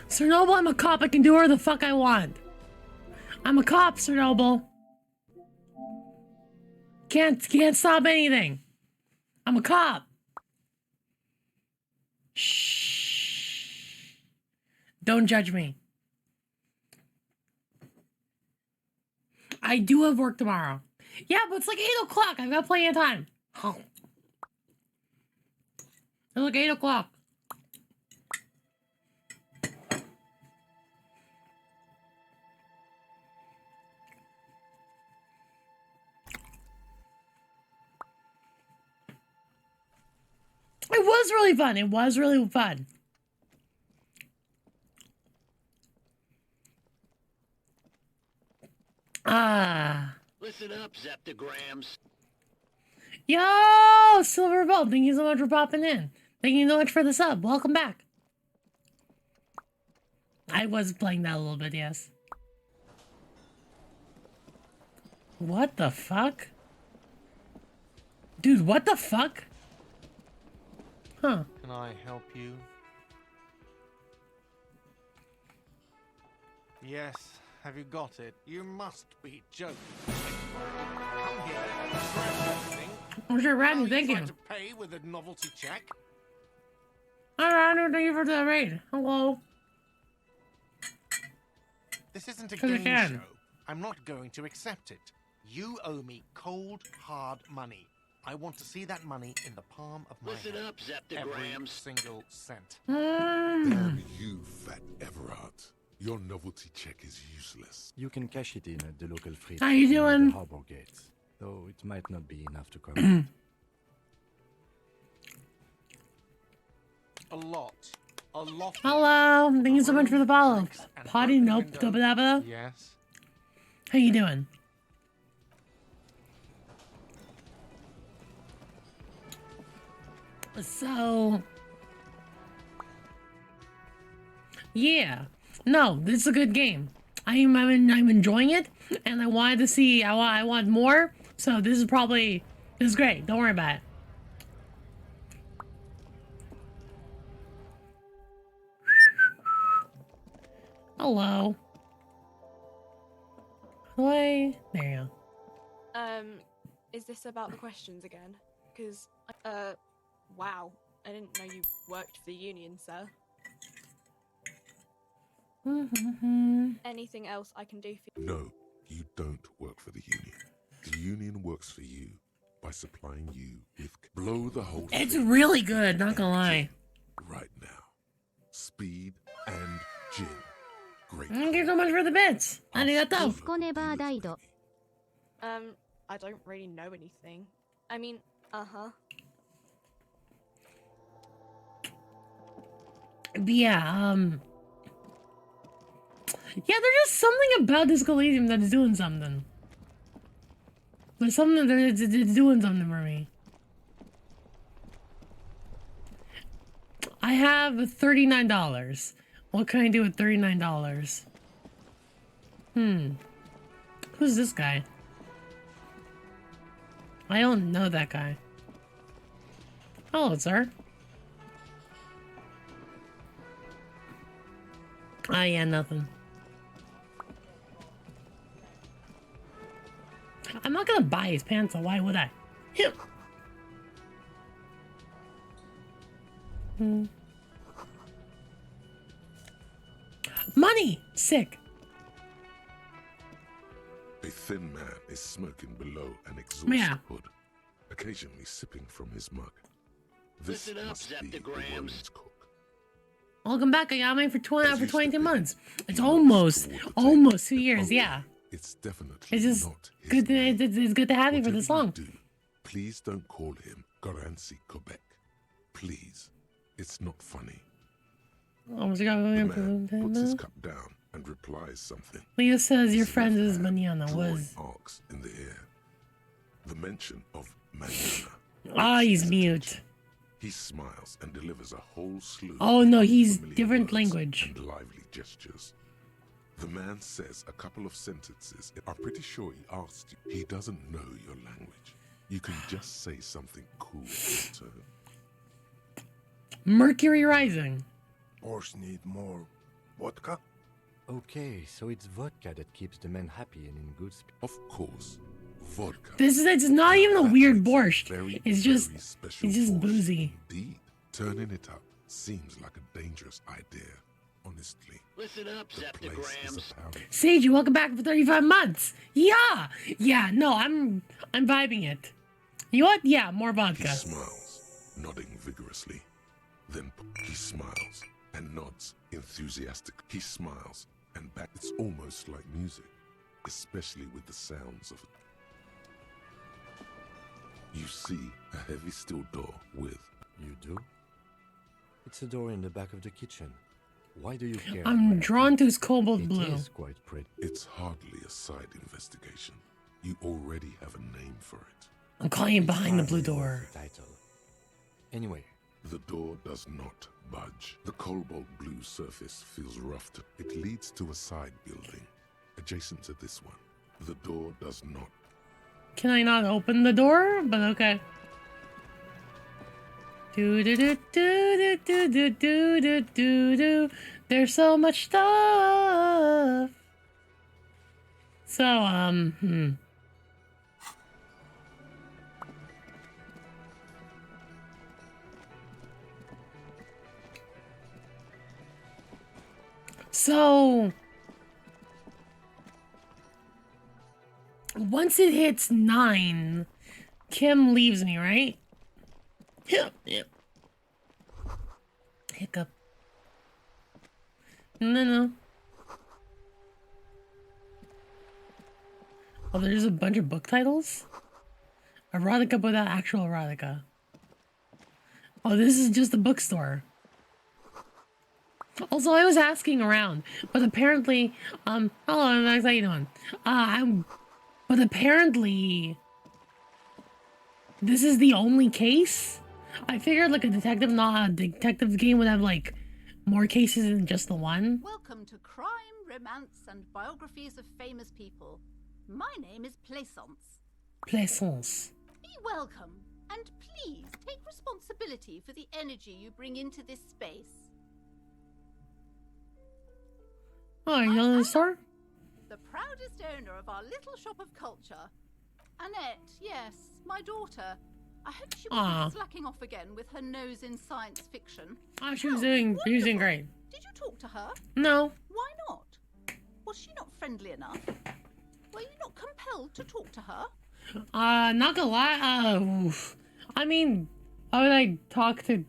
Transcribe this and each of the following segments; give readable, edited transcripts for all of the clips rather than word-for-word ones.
Sir Noble, I'm a cop. I can do whatever the fuck I want. I'm a cop, Sir Noble. Can't stop anything. I'm a cop. Shh. Don't judge me. I do have work tomorrow. Yeah, but it's like 8 o'clock. I've got plenty of time. Oh. It's like 8 o'clock. It was really fun. It was really fun. Listen up, Zeptograms. Yo, Silver Bolt, thank you so much for popping in. Thank you so much for the sub. Welcome back. I was playing that a little bit, yes. What the fuck? Dude, what the fuck? Huh. Can I help you? Yes. Have you got it? You must be joking. Come here. I'm sure Randy, thank you. To pay with a novelty check? Alright, thank you for the raid. Hello. This isn't a Because I game can. show. I'm not going to accept it. You owe me cold, hard money. I want to see that money in the palm of my Listen hand. up, Every Zeptograms. single cent. Damn you, fat Everard. Your novelty check is useless. You can cash it in at the local free How you near doing? the harbor gates, though it might not be enough to cover. A lot. A lot. Hello. Thank you so much for the follow. Drinks and Potty broken nope. windows. Dabba dabba. Yes. How you doing? So, yeah, no, this is a good game. I'm enjoying it, and I wanted to see. I want more. So this is great. Don't worry about it. Hello. There you go. Is this about the questions again? Because, wow, I didn't know you worked for the union, sir. Anything else I can do for you? No, you don't work for the union. The union works for you by supplying you with blow the whole It's thing really good, not gonna lie. right now. Speed and gin. Great. Thank you so much for the bits. Arigato. Disco never died. I don't really know anything. I mean, Yeah, yeah, there's just something about this Elysium that's doing something. There's something that's doing something for me. I have $39. What can I do with $39? Who's this guy? I don't know that guy. Hello, sir. Ah, yeah, nothing. I'm not gonna buy his pants, so why would I? Money! Sick. A thin man is smoking below an exhaust Yeah. hood, occasionally sipping from his mug. This Listen up, must be the Zeptograms. woman's cook. Welcome back, Ayame, for As used to 22 be, months. It's he almost looks toward the almost table. 2 years, Oh, yeah. It's definitely It's just not his good to, name. it's good to have you for Whatever this long. you do, please don't call him Garancy Quebec. Please. It's not funny. Oh, The man puts his cup down and replies something. Leo says your His friend left is hand Manana drawing was. arcs in the air. The mention of Manana. Ah, he's his mute. attention. He smiles and delivers a whole slew Oh, no, of he's familiar different words language. and lively gestures. The man says a couple of sentences. I'm pretty sure he asked you. He doesn't know your language. You can just say something cool in return. Mercury Rising. Boss need more vodka? Okay, so it's vodka that keeps the men happy and in good spirits. Of course, vodka. It's not even a That weird makes it borscht. very, It's just very special it's just borscht boozy. Indeed, turning it up seems like a dangerous idea. Honestly, Listen up, the place is Zeptograms. a powder. Sage, you welcome back for 35 months. Yeah. No, I'm vibing it. You know what? Yeah, more He vodka. smiles, nodding vigorously. Then he smiles and nods enthusiastic. He smiles and back. It's almost like music, especially with the sounds of it. You see a heavy steel door with You do? It's a door in the back of the kitchen. Why do you care? I'm about drawn it? to his cobalt It blue. is quite pretty. It's hardly a side investigation. You already have a name for it. I'm calling it behind the blue Hardly door. worth the title. Anyway, The door does not budge. The cobalt blue surface feels rough. It leads to a side building adjacent to this one. The door does not. Can I not open the door? But okay. Do do do do do do do do do do. There's so much stuff. So So once it hits 9, Kim leaves me, right? Yep. Hiccup. No. Oh, there's a bunch of book titles? Erotica without actual erotica. Oh, this is just a bookstore. Also, I was asking around, but apparently, hello, Max, how you doing? But apparently, this is the only case? I figured like a detective game would have like more cases than just the one. Welcome to Crime, Romance, and Biographies of Famous People. My name is Plaisance. Plaisance. Be welcome, and please take responsibility for the energy you bring into this space. Oh, are you on the store? The proudest owner of our little shop of culture. Annette, yes, my daughter. I hope she wasn't slacking off again with her nose in science fiction. Oh, she was doing great. Did you talk to her? No. Why not? Was she not friendly enough? Were you not compelled to talk to her? Not gonna lie, I mean, why would I talk to...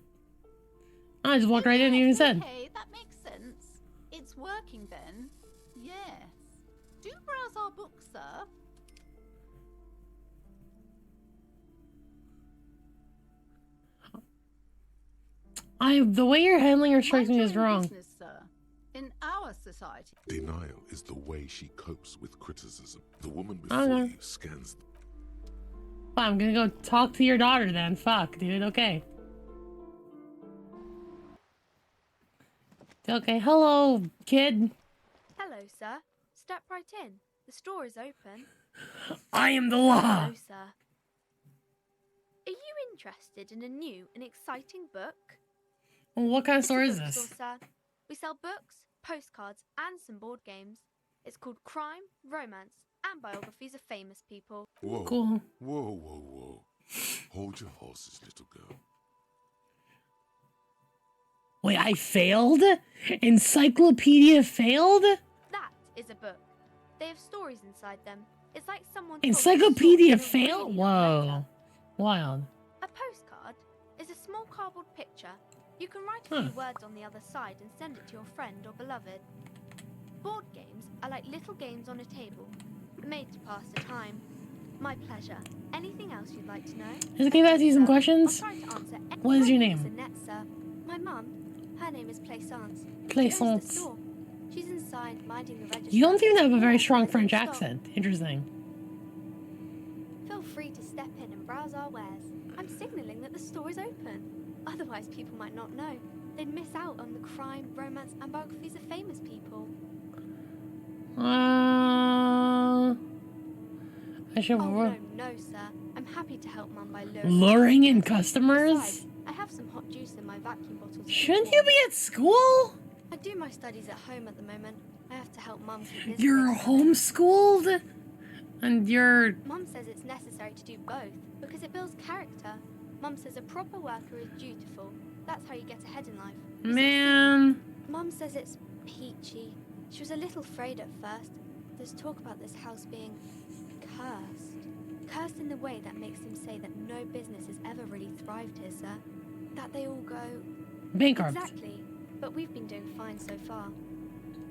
I just walked right in and even said. Okay, that makes sense. It's working then. Yes. Do browse our books, sir. The way you're handling her strikes me as wrong. Business, sir. In our society. Denial is the way she copes with criticism. The woman before you scans. I'm gonna go talk to your daughter then. Fuck, dude. Okay. Okay, hello, kid. Hello, sir. Step right in. The store is open. I am the law. Hello, sir. Are you interested in a new and exciting book? Well, what kind of It's a store is bookstore, this? sir. We sell books, postcards, and some board games. It's called Crime, Romance, and Biographies of Famous People. Whoa. Cool. Whoa. Hold your horses, little girl. Wait, I failed? Encyclopedia failed? That is a book. They have stories inside them. It's like someone. Encyclopedia failed? Whoa. Wild. A postcard is a small cardboard picture. You can write a few words on the other side and send it to your friend or beloved. Board games are like little games on a table, made to pass the time. My pleasure. Anything else you'd like to know? Is it okay if I ask you some questions? I'll try to answer any. What is your My name? Annette, sir. My mum, her name is Plaisance. Plaisance. She owns the store. She's inside minding the register. You don't seem to have a very strong French accent. Interesting. Feel free to step in and browse our wares. I'm signalling that the store is open. Otherwise, people might not know. They'd miss out on the crime, romance, and biographies of famous people. I should. Oh, no, sir. I'm happy to help Mum by luring in customers? Besides, I have some hot juice in my vacuum bottles. Shouldn't you be at school? I do my studies at home at the moment. I have to help Mum keep busy. You're homeschooled? And you're... Mum says it's necessary to do both because it builds character. Mum says a proper worker is dutiful. That's how you get ahead in life. Man. Mum says it's peachy. She was a little afraid at first. There's talk about this house being cursed. Cursed in the way that makes him say that no business has ever really thrived here, sir. That they all go... bankrupt. Exactly. But we've been doing fine so far.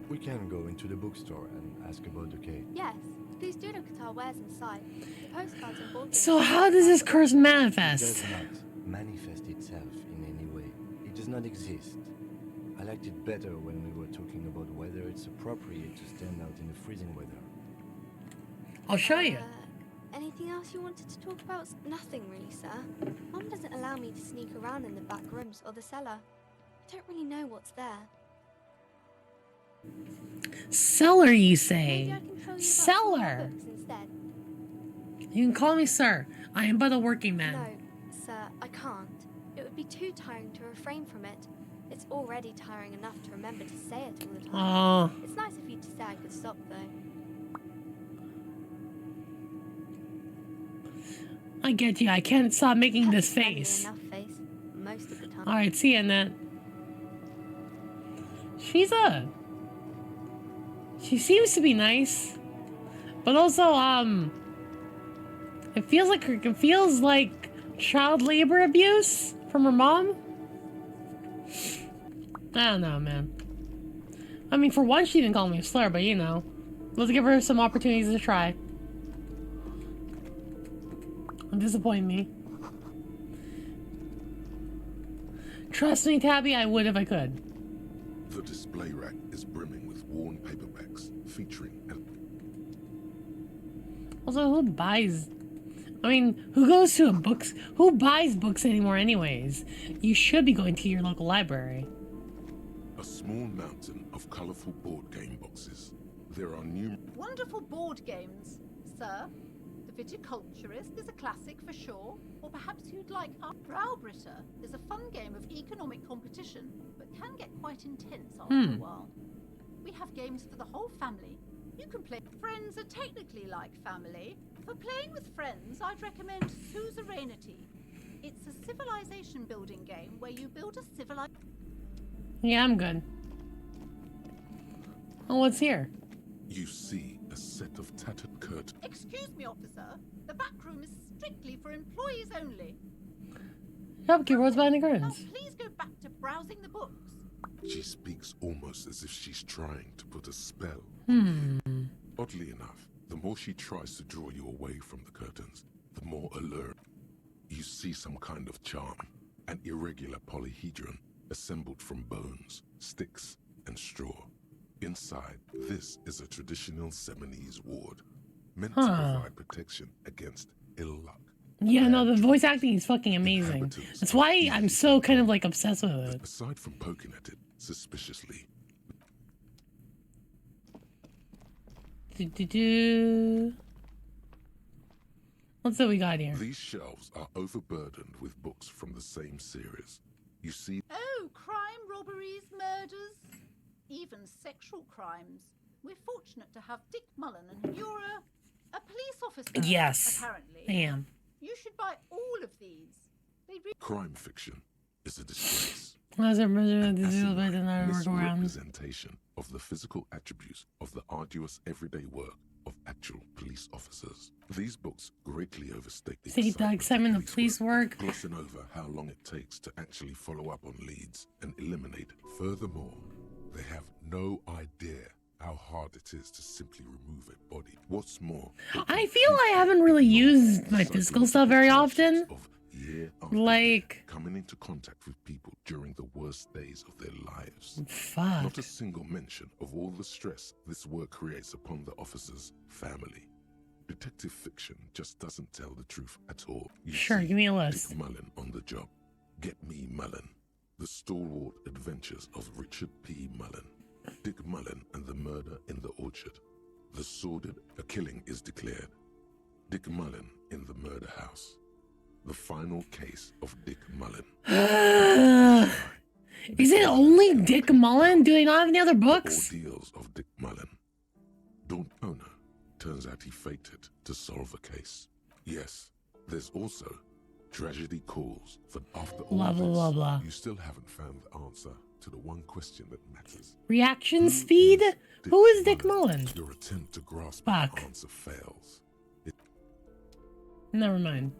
We can go into the bookstore and ask about the cake. Yes. Please do look at our wares inside. The postcards and board games. So how does this curse It manifest? does not manifest itself in any way. It does not exist. I liked it better when we were talking about whether it's appropriate to stand out in the freezing weather. I'll show you. Anything else you wanted to talk about? Nothing really, sir. Mum doesn't allow me to sneak around in the back rooms or the cellar. I don't really know what's there. Cellar, you Maybe say? I can tell you about Cellar. books instead. You can call me sir. I am but a working man. No, sir, I can't. It would be too tiring to refrain from it. It's already tiring enough to remember to say it all the time. Oh. It's nice of you to say I could stop, though. I get you. I can't stop making this Friendly face. enough face, most of the time. Alright, see you, Annette. She's a... She seems to be nice, but also it feels like child labor abuse from her mom. I don't know, man. I mean, for one, she didn't call me a slur, but you know, let's give her some opportunities to try. Disappoint me. Trust me, Tabby, I would if I could. The display rack is brimming with worn paperbacks featuring. Also, who buys? I mean, who goes to a books? Who buys books anymore, anyways? You should be going to your local library. A small mountain of colorful board game boxes. There are new. Wonderful board games, sir. The Viticulturist is a classic for sure, or perhaps you'd like Browbritter is a fun game of economic competition, but can get quite intense after a while. We have games for the whole family. You can play. Friends are technically like family. For playing with friends, I'd recommend Suzerainty. It's a civilization building game where you build a civilization. Yeah, I'm good. Oh, what's here? You see a set of tattered curtains. Excuse me, officer. The back room is strictly for employees only. Help Roads behind the Now, curtains. please go back to browsing the books. She speaks almost as if she's trying to put a spell. Oddly enough, the more she tries to draw you away from the curtains, the more alert. You see some kind of charm, an irregular polyhedron assembled from bones, sticks, and straw. Inside, this is a traditional Seminese ward, meant to provide protection against ill luck. Yeah, no, the voice acting is fucking amazing. That's why I'm so kind of like obsessed with it. Aside from poking at it suspiciously, What's that we got here? these shelves are overburdened with books from the same series. You see, Oh, crime, robberies, murders, even sexual crimes. We're fortunate to have Dick Mullen, and you're a police officer. Yes, apparently. I am. You should buy all of these. They crime fiction is a disgrace. How's it This representation of the physical attributes of the arduous everyday work of actual police officers. These books greatly overstate the See the excitement of police work. glossing over how long it takes to actually follow up on leads and eliminate. Furthermore, they have no idea how hard it is to simply remove a body. What's more, I feel I haven't really used my physical stuff very often. year after Like, year, coming into contact with people during the worst days of their lives. fuck. Not a single mention of all the stress this work creates upon the officer's family. Detective fiction just doesn't tell the truth at all. You Sure, see give me a list. Dick Mullen on the job. Get me Mullen. The stalwart adventures of Richard P. Mullen. Dick Mullen and the murder in the orchard. The sordid, a killing is declared. Dick Mullen in the murder house. The final case of Dick Mullen. Is it only Dick Mullen? Do they not have any other books? Ordeals of Dick Mullen. Don't owner. Turns out he faked it to solve a case. Yes, there's also tragedy calls, for after all Blah, this, blah, blah, blah. you still haven't found the answer to the one question that matters. Reaction speed? Who is Dick Mullen? Your attempt to grasp Fuck. the answer fails. Never mind.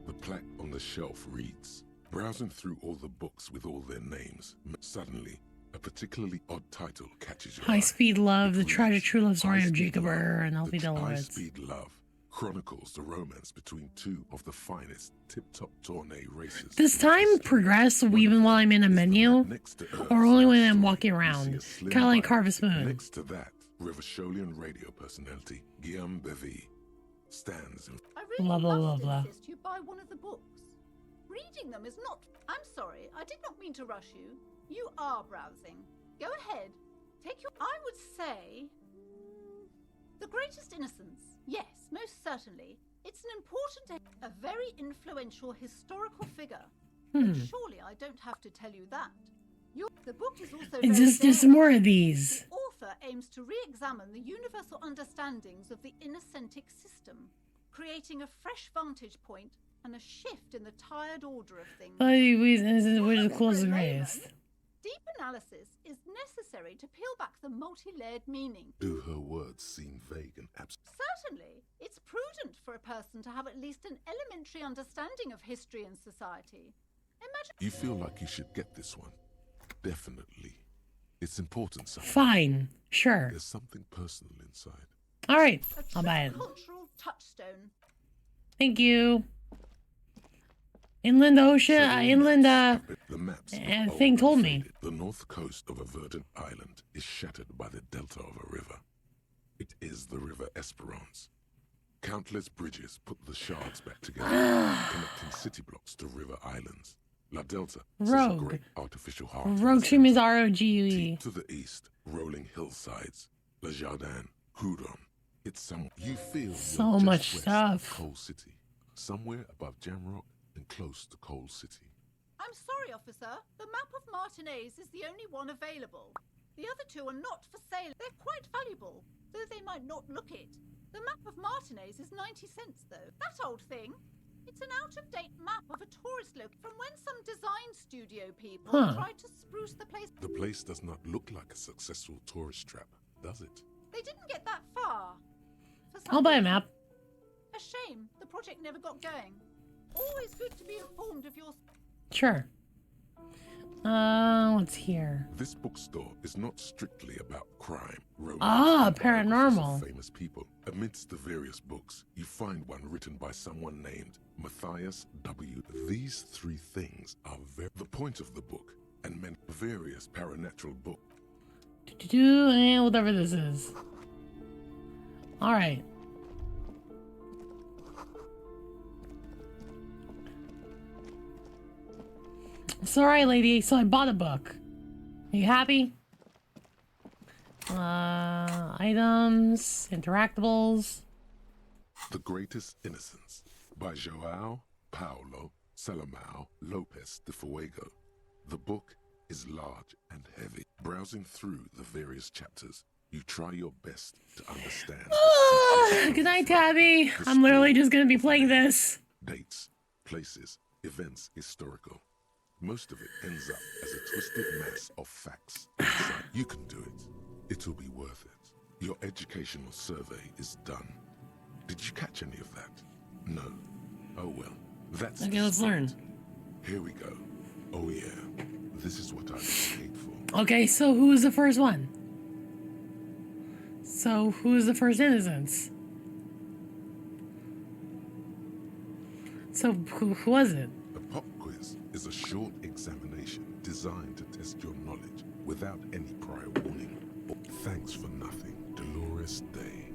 The plaque on the shelf reads, browsing through all the books with all their names, suddenly, a particularly odd title catches your eye. High Speed Love, the It tragic reads, true love story of High Speed Jacob Love, Burr and the Alfie High Delowitz. Speed Love chronicles the romance between two of the finest tip-top tourney racers. Does time progress even while I'm in a menu? Next to Or only when I'm Earth's walking story, you around? see a slim Kinda like bike. Harvest Moon. Next to that, Rivasholian radio personality Guillaume Bevy stands in I really Blah, blah, must blah, blah. insist you buy one of the books. Reading them is not... I'm sorry, I did not mean to rush you. You are browsing. Go ahead. Take your... I would say... The Greatest Innocence. Yes, most certainly. It's an important... A very influential historical figure. But surely I don't have to tell you that. The book is also It's very just daring. more of these. The author aims to re-examine the universal understandings of the innocentic system, creating a fresh vantage point and a shift in the tired order of things. But we're just For close a the layman, race. deep analysis is necessary to peel back the multi-layered meaning. Do her words seem vague and abstract? Certainly, it's prudent for a person to have at least an elementary understanding of history and society. Imagine. You feel like you should get this one? Definitely. It's important, son. Fine, sure. There's something personal inside. All right, A I'll buy it. cultural touchstone. Thank you. Inland Ocean, The maps thing told me. The north coast of a verdant island is shattered by the delta of a river. It is the River Esperance. Countless bridges put the shards back together, connecting city blocks to river islands. La Delta is a Rogue. great artificial heart. in the Rogue Stream is center. ROGUE. Deep to the east, rolling hillsides, Le Jardin, Coudon. It's some you feel So you're just much west stuff. of Coal City, somewhere above Jamrock and close to Coal City. I'm sorry, officer. The map of Martinez is the only one available. The other two are not for sale. They're quite valuable, though they might not look it. The map of Martinez is 90 cents, though. That old thing. It's an out-of-date map of a tourist location from when some design studio people tried to spruce the place. The place does not look like a successful tourist trap, does it? They didn't get that far. For some I'll buy a reason. map. A shame. The project never got going. Always good to be informed of your... Sure. What's here? This bookstore is not strictly about crime, romance, Ah, or biographies of paranormal. famous people. Amidst the various books, you find one written by someone named Matthias W. These three things are the point of the book and meant various paranatural books. Whatever this is. All right. Sorry, lady. So I bought a book. Are you happy? Items, interactables. The Greatest Innocence by João Paulo Salomão Lopes de Fuego. The book is large and heavy. Browsing through the various chapters, you try your best to understand. Good night, Tabby. I'm literally just gonna be playing this. Dates, places, events, historical. Most of it ends up as a twisted mess of facts. Inside. You can do it. It'll be worth it. Your educational survey is done. Did you catch any of that? No. Oh well. That's Okay, let's learn. Here we go. Oh yeah. This is what I was paid for. Okay, so who's the first one? So who's the first innocence? So who was it? A pop quiz is a short examination designed to test your knowledge without any prior warning. Thanks for nothing. Dolores Day.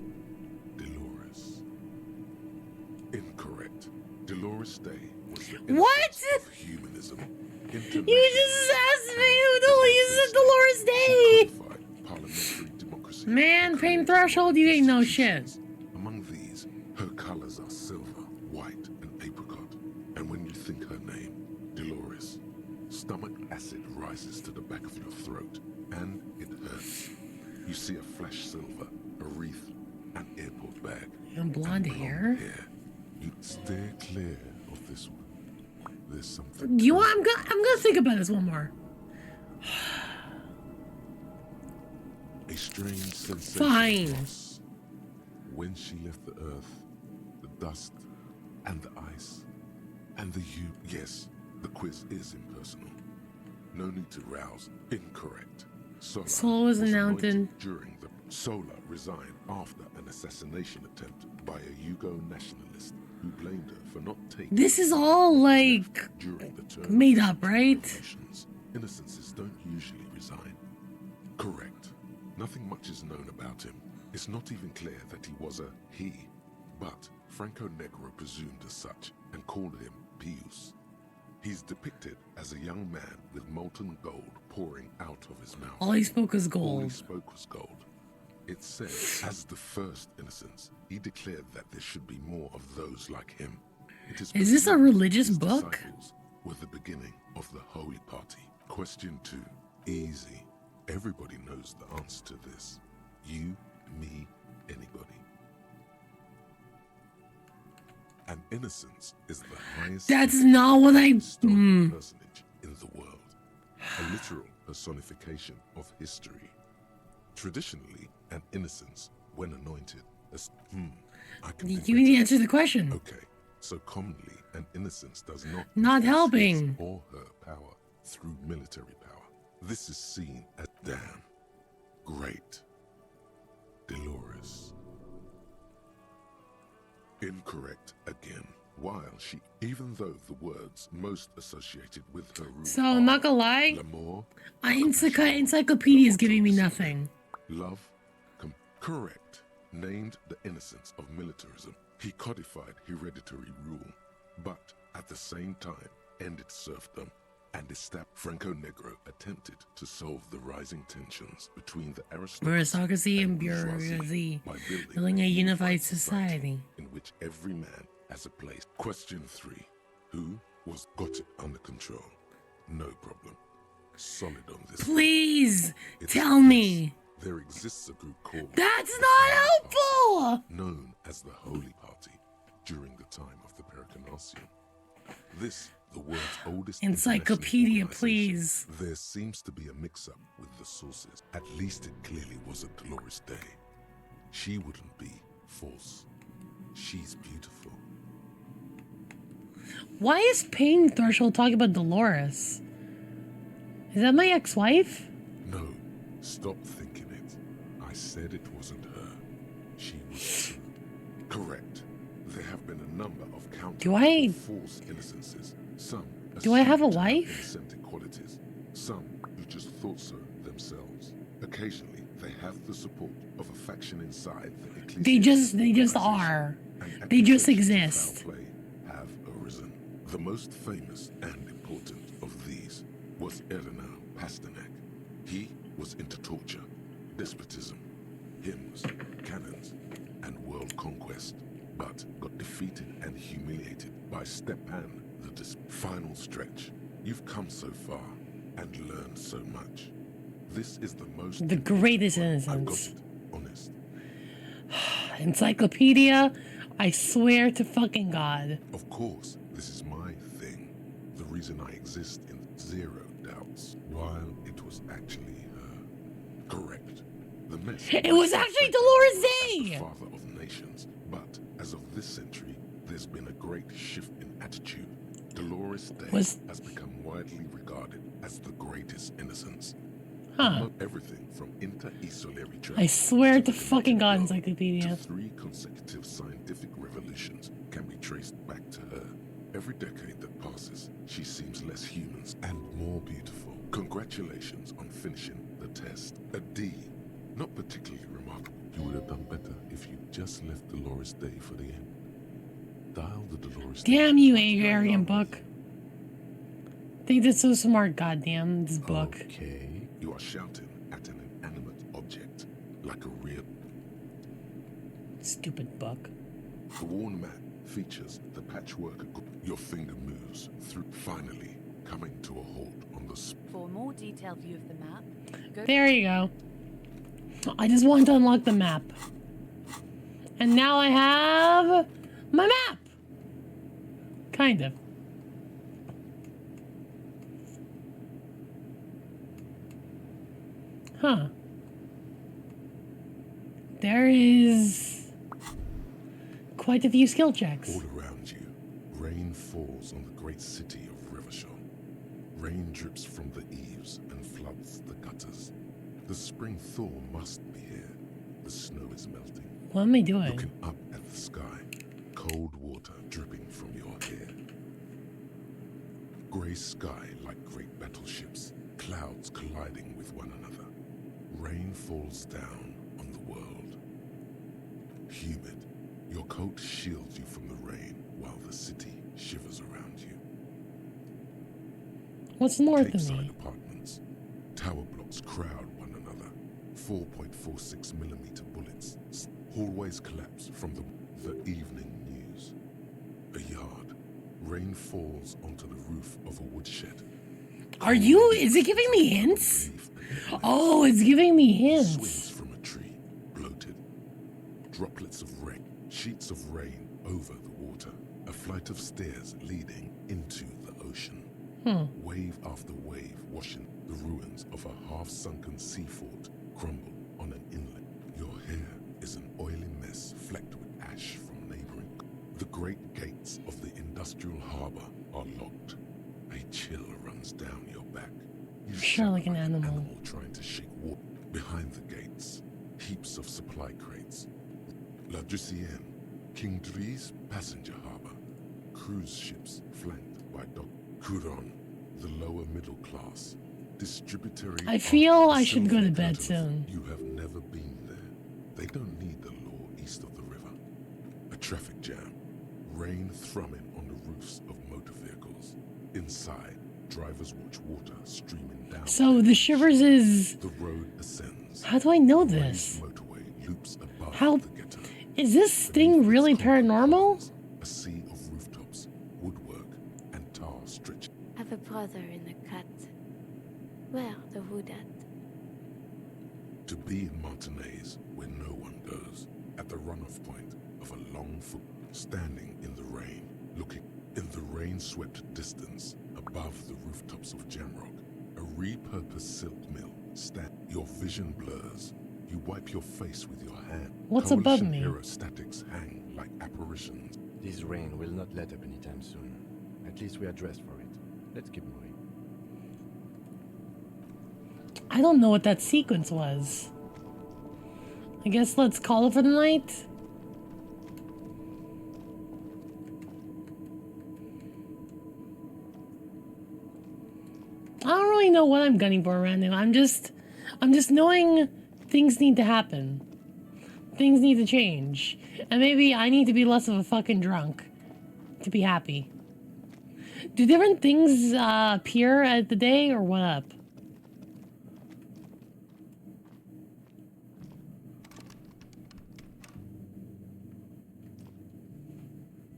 Dolores. Incorrect. Dolores Day was the What? innocence of humanism. You just asked me who the Dolores Day. Codified parliamentary democracy. Man, pain threshold, you ain't no shit. Among these, her colors are silver, white, and apricot. And when you think her name, Dolores, stomach acid rises to the back of your throat, and it hurts. You see a flash silver, a wreath, an airport bag, And blonde hair. You steer clear of this one. There's something. You want? I'm gonna think about this one more. A strange sensation. Fine. Loss. When she left the earth, the dust, and the ice, and the you. Yes, the quiz is impersonal. No need to rouse. Incorrect. Sola was anointed during the Sola resigned after an assassination attempt by a Yugo nationalist who blamed her for not taking. This is all like during the term made up, right? Innocences don't usually resign. Correct. Nothing much is known about him. It's not even clear that he was a he, but Franco Negro presumed as such and called him Pius. He's depicted as a young man with molten gold pouring out of his mouth. All he spoke was All he gold. spoke was gold. It said, as the first innocence, he declared that there should be more of those like him. It Is this a believed religious his book? disciples were the beginning of the Holy Party. Question 2. Easy. Everybody knows the answer to this. You, me, anybody. An Innocence is the highest That's not what I... historic personage in the world. A literal personification of history. Traditionally, an innocence, when anointed, as I can think You need to answer the question. Okay, so commonly, an innocence does not Not use helping. his or her power through military power. This is seen as damn great. Dolores. Incorrect again. While she, even though the words most associated with her rule So, are not gonna lie, l'amour, encyclopedia is giving me nothing. love, correct, named the innocence of militarism. He codified hereditary rule, but at the same time ended serfdom and established Franco Negro attempted to solve the rising tensions between the Aristocracy and bourgeoisie, by building a unified society. in which every man has a place. Question 3. Who was got it under control? No problem. Solid on this. Please, It's tell this. me. There exists a group called That's the not Family helpful! Party, known as the Holy Party during the time of the Pericanossium. This, the world's oldest Encyclopedia, international organization. please. There seems to be a mix-up with the sources. At least it clearly wasn't Dolores Day. She wouldn't be false. She's beautiful. Why is Pain Threshold talking about Dolores? Is that my ex-wife? No, stop thinking it. I said it wasn't her. She was true. Correct. There have been a number of false innocences. Some Do I have a assumed to wife? innocent qualities. Some who just thought so themselves. Occasionally, they have the support of a faction inside the They just ecclesiastical are. organization, and They just accusations of exist. foul play have arisen. The most famous and important of these was Erdinand Pasternak. He was into torture, despotism, hymns, cannons, and world conquest, but got defeated and humiliated by Stepan the final stretch. You've come so far and learned so much. This is the most The greatest important one. innocence. I've got it, honest. Encyclopedia, I swear to fucking God. Of course, this is my thing. The reason I exist in zero doubts, while it was actually her. Correct. The mess. It was actually Dolores as Day! the father of nations, but as of this century, there's been a great shift in attitude. Dolores Day has become widely regarded as the greatest innocence. Huh. Everything from inter-esolary trade I swear to the fucking God, United World Encyclopedia. to 3 consecutive scientific revolutions can be traced back to her. Every decade that passes, she seems less human and more beautiful. Congratulations on finishing the test. A D. Not particularly remarkable. You would have done better if you just left Dolores Day for the end. Dial the Dolores Day. Damn you, Aryan book. Think that's so smart, goddamn, this book. Okay. You are shouting at an inanimate object, like a real... Stupid book. The worn map features the patchwork. Your finger moves through, finally coming to a halt on the... For a more detailed view of the map, go... There you go. I just wanted to unlock the map. And now I have my map! Kind of. Huh. There is quite a few skill checks. All around you, rain falls on the great city of Revachol. Rain drips from the eaves and floods the gutters. The spring thaw must be here. The snow is melting. What am I doing? Looking up at the sky, cold water dripping from your hair. Grey sky like great battleships, clouds colliding with one another. Rain falls down on the world. Humid, your coat shields you from the rain while the city shivers around you. What's north of Capeside me? apartments. Tower blocks crowd one another. 4.46mm bullets. Hallways collapse from the evening news. A yard. Rain falls onto the roof of a woodshed. Is it giving me hints? Oh, it's giving me hints. Swings from a tree, bloated. Droplets of rain, sheets of rain over the water, a flight of stairs leading into the ocean. Wave after wave washing the ruins of a half-sunken sea fort crumble on an inlet. Your hair is an oily mess flecked with ash from neighboring. The great gates of the industrial harbor are locked. A chill runs down your back. You Sure, like an animal. trying to shake water. Behind the gates, heaps of supply crates. La Ducienne, King Dries passenger harbor. Cruise ships flanked by dock. Couron, the lower middle class. Distributary. I feel I of should go to silver bed turtles. soon. You have never been there. They don't need the law east of the river. A traffic jam. Rain thrumming on the roofs of motor vehicles. Inside, drivers watch water streaming down. So the shivers is... The road ascends. How do I know The this? raised motorway loops above How... the ghetto. Is this thing really paranormal? A sea of rooftops, woodwork, and tar stretch. Have a brother in the cut. Where the wood at? To be in Martinez, where no one goes, at the runoff point of a long foot, standing in the rain, looking in the rain-swept distance, above the rooftops of Jamrock, a repurposed silk mill stand. Your vision blurs. You wipe your face with your hand. What's above Coalition me? Aerostatics hang like apparitions. This rain will not let up anytime soon. At least we are dressed for it. Let's keep moving. I don't know what that sequence was. I guess let's call it for the night. I don't really know what I'm gunning for right now. I'm just knowing things need to happen. Things need to change. And maybe I need to be less of a fucking drunk to be happy. Do different things appear at the day or what up?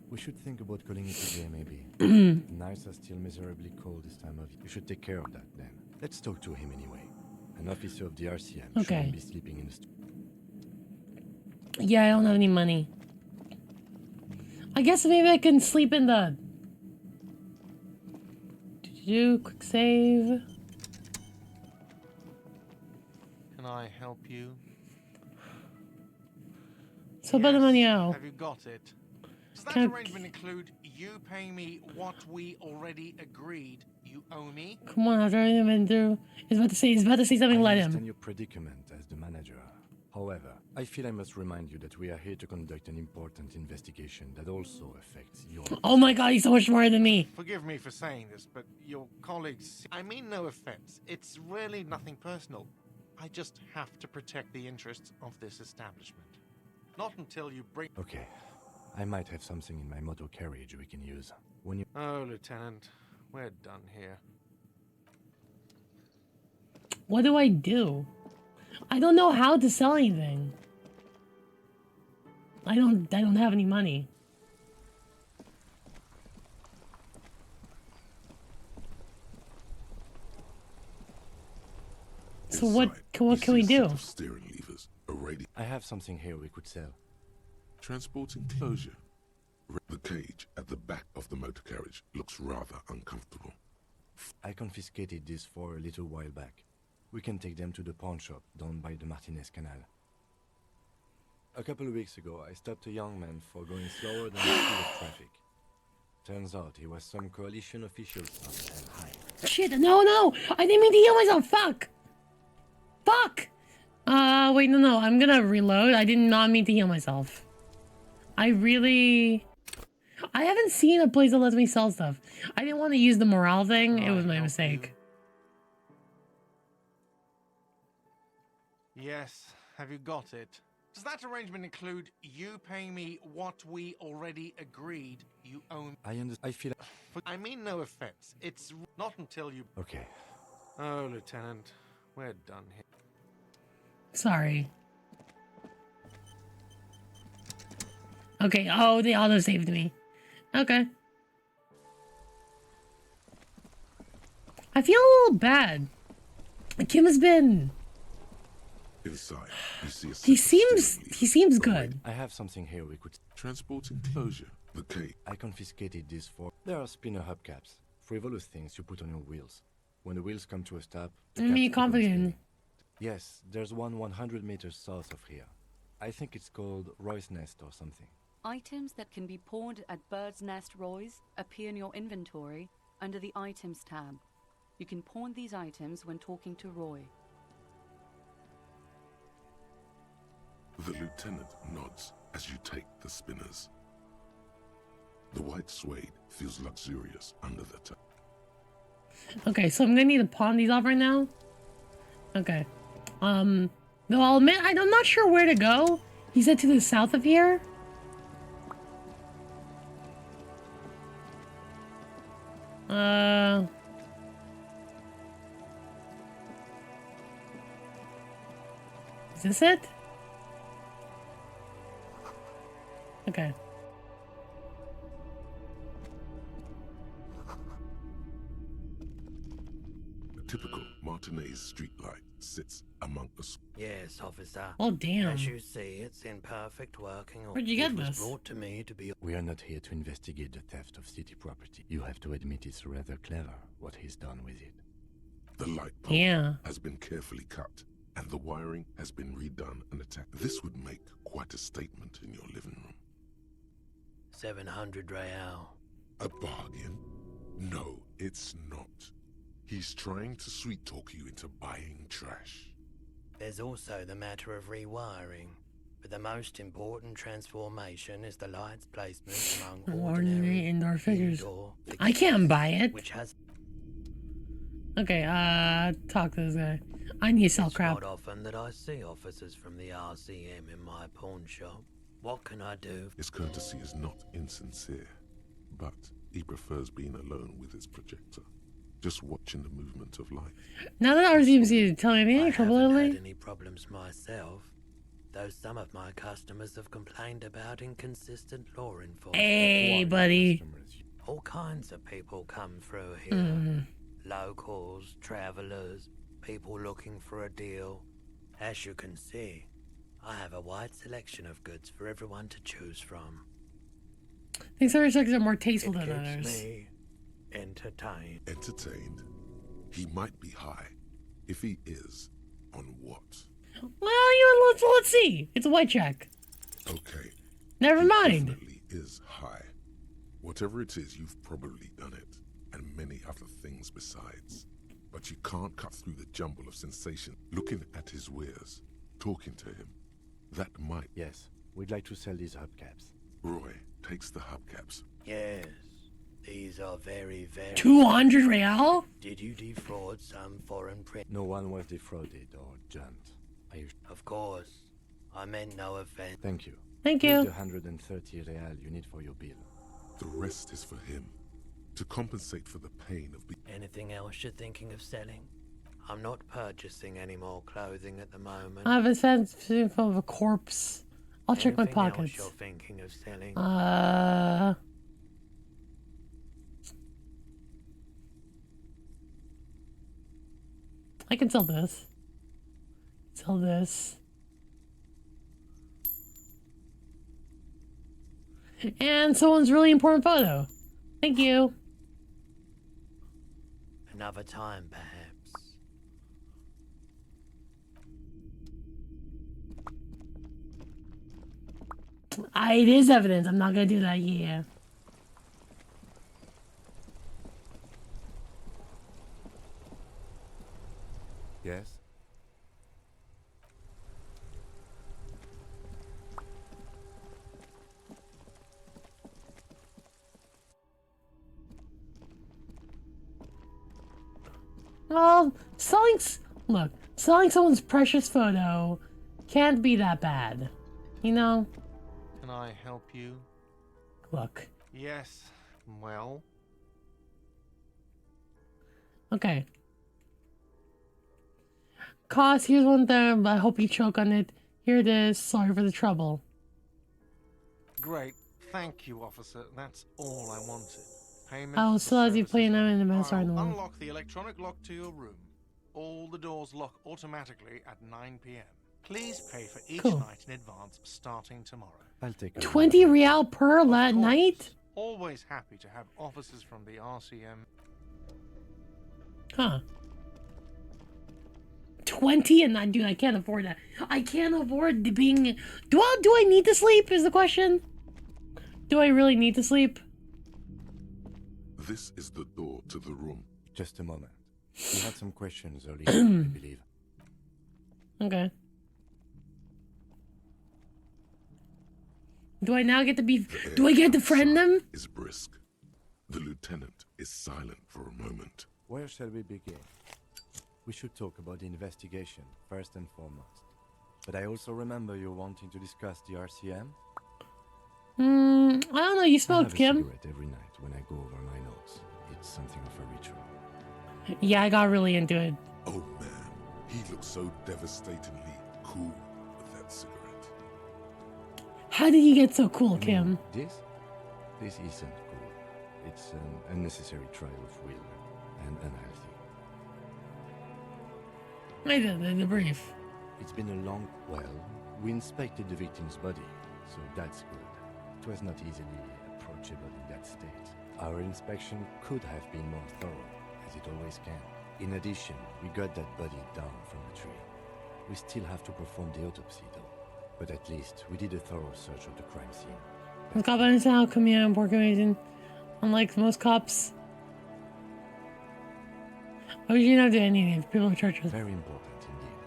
We should think about calling it a day, maybe. Nights are still miserably cold this time of year. We should take care of that then. Let's talk to him anyway. An officer of the RCM Okay. shouldn't be sleeping in the Yeah, I don't have any money. I guess maybe I can sleep in the... Quick save. Can I help you? So about the money out. Have you got it? Does that Can I- arrangement include you paying me what we already agreed you owe me? Come on, after everything I've been through. He's about to say something, I let understand him. your predicament as the manager. However, I feel I must remind you that we are here to conduct an important investigation that also affects your... Oh my god, he's so much smarter than me. Forgive me for saying this, but your colleagues... I mean no offense. It's really nothing personal. I just have to protect the interests of this establishment. Not until you bring... Okay. I might have something in my motor carriage we can use. When you... Oh, Lieutenant. We're done here. What do I do? I don't know how to sell anything. I don't have any money. So what can we do? Steering levers, a radio. I have something here we could sell. Transporting closure. The cage at the back of the motor carriage looks rather uncomfortable. I confiscated this for a little while back. We can take them to the pawn shop down by the Martinez Canal. A couple of weeks ago, I stopped a young man for going slower than the speed of traffic. Turns out he was some coalition official's son and high. Shit, no! I didn't mean to heal myself, fuck! Fuck! Wait, no, I'm gonna reload. I did not mean to heal myself. I haven't seen a place that lets me sell stuff. I didn't want to use the morale thing. It was my mistake. Yes. Have you got it? Does that arrangement include you paying me what we already agreed you owe me? I feel... I mean no offense. It's not until you... Okay. Oh, Lieutenant. We're done here. Sorry. Okay, oh, they auto-saved me. Okay. I feel a little bad. Kim has been Inside, you see a He set of seems steering wheels. good. I have something here we could... Transport enclosure. The key. I confiscated these for... There are spinner hubcaps. Frivolous things you put on your wheels. When the wheels come to a stop... the Let me caps keep on confident. spinning. Yes, there's one 100 meters south of here. I think it's called Roy's Nest or something. Items that can be pawned at Bird's Nest Roy's appear in your inventory under the Items tab. You can pawn these items when talking to Roy. The lieutenant nods as you take the spinners. The white suede feels luxurious under the top. Okay, so I'm gonna need to pawn these off right now. Okay. No, I'll admit I'm not sure where to go. He said to the south of here. Is this it? Okay. A typical Martinez streetlight sits among us. Yes, officer. Oh, damn. As you see, it's in perfect working order. Where'd you get It was this? brought to me to be... We are not here to investigate the theft of city property. You have to admit it's rather clever what he's done with it. The light pole Yeah. has been carefully cut, and the wiring has been redone and attacked. This would make quite a statement in your living room. 700 real. A bargain? No, it's not. He's trying to sweet-talk you into buying trash. There's also the matter of rewiring. But the most important transformation is the light's placement among Ordinary indoor figures. indoor I can't buy it. which has... Okay, talk to this guy. I need to sell It's crap. not often that I see officers from the RCM in my pawn shop. What can I do? His courtesy is not insincere, but he prefers being alone with his projector, just watching the movement of light. Now that RCMC is telling me I any trouble haven't lately. had any problems myself, though some of my customers have complained about inconsistent law enforcement. Hey, buddy. All kinds of people come through here. Locals, travelers, people looking for a deal. As you can see, I have a wide selection of goods for everyone to choose from. Things are are more tasteful It than keeps others. me entertained. Entertained? He might be high. If he is, on what? Well, let's see. It's a white check. Okay. Never he mind. Definitely is high. Whatever it is, you've probably done it, and many other things besides. But you can't cut through the jumble of sensation. Looking at his wares, talking to him, that might. Yes, we'd like to sell these hubcaps. Roy takes the hubcaps. Yes, these are very, very... 200 real? Did you defraud some foreign print? No one was defrauded or jumped. Are you... Of course. I meant no offense. Thank you. Thank Here's you. the 130 real you need for your bill. The rest is for him, to compensate for the pain of being... Anything else you're thinking of selling? I'm not purchasing any more clothing at the moment. I have a sense of a corpse. I'll check my Anything else pockets. you're thinking of selling? I can sell this. Sell this. And someone's really important photo. Thank you. Another time, perhaps. It is evidence. I'm not gonna do that. Yeah. Yes? Well, selling someone's precious photo can't be that bad. You know? Can I help you? Look. Yes. Well? Okay. Cost, here's one thing, but I hope you choke on it. Here it is. Sorry for the trouble. Great. Thank you, officer. That's all I wanted. Payment I will for still have you services playing them on in the master in the file. morning. Unlock the electronic lock to your room. All the doors lock automatically at 9 p.m. Please pay for each Cool. night in advance starting tomorrow. I'll take 20 real per Of night? course, always happy to have officers from the RCM. Huh. 20 and dude, I can't afford that. I can't afford being. Do I need to sleep? Is the question. Do I really need to sleep? This is the door to the room. Just a moment. You had some questions earlier, I believe. Okay. Do I now get to be? Do I get to friend them? Is brisk. The lieutenant is silent for a moment. Where shall we begin? We should talk about the investigation, first and foremost. But I also remember you wanting to discuss the RCM. I don't know. You smoked, I have Kim. a cigarette every night when I go over my notes. It's something of a ritual. Yeah, I got really into it. Oh man, he looks so devastatingly cool with that cigarette. How did you get so cool, Kim? This isn't cool. It's an unnecessary trial of will and unhealthy. I did the brief. It's been a long... Well, we inspected the victim's body, so that's good. It was not easily approachable in that state. Our inspection could have been more thorough, as it always can. In addition, we got that body down from the tree. We still have to perform the autopsy, though. But at least we did a thorough search of the crime scene. The cop understand how come here and work amazing. Unlike most cops. Why would you not do anything if people in church with? Very important indeed.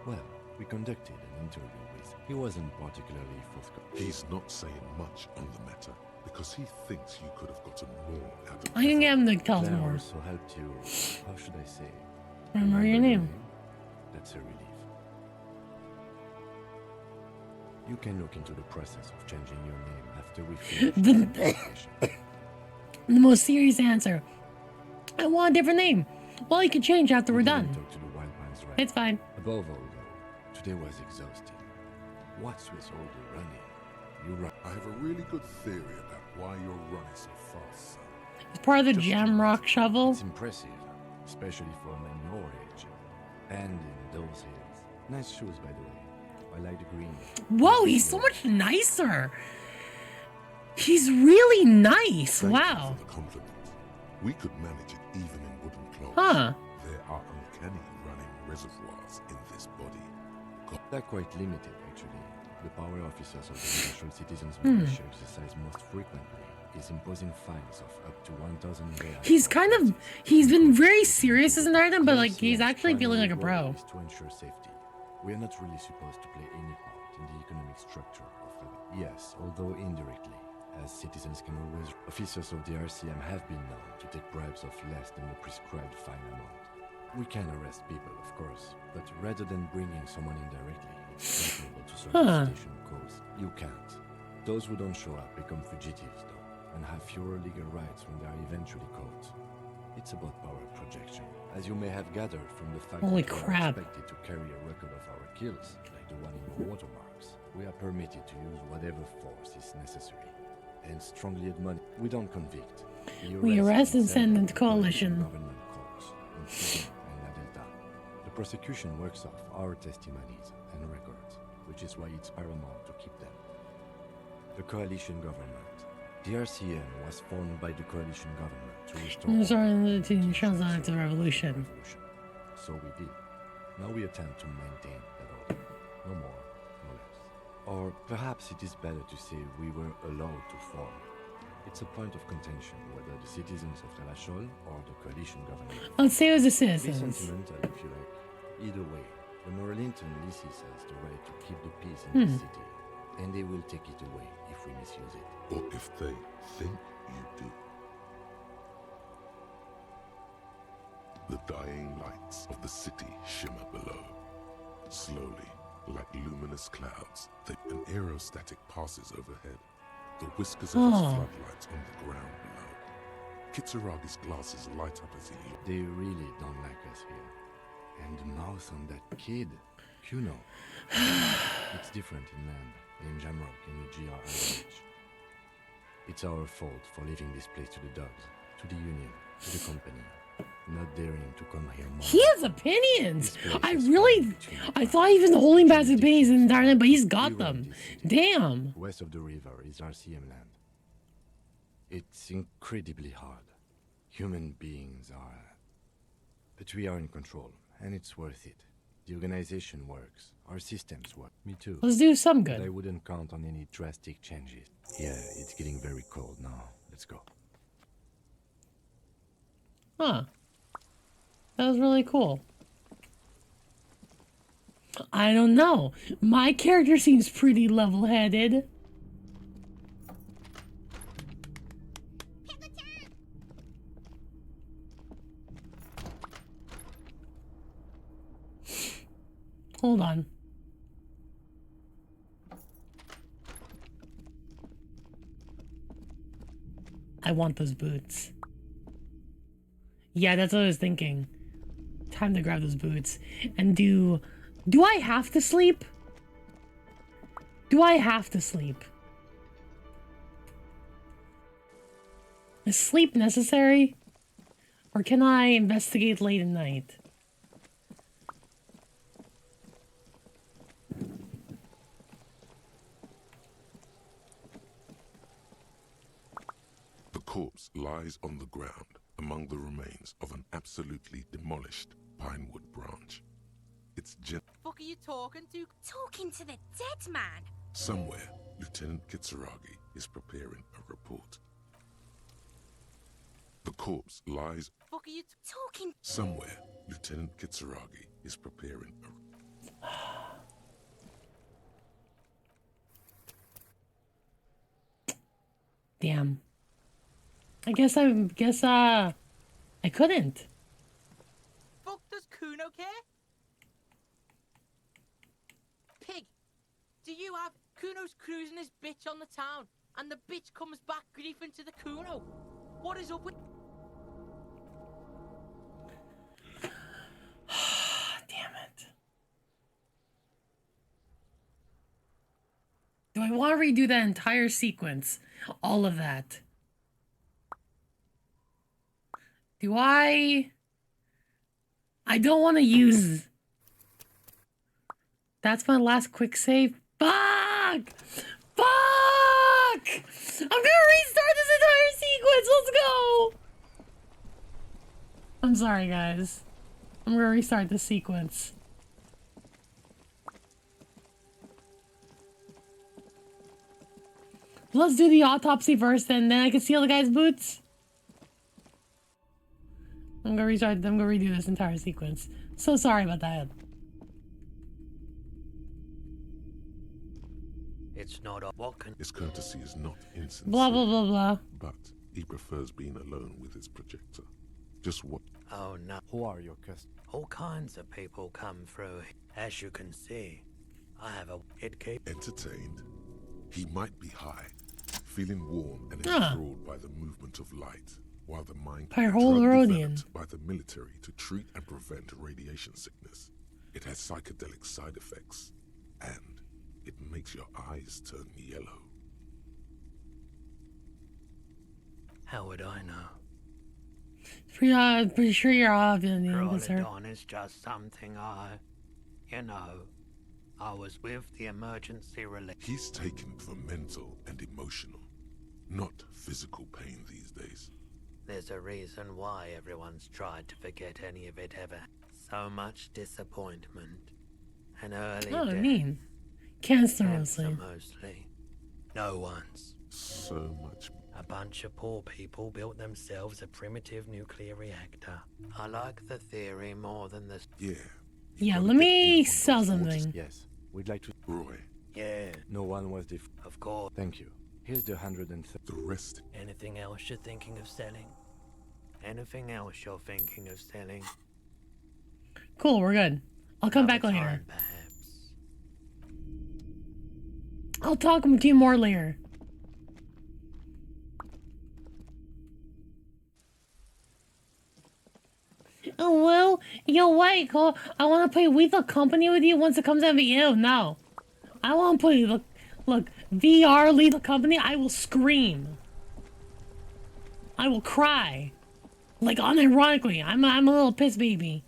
Well, we conducted an interview with... He wasn't particularly forthcoming. He's not saying much on the matter because he thinks you could have gotten more out of I can get him to tell us Claire more. also helped you... How should I say? Remember your name. That's a relief. You can look into the process of changing your name after we finish the investigation. The most serious answer. I want a different name. Well, you can change after we're done. Talk to the Wild Pines, right? It's fine. Above all, though, today was exhausting. What's with all the running? You run. I have a really good theory about why you're running so fast, son. It's part of the jam rock shovel. It's impressive, especially for a man your age. And in those hills. Nice shoes, by the way. I like the green. Whoa, he's so much nicer. He's really nice. Thank Wow. you for the compliment. We could manage it even in wooden clothes. Huh. There are uncanny running reservoirs in this body. They're quite limited, actually. The power officers of the National Citizens Militia exercise most frequently is imposing fines of up to 1,000 reais. He's been very serious this entire time, but like he's actually feeling like a bro. Is to ensure safety. We are not really supposed to play any part in the economic structure of the... Yes, although indirectly, as citizens can always... Officers of the RCM have been known to take bribes of less than the prescribed fine amount. We can arrest people, of course, but rather than bringing someone indirectly, it's preferable to serve the station cause. You can't. Those who don't show up become fugitives, though, and have fewer legal rights when they are eventually caught. It's about power projection, as you may have gathered from the fact Holy that we are crap. expected to carry a record of our kills, like the one in your watermarks. We are permitted to use whatever force is necessary, and strongly admonish. We don't convict. We arrest and send them to coalition. Government courts in Sweden and La Delta. The prosecution works off our testimonies and records, which is why it's paramount to keep them. The coalition government. The RCM was formed by the coalition government to restore... Sorry, the Transatlantic Revolution. So we did. Now we attempt to maintain that order. No more, no less. Or perhaps it is better to say we were allowed to form. It's a point of contention whether the citizens of Telachol or the coalition government... Let's say it was the Be citizens. sentimental if you like. Either way, the Morelinton leases has the right to keep the peace in the city, and they will take it away if we misuse it. Or if they think you do. The dying lights of the city shimmer below. Slowly, like luminous clouds, an aerostatic passes overhead. The whiskers of its floodlights on the ground below. Kitsuragi's glasses light up as he looks. They really don't like us here. And the mouth on that kid, Kuno. It's different in land, in Jamrock, in the GRIH. It's our fault for leaving this place to the dogs, to the Union, to the company. not daring to come here more. He has opinions. This place I is really, far between I thought he was holding back his opinions in the entire time, but he's got We run them. this city. Damn. West of the river is RCM land. It's incredibly hard. Human beings are... But we are in control, and it's worth it. The organization works. Our systems work. Me too. Let's do some But I good. wouldn't count on any drastic changes. Yeah, it's getting very cold now. Let's go. Huh. That was really cool. I don't know. My character seems pretty level-headed. Hold on. I want those boots. Yeah, that's what I was thinking. Time to grab those boots. And do I have to sleep? Do I have to sleep? Is sleep necessary? Or can I investigate late at night? The corpse lies on the ground among the remains of an absolutely demolished pinewood branch. It's Fuck are you talking to? Talking to the dead man. somewhere. Lieutenant Kitsuragi is preparing a report. The corpse lies Fuck are you talking? somewhere. Lieutenant Kitsuragi is preparing a... Damn. I couldn't. Fuck does Kuno care? Pig, do you have Kuno's cruising his bitch on the town and the bitch comes back griefing to the Kuno? What is up with Damn it. Do I want to redo that entire sequence? All of that? Do I don't want to use... That's my last quick save. Fuck! Fuck! I'm gonna restart this entire sequence. Let's go! I'm sorry, guys. I'm gonna restart this sequence. Let's do the autopsy first, and then I can steal the guy's boots. I'm gonna redo this entire sequence. So sorry about that. It's not a what can His courtesy is not insincere. Blah, blah, blah, blah. But he prefers being alone with his projector. Just what? Oh no. Who are your customers? All kinds of people come through. As you can see, I have a it keep Entertained. He might be high, feeling warm and Huh. enthralled by the movement of light, while the mind Pyrrholian. developed by the military to treat and prevent radiation sickness. It has psychedelic side effects, and it makes your eyes turn yellow. How would I know? Pretty sure you're obviously sir. Prolodon is just something I was with the emergency relief. He's taken for mental and emotional, not physical pain these days. There's a reason why everyone's tried to forget any of it ever. So much disappointment. An early Oh, I death. mean, cancer mostly. Mostly. No one's. So much. A bunch of poor people built themselves a primitive nuclear reactor. I like the theory more than the... Yeah. Yeah, let me sell something. Yes, we'd like to... Roy. Yeah, No one was of course. Thank you. Here's the 130. The rest. Anything else you're thinking of selling? Anything else you're thinking of selling? Cool, we're good. I'll come back Another later. time, perhaps. I'll talk to you more later. Oh, well, wait, Cole. I want to play Lethal Company with you once it comes out. Ew, no. I want to play, look, VR Lethal Company. I will scream. I will cry. Like, unironically, I'm a little piss baby.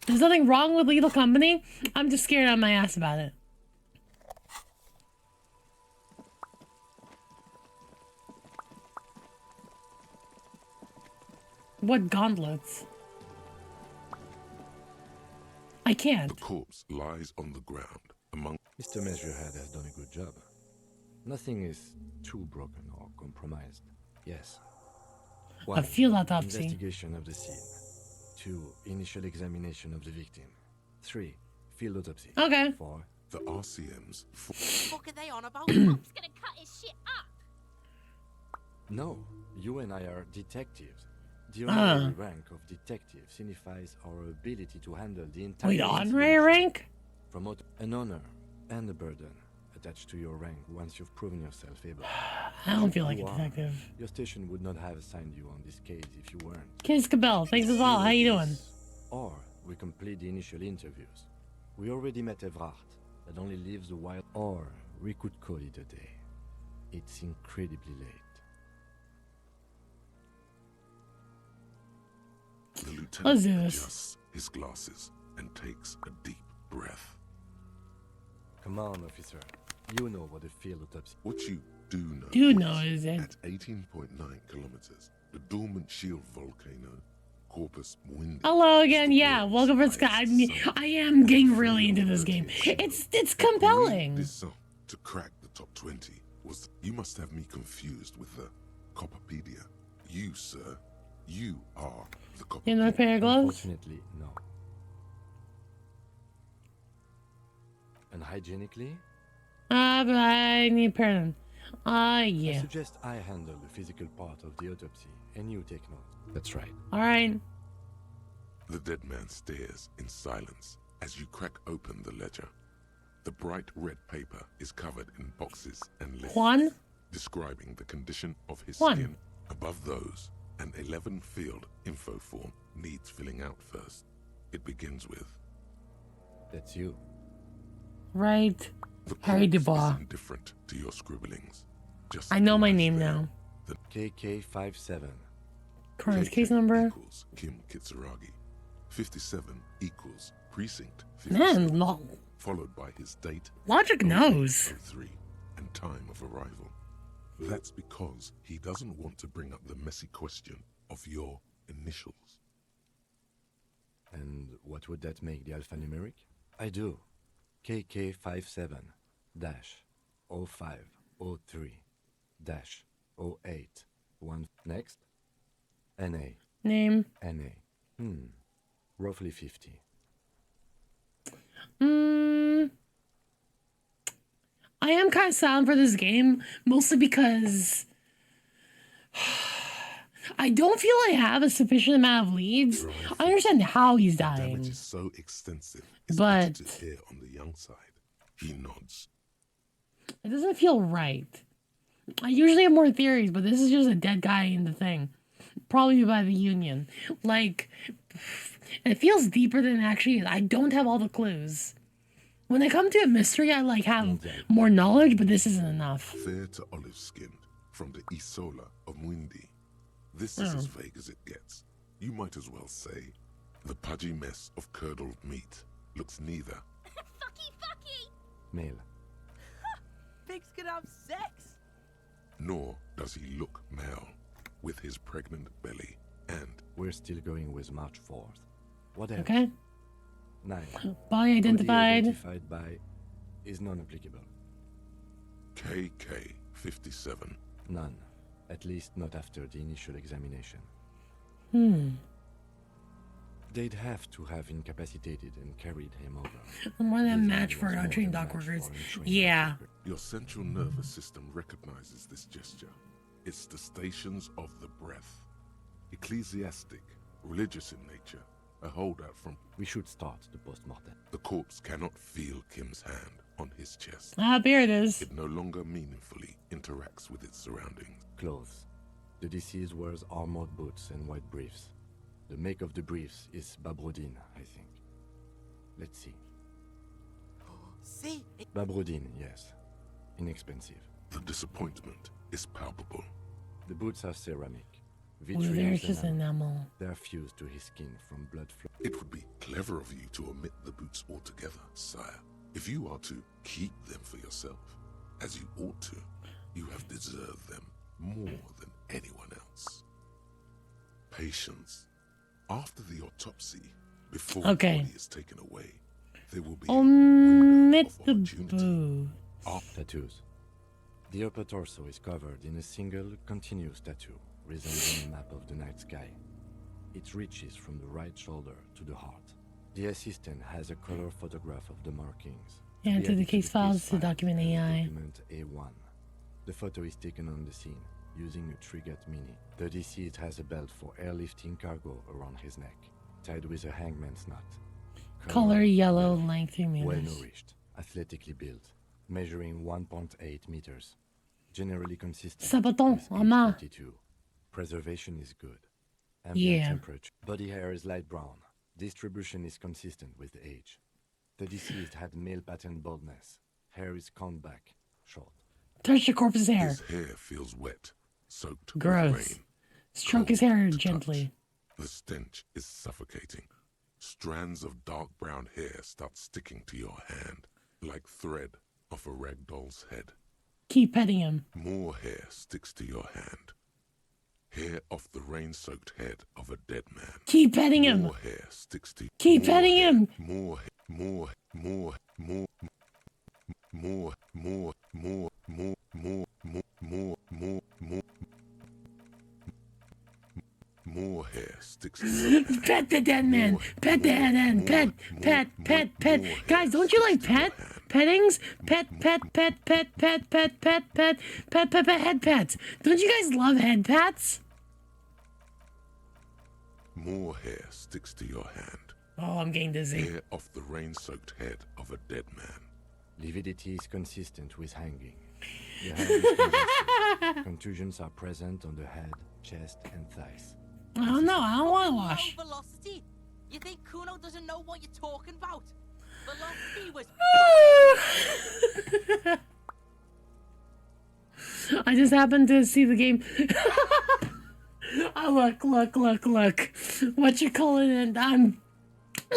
There's nothing wrong with Lethal Company. I'm just scared out of my ass about it. What gauntlets? I can't. The corpse lies on the ground among... Mr. Measurehead has done a good job. Nothing is too broken or compromised. Yes. A field autopsy. Investigation of the scene. 2. Initial examination of the victim. 3. Field autopsy. Okay. 4. The RCM's... What the fuck are they on about? Pop's gonna cut his shit up. No, you and I are detectives. The honorary rank of detective signifies our ability to handle the entire... Wait, honorary rank? Promote an honor and a burden attached to your rank once you've proven yourself able. I don't feel like a detective. Your station would not have assigned you on this case if you weren't. Kids Cabell, thanks as well. How you doing? Or we complete the initial interviews. We already met Evrard. That only leaves a while. Or we could call it a day. It's incredibly late. The Let's do lieutenant this. adjusts his glasses and takes a deep breath. Come on, officer. You know what a field autopsy... What you do know is it? At 18.9 kilometers, the dormant shield volcano, Corpus Mundi... Hello again, yeah. Welcome for Sky. I am getting really into this game. It's compelling. To crack the top 20 was... You must have me confused with the Copperpedia. You, sir, you are the Copperpedia. In a pair of gloves? Unfortunately, no. Unhygienically? But I need a pair of them. I Yeah. suggest I handle the physical part of the autopsy, and you take notes. That's right. Alright. The dead man stares in silence as you crack open the ledger. The bright red paper is covered in boxes and lists Juan? describing the condition of his Juan. skin. Above those, an 11-field info form needs filling out first. It begins with... That's you. Right. The Harry corpse Dubois. is indifferent to your scribblings. Just I know my lies name there. now. The KK57. Current KK case number. equals Kim Kitsuragi. 57 equals Precinct 57. Man, Followed by his date, Logic knows. 03, and time of arrival. That's because he doesn't want to bring up the messy question of your initials. And what would that make the alphanumeric? I do. KK57 0503 08 1. Next. NA. Name. NA. Roughly 50. I am kind of sad for this game, mostly because I don't feel I have a sufficient amount of leads. I understand how he's Damage dying, is so extensive, it's but better to err on the young side. He nods. it doesn't feel right. I usually have more theories, but this is just a dead guy in the thing. Probably by the Union. Like, it feels deeper than it actually is. I don't have all the clues. When I come to a mystery, I like have more knowledge, but this isn't enough. Fair to olive-skinned, from the Isola of Muindi. This is as vague as it gets. You might as well say, the pudgy mess of curdled meat looks neither. Fucky! Male. Pigs can have sex! Nor does he look male, with his pregnant belly and... We're still going with March 4th. What else? Okay. 9. Body identified. Identified by is non-applicable. KK57. None. At least not after the initial examination. They'd have to have incapacitated and carried him over. I'm more than a match for untrained dock workers. Yeah. Your central nervous system recognizes this gesture. It's the stations of the breath. Ecclesiastic, religious in nature, a holdout from... We should start the post-mortem. The corpse cannot feel Kim's hand on his chest. Here it is. It no longer meaningfully interacts with its surroundings. Clothes. The deceased wears armored boots and white briefs. The make of the briefs is Babrodine, I think. Let's see. See? Babrodine, yes. Inexpensive. The disappointment is palpable. The boots are ceramic. Ooh, there's just enamel. They are fused to his skin from blood flow. It would be clever of you to omit the boots altogether, sire. If you are to keep them for yourself, as you ought to, you have deserved them more than anyone else. Patience. After the autopsy, before the body is taken away, there will be omit the boots. Tattoos. The upper torso is covered in a single, continuous tattoo, resembling a map of the night sky. It reaches from the right shoulder to the heart. The assistant has a color photograph of the markings. Yeah, into the case files to document AI. Document A1. The photo is taken on the scene, using a Trigat Mini. The deceased has a belt for airlifting cargo around his neck, tied with a hangman's knot. Color yellow, length 3 meters. Well-nourished, athletically built, measuring 1.8 meters. Generally consistent Sabaton, with Ama. 52. Preservation is good. Ambient Yeah. temperature. Body hair is light brown. Distribution is consistent with age. The deceased had male pattern baldness. Hair is combed back, short. Touch the corpse's hair. His hair feels wet, soaked Gross. with rain. Stroke his hair gently. The stench is suffocating. Strands of dark brown hair start sticking to your hand, like thread off a rag doll's head. Keep petting him. More hair sticks to your hand. Hair off the rain-soaked head of a dead man. Keep petting him. More hair sticks to. Keep petting him. More hair sticks to your hand. Pet the dead man. Pet the dead man. Pet. Guys, don't you like pettings? Pet, head pats. Don't you guys love head pats? More hair sticks to your hand. Oh, I'm getting dizzy. Hair off the rain-soaked head of a dead man. Lividity is consistent with hanging. The hand is congested. Contusions are present on the head, chest, and thighs. I don't know. I don't want to wash. No velocity. You think Kuno doesn't know what you're talking about? Velocity was. I just happened to see the game. Oh, look. What you calling it?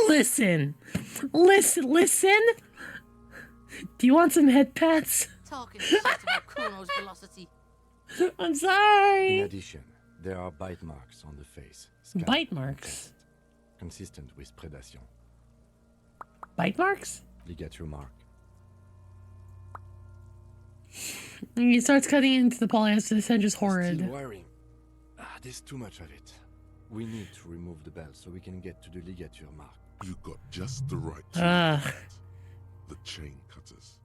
Listen. Do you want some head pats? Talking shit about Kuno's velocity. I'm sorry. In addition, there are bite marks on the face. scalp, Bite marks? chest, consistent with predation. Bite marks? Ligature mark. And he starts cutting into the polyester. This is horrid. Steel wiring. There's too much of it. We need to remove the belt so we can get to the ligature mark. You got just the right tool. The chain cutters.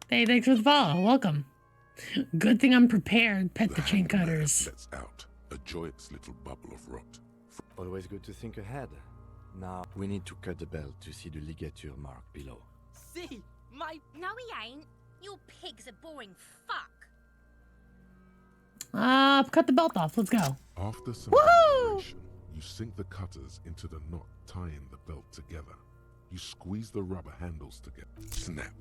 Hey, thanks for the follow. Welcome. Good thing I'm prepared. Pet the chain cutters. Lets out a joyous little bubble of rot. Always good to think ahead. Now, we need to cut the belt to see the ligature mark below. See, my. No, he ain't. Your pig's a boring fuck. Cut the belt off. Let's go. After some Woohoo! preparation, you sink the cutters into the knot tying the belt together. You squeeze the rubber handles together. Snap.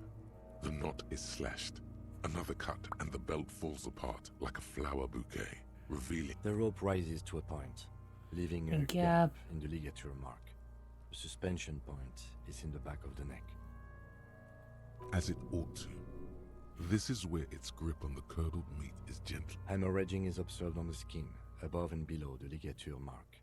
The knot is slashed. Another cut and the belt falls apart like a flower bouquet, revealing. The rope rises to a point, leaving a Gap. in the ligature mark. The suspension point is in the back of the neck. As it ought to. This is where its grip on the curdled meat is gentle. Hemorrhaging is observed on the skin, above and below the ligature mark.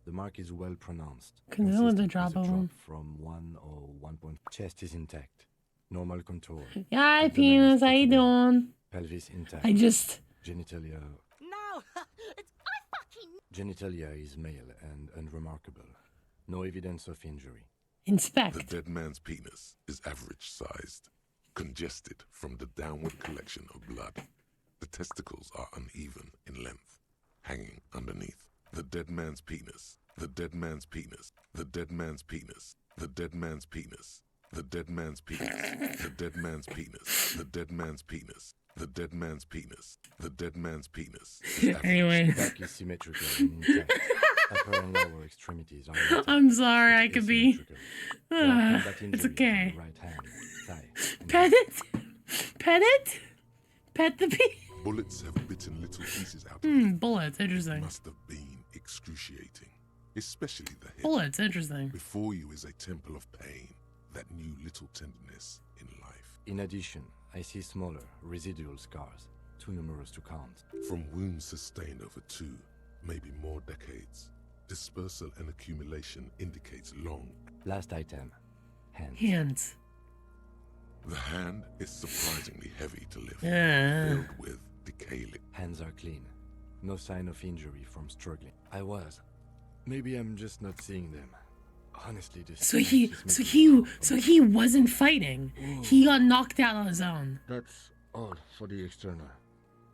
The mark is well pronounced. Can you with the consistent drop with a of them? from 1 or 1 point. Chest is intact. Normal contour. Hi, Abdomen penis. is How you protruding. doing? Pelvis intact. I just. Genitalia. No, it's. Genitalia is male and unremarkable. No evidence of injury. Inspect. The dead man's penis is average sized, congested from the downward collection of blood. The testicles are uneven in length, hanging underneath. The dead man's penis. The dead man's penis. The dead man's penis. The dead man's penis. The dead man's penis. The dead man's penis. The dead man's penis. The dead man's penis. The dead man's penis. Anyway. Back is symmetrical and intact. Upper and lower extremities are intact. I'm sorry. I could be. Combat It's injury okay. on the right hand, thigh. Pet it. Pet it. Pet the pee. Bullets have bitten little pieces out of it. Bullets, interesting. It must have been excruciating, especially the head. Bullets, interesting. Before you is a temple of pain that knew little tenderness in life. In addition, I see smaller, residual scars, too numerous to count. From wounds sustained over 2, maybe more decades, dispersal and accumulation indicates long. Last item, hands. Hands. The hand is surprisingly heavy to lift, Yeah. filled with decay. Hands are clean. No sign of injury from struggling. I was. Maybe I'm just not seeing them. Honestly, this. So he wasn't fighting. Ooh. He got knocked out on his own. That's all for the external.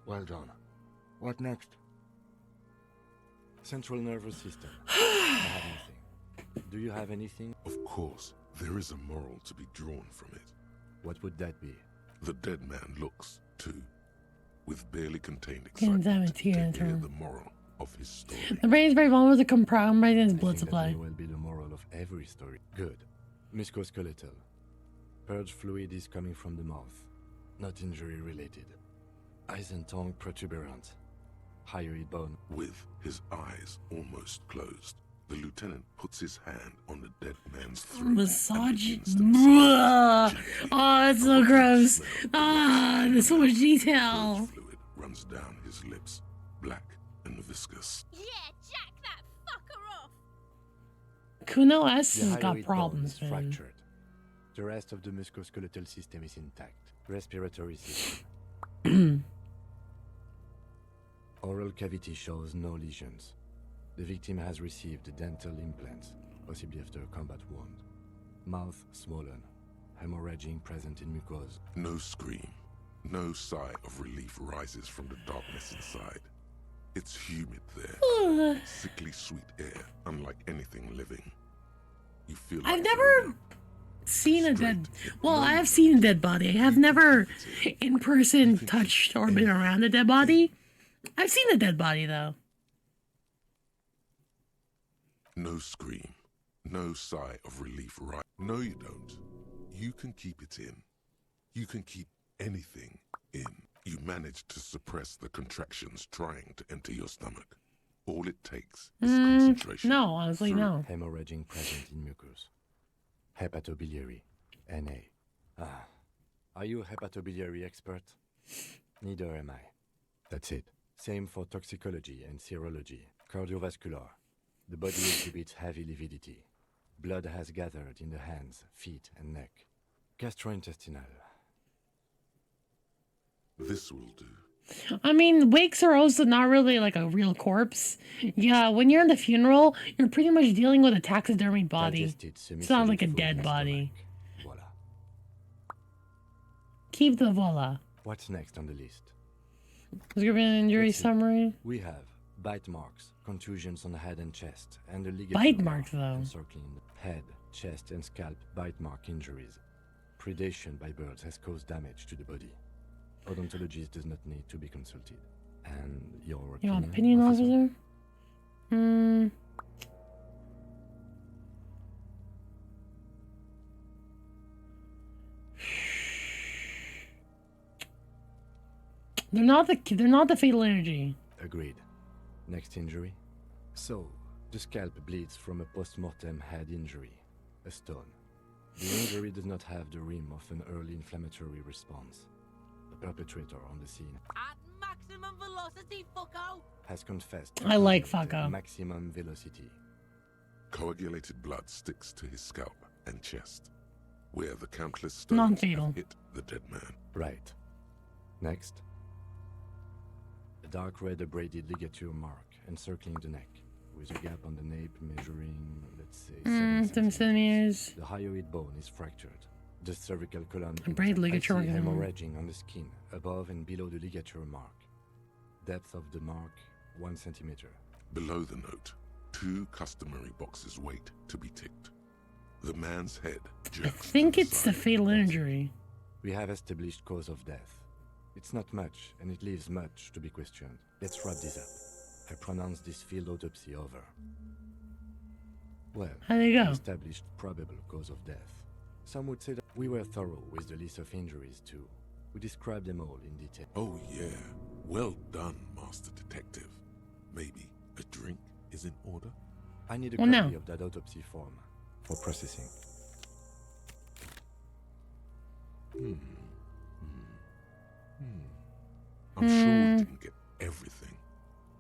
Well done. What next? Central nervous system. I have nothing. Do you have anything? Of course, there is a moral to be drawn from it. What would that be? The dead man looks, too, with barely contained Can't excitement to damn it, hear here. the moral of his story. The brain is very vulnerable to compromising his I blood think supply. that may well be the moral of every story. Good. Musculoskeletal. Purge fluid is coming from the mouth. Not injury related. Eyes and tongue protuberant. Hyoid bone. With his eyes almost closed, the lieutenant puts his hand on the dead man's throat. Massage. Oh, that's so gross. Ah, there's so much detail. Fluid runs down his lips, black and viscous. Yeah, jack that fucker off. Kuno S The has got hyoid problems, bone is man. fractured. The rest of the musculoskeletal system is intact. Respiratory system. Oral cavity shows no lesions. The victim has received dental implants, possibly after a combat wound. Mouth swollen, hemorrhaging present in mucosa. No scream, no sigh of relief rises from the darkness inside. It's humid there, sickly sweet air, unlike anything living. You feel like I've never seen a dead. Well, I have seen a dead body. I have never, in person, touched or been around a dead body. I've seen a dead body though. No scream, no sigh of relief right. No, you don't. You can keep it in. You can keep anything in. You manage to suppress the contractions trying to enter your stomach. All it takes is concentration. No, honestly, no. Hemorrhaging present in mucus. Hepatobiliary. NA. Ah. Are you a hepatobiliary expert? Neither am I. That's it. Same for toxicology and serology. Cardiovascular. The body exhibits heavy lividity. Blood has gathered in the hands, feet, and neck. Gastrointestinal. This will do. I mean, wakes are also not really like a real corpse. Yeah, when you're in the funeral, you're pretty much dealing with a taxidermied body. It's not like a dead body. Voila. Keep the voila. What's next on the list? Description and injury Let's see. summary. We have bite marks, contusions on the head and chest, and the ligature Bite mark marks, though. encircling the head, chest, and scalp bite mark injuries. Predation by birds has caused damage to the body. Odontologist does not need to be consulted. And your Opinion officer? They're not the fatal energy. Agreed. Next injury. So, the scalp bleeds from a post-mortem head injury, a stone. The injury does not have the rim of an early inflammatory response. The perpetrator on the scene At maximum velocity, fucko! has confessed I like to fucko. maximum velocity. Coagulated blood sticks to his scalp and chest, where the countless stones Non-fatal. have hit the dead man. Right. Next. A dark red abraded ligature mark encircling the neck, with a gap on the nape measuring, let's say, 7 centimeters. The hyoid bone is fractured. The cervical column. A braid ligature I see organ. hemorrhaging on the skin, above and below the ligature mark. Depth of the mark, 1 centimeter. Below the note, 2 customary boxes wait to be ticked. The man's head I jerks. think to the it's the side. fatal injury. We have established cause of death. It's not much, and it leaves much to be questioned. Let's wrap this up. I pronounce this field autopsy over. Well, How do you go? established probable cause of death. Some would say that we were thorough with the list of injuries too. We described them all in detail. Oh yeah, Well done, Master Detective. Maybe a drink is in order? I need a Well, copy no. of that autopsy form for processing. I'm sure we didn't get everything.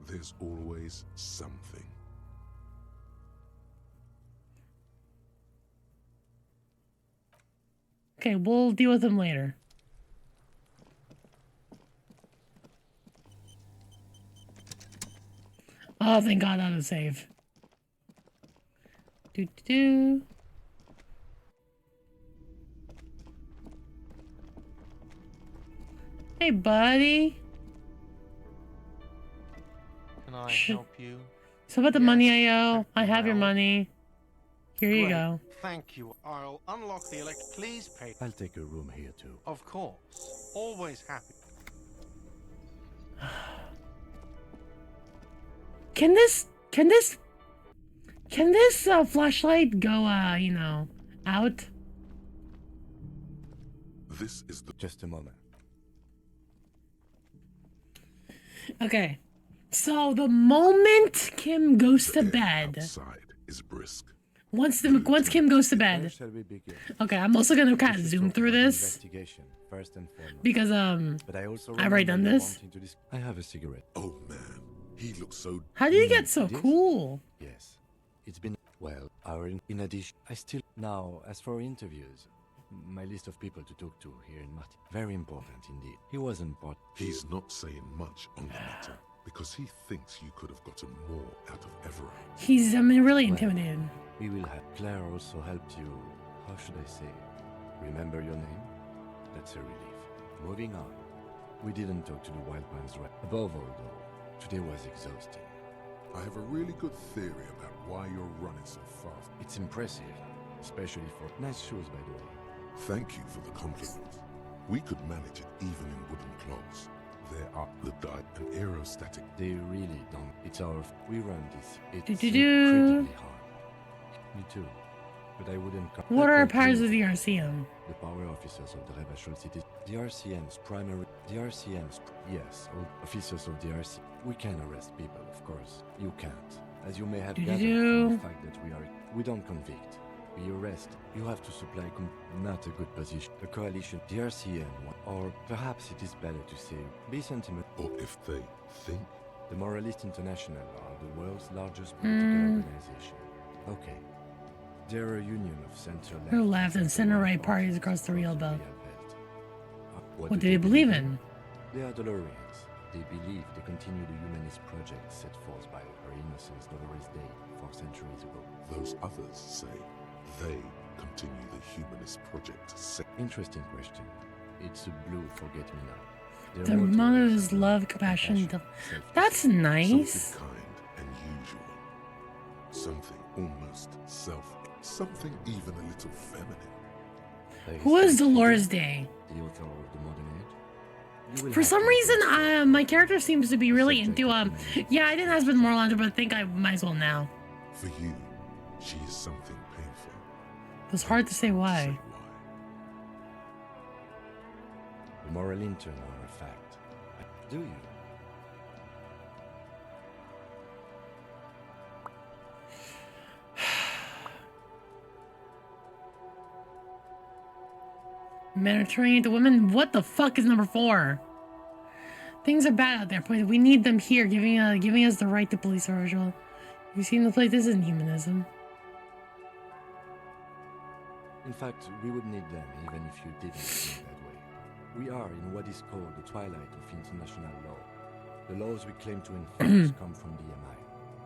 There's always something. Okay, we'll deal with him later. Oh, thank God, that was safe. Do do do. Hey, buddy. Can I help you? So about the money I owe, I have your money. Here you Great. go. Thank you. I'll unlock the Please pay. I'll take a room here too. Of course. Always happy. Can this flashlight go, you know, out? This is the... Just a moment. Okay. So the moment Kim goes to bed, outside is brisk. once Kim goes to Where bed. shall we begin? Okay, I'm also gonna kind of We should zoom talk through about the this investigation, first and foremost. because But I also I've already done remember you this. wanting to I have a cigarette. Oh man, he looks so... How do you get so This? cool? Yes. It's been well, in addition I still now as for interviews, my list of people to talk to here in Martin. Very important indeed. He wasn't part. He's not saying much on the matter because he thinks you could have gotten more out of Everett. He's really intimidated. We will have Claire also helped you. How should I say? Remember your name? That's a relief. Moving on. We didn't talk to the Wild Pines right. Above all though, today was exhausting. I have a really good theory about why you're running so fast. It's impressive, especially for nice shoes by the way. Thank you for the compliment. We could manage it even in wooden clogs. There are the dye and aerostatic. They really don't. It's our. We run this. It's Do-do-do. incredibly hard. Me too. But I wouldn't. What are our powers of the RCM? The power officers of the Rebel City. The RCM's primary. The RCM's. Yes, all officers of the RC. We can arrest people, of course. You can't. As you may have gathered from the fact that we don't convict. We arrest. You have to supply not a good position. The coalition, the RCM, or perhaps it is better to say, be sentiment. Or if they think. The Moralist International are the world's largest political organization. Okay. They're a union of center left. Her left and center right parties across the real belt. What do they believe in? They are Dolorians. They believe they continue the humanist project set forth by Her Innocence Dolores Day 4 centuries ago. Those others say they continue the humanist project. Interesting question. It's a blue forget-me-not. Their motto is love, compassion. That's nice. Something kind and usual. Something almost something even a little feminine. Who is Dolores Day? The author of the modern age. For some reason, my character seems to be really into, yeah, I didn't ask for the moral answer, but I think I might as well now. For you, she is something painful. It was hard to say why. The moral intern are a fact. Do you? Mediterranean to women? What the fuck is number 4? Things are bad out there, but we need them here, giving us the right to police our ritual. You seem to play this isn't humanism. In fact, we would need them even if you didn't think that way. We are in what is called the twilight of international law. The laws we claim to enforce come from the MI.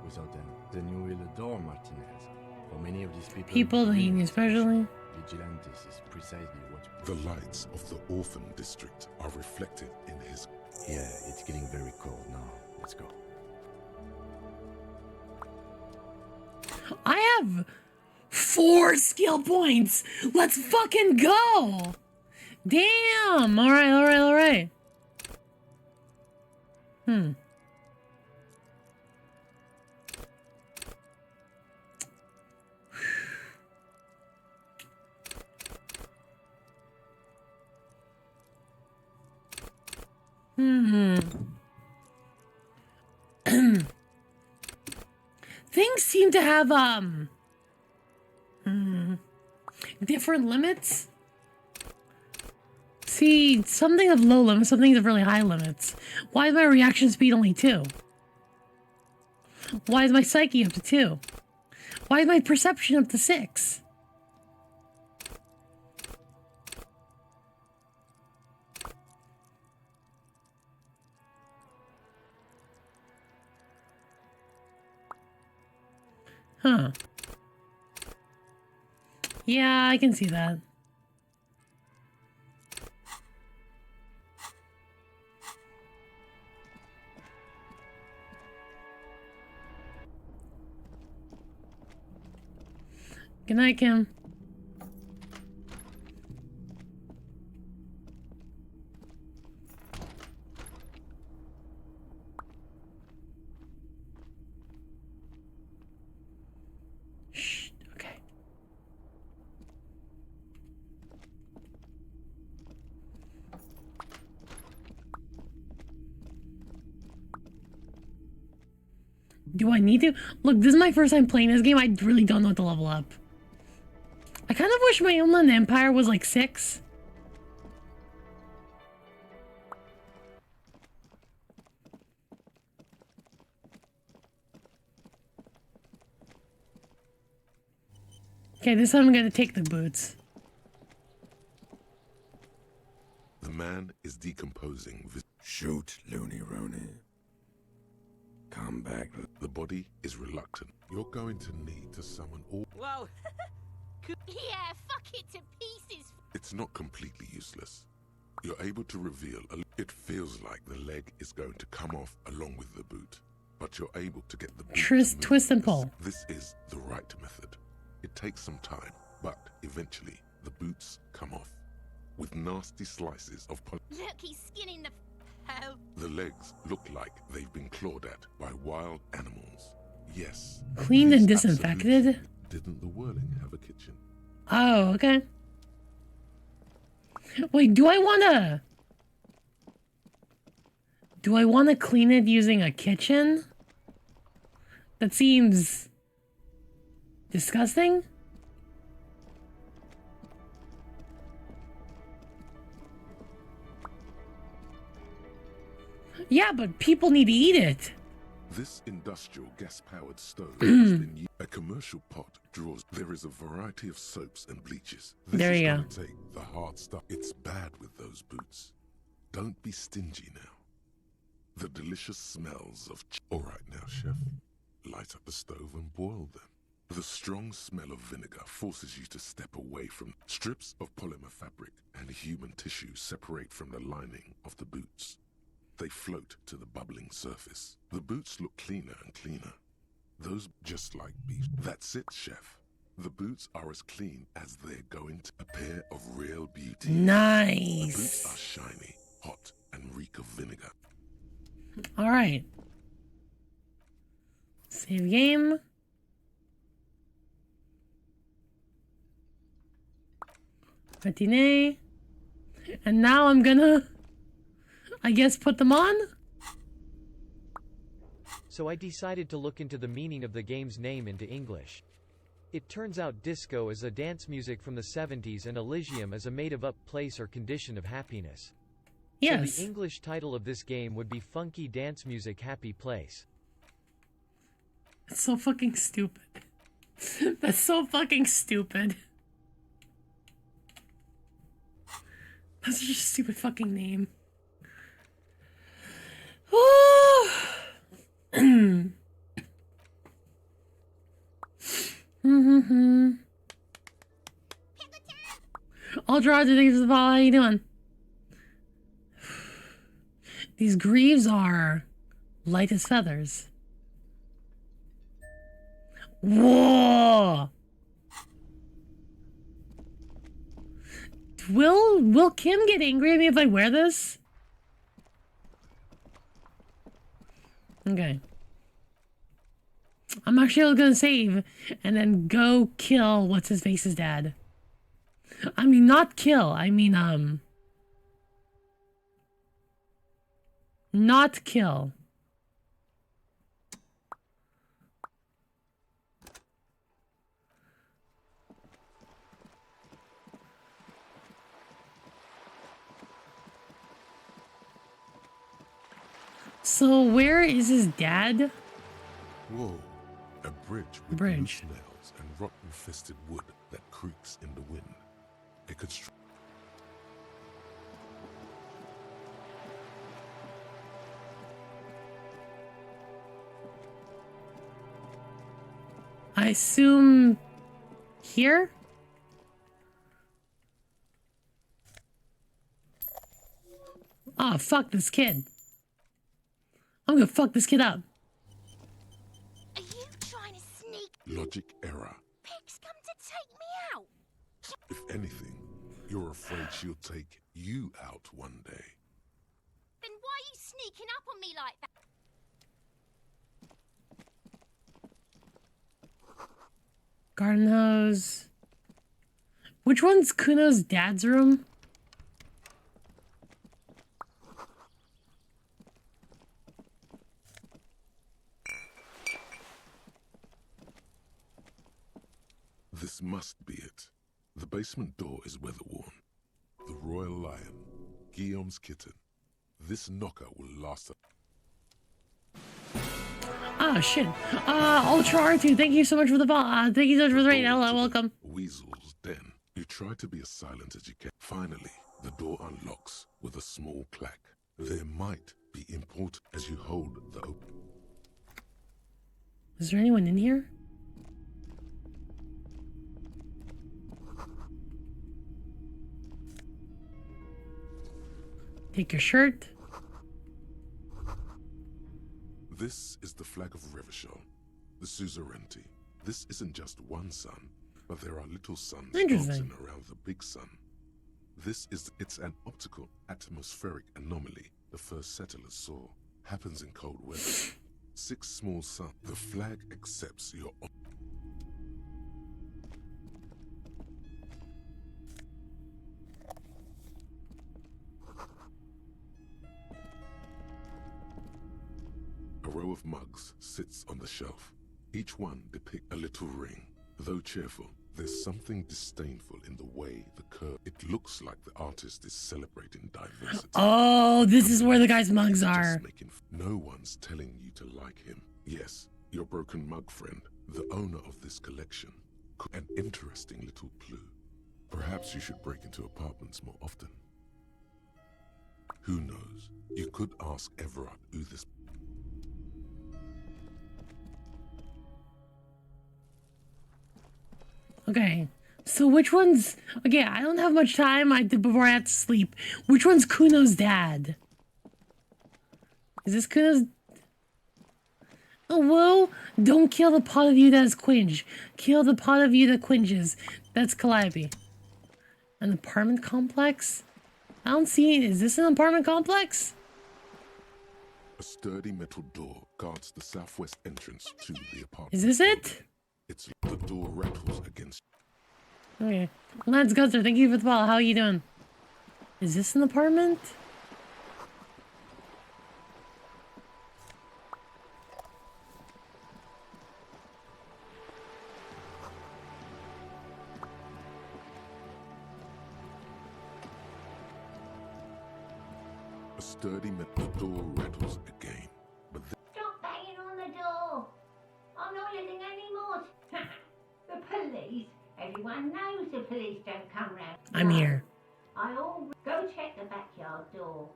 Without them, then you will adore Martinez. For many of these people, the Union especially. Vigilantes is precisely what... The lights of the orphan district are reflected in his... Yeah, it's getting very cold now. Let's go. I have 4 skill points! Let's fucking go! Damn! Alright. things seem to have different limits. See, something of low limits, something of really high limits. Why is my reaction speed only 2? Why is my psyche up to 2? Why is my perception up to 6? Huh. Yeah, I can see that. Good night, Kim. Shh, okay. Do I need to? Look, this is my first time playing this game. I really don't know what to level up. I kind of wish my Inland Empire was like 6. Okay, this time I'm gonna take the boots. The man is decomposing. Shoot, Looney Rooney. Come back. The body is reluctant. You're going to need to summon all... Whoa. Yeah, fuck it to pieces. It's not completely useless. You're able to reveal it feels like the leg is going to come off along with the boot, but you're able to get the boot twist and pull. This is the right method. It takes some time, but eventually the boots come off with nasty slices of Look, he's skinning the hell. The legs look like they've been clawed at by wild animals. Yes. Cleaned and disinfected? Didn't the Whirling have a kitchen? Oh, okay. Wait, do I wanna clean it using a kitchen? That seems disgusting. Yeah, but people need to eat it. This industrial gas-powered stove has been used. A commercial pot draws. There is a variety of soaps and bleaches. This there you is go. going to take the hard stuff. It's bad with those boots. Don't be stingy now. The delicious smells of... All right now, chef. Light up the stove and boil them. The strong smell of vinegar forces you to step away from... Strips of polymer fabric and human tissue separate from the lining of the boots. They float to the bubbling surface. The boots look cleaner and cleaner. Those just like beef. That's it, chef. The boots are as clean as they're going to. A pair of real beauty. Nice. The boots are shiny, hot, and reek of vinegar. All right. Save game. Matinee. And now I'm gonna... I guess put them on? So I decided to look into the meaning of the game's name into English. It turns out disco is a dance music from the 70s and Elysium is a made-of-up place or condition of happiness. Yes. So the English title of this game would be Funky Dance Music Happy Place. That's so fucking stupid. That's so fucking stupid. That's such a stupid fucking name. I'll draw the things of the ball. How you doing? These greaves are light as feathers. Whoa! Will Kim get angry at me if I wear this? Okay. I'm actually gonna save and then go kill what's his face's dad. I mean, not kill. I mean, not kill. So where is his dad? Whoa, a bridge with loose nails and rotten-infested wood that creaks in the wind. A I assume here? Oh, fuck this kid. I'm gonna fuck this kid up. Are you trying to sneak? Logic error. Pigs come to take me out. If anything, you're afraid she'll take you out one day. Then why are you sneaking up on me like that? Garden hose. Which one's Kuno's dad's room? This must be it. The basement door is weather-worn. The royal lion, Guillaume's kitten. This knocker will last Oh shit. Ultra R2, thank you so much for the ball. Thank you so much for the raid. Hello, welcome. Weasel's den. You try to be as silent as you can. Finally, the door unlocks with a small clack. There might be important as you hold the open. Is there anyone in here? Take your shirt. This is the flag of Revachol, the suzerainty. This isn't just one sun, but there are little suns dancing around the big sun. It's an optical atmospheric anomaly the first settlers saw. Happens in cold weather. 6 small suns. The flag accepts your A row of mugs sits on the shelf. Each one depicts a little ring. Though cheerful, there's something disdainful in the way the curve. It looks like the artist is celebrating diversity. Oh, this is where the guy's mugs are. No one's telling you to like him. Yes, your broken mug friend, the owner of this collection. An interesting little clue. Perhaps you should break into apartments more often. Who knows? You could ask Everard who this. Okay, so which one's... Okay, I don't have much time before I have to sleep. Which one's Kuno's dad? Is this Kuno's... Oh, whoa! Don't kill the pot of you that is quinge. Kill the pot of you that quinges. That's Calliope. An apartment complex? I don't see... Is this an apartment complex? A sturdy metal door guards the southwest entrance to the apartment. Is this it? It's the door rattles against. Okay. Lance Guster, thank you for the ball. How are you doing? Is this an apartment? A sturdy metal door rattles again, but Stop banging on the door! I'm not living anymore. The police? Everyone knows the police don't come round. I'm here. I all go check the backyard door.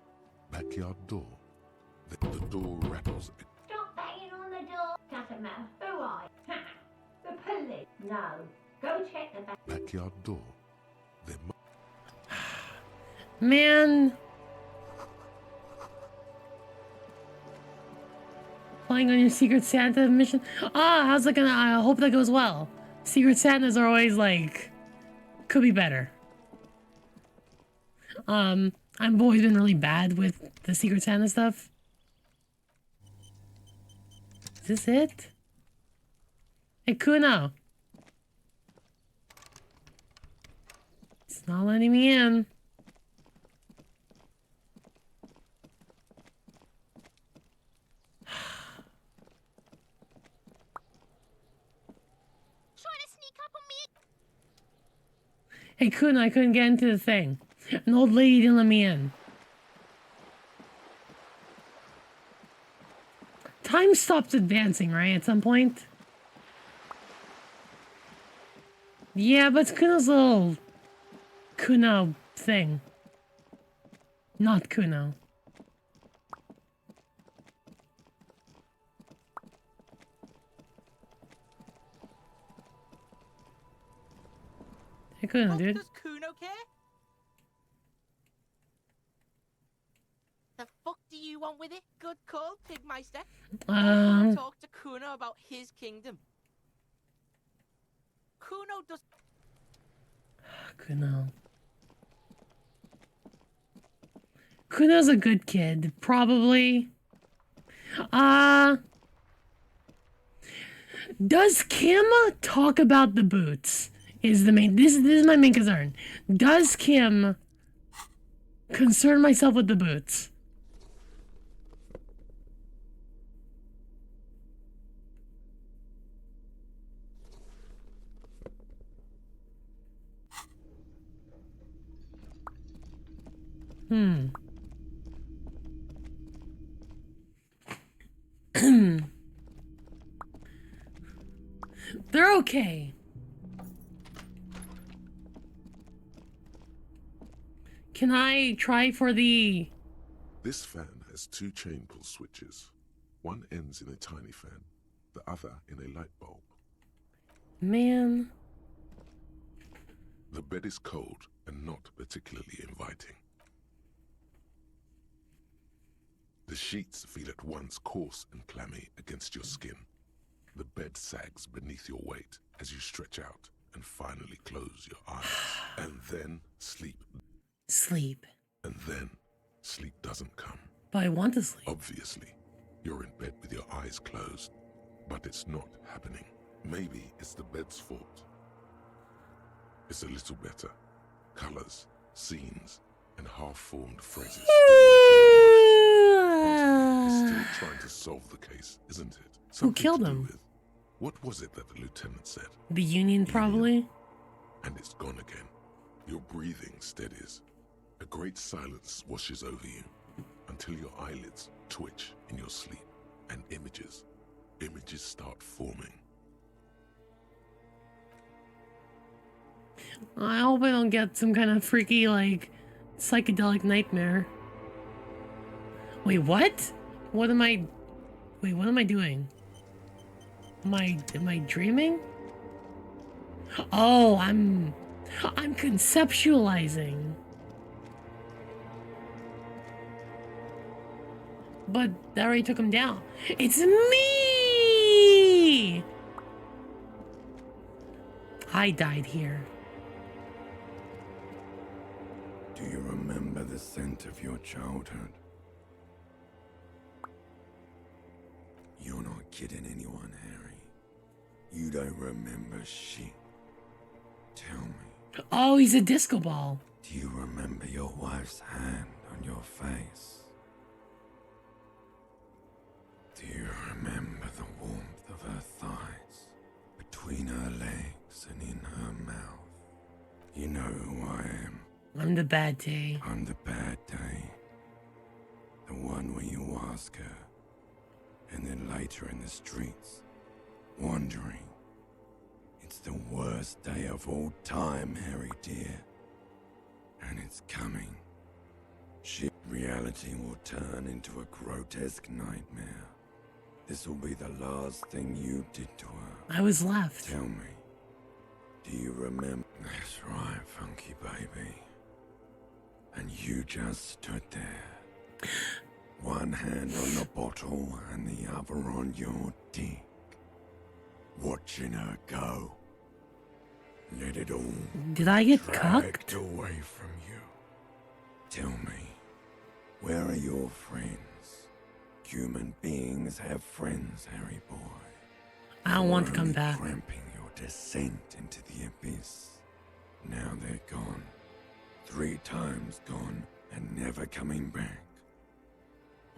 Backyard door. The door rattles. Stop banging on the door. Doesn't matter who I. The police. No. Go check the backyard door. Man. Playing on your Secret Santa mission. How's that gonna... I hope that goes well. Secret Santas are always like... Could be better. I've always been really bad with the Secret Santa stuff. Is this it? Hey, Kuno. It's not letting me in. Hey, Kuno, I couldn't get into the thing. An old lady didn't let me in. Time stops advancing, right? At some point. Yeah, but it's Kuno's little Kuno thing. Not Kuno. Hey, Kuno, dude. Does Kuno care? The fuck do you want with it? Good call, Pigmeister. Talk to Kuno about his kingdom. Kuno does. Kuno. Kuno's a good kid, probably. Does Kim talk about the boots? Is the main. This is my main concern. Does Kim concern myself with the boots? They're okay. Can I try for the... This fan has 2 chain pull switches. One ends in a tiny fan, the other in a light bulb. Man. The bed is cold and not particularly inviting. The sheets feel at once coarse and clammy against your skin. The bed sags beneath your weight as you stretch out and finally close your eyes. And then sleep. Sleep. And then sleep doesn't come. But I want to sleep. Obviously, you're in bed with your eyes closed, but it's not happening. Maybe it's the bed's fault. It's a little better. Colors, scenes, and half-formed phrases. It's still trying to solve the case, isn't it? Who killed him? What was it that the lieutenant said? The Union, probably. And it's gone again. Your breathing steadies. A great silence washes over you until your eyelids twitch in your sleep and images start forming. I hope I don't get some kind of freaky, like, psychedelic nightmare. Wait, what? What am I... Wait, what am I doing? Am I dreaming? Oh, I'm conceptualizing. But that already took him down. It's me! I died here. Do you remember the scent of your childhood? You're not kidding anyone, Harry. You don't remember shit. Tell me. Oh, he's a disco ball. Do you remember your wife's hand on your face? Do you remember the warmth of her thighs, between her legs and in her mouth? You know who I am. I'm the bad day. I'm the bad day. The one where you ask her, and then later in the streets, wandering. It's the worst day of all time, Harry dear. And it's coming. Shit, reality will turn into a grotesque nightmare. This will be the last thing you did to her. I was left. Tell me, do you remember? That's right, funky baby. And you just stood there. One hand on the bottle and the other on your dick. Watching her go. Let it all Did I get dragged cucked? away from you. Tell me, where are your friends? Human beings have friends, Harry boy. I don't want to come Only back. Cramping your descent into the abyss. Now they're gone. 3 times gone and never coming back.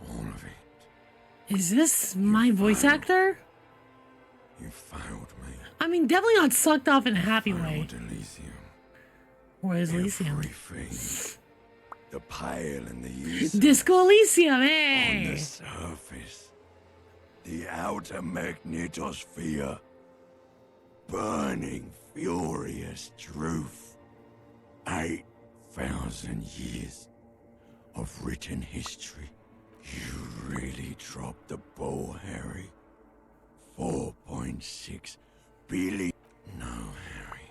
All of it. Is this my voice actor? You failed me. I mean, definitely not sucked off in a happy way. Elysium. Where's Elysium? Everything. The pale and the easy. Disco Elysium, On hey! the surface. the outer magnetosphere. Burning, furious truth. 8,000 years of written history. You really dropped the ball, Harry. 4.6 billion. No, Harry.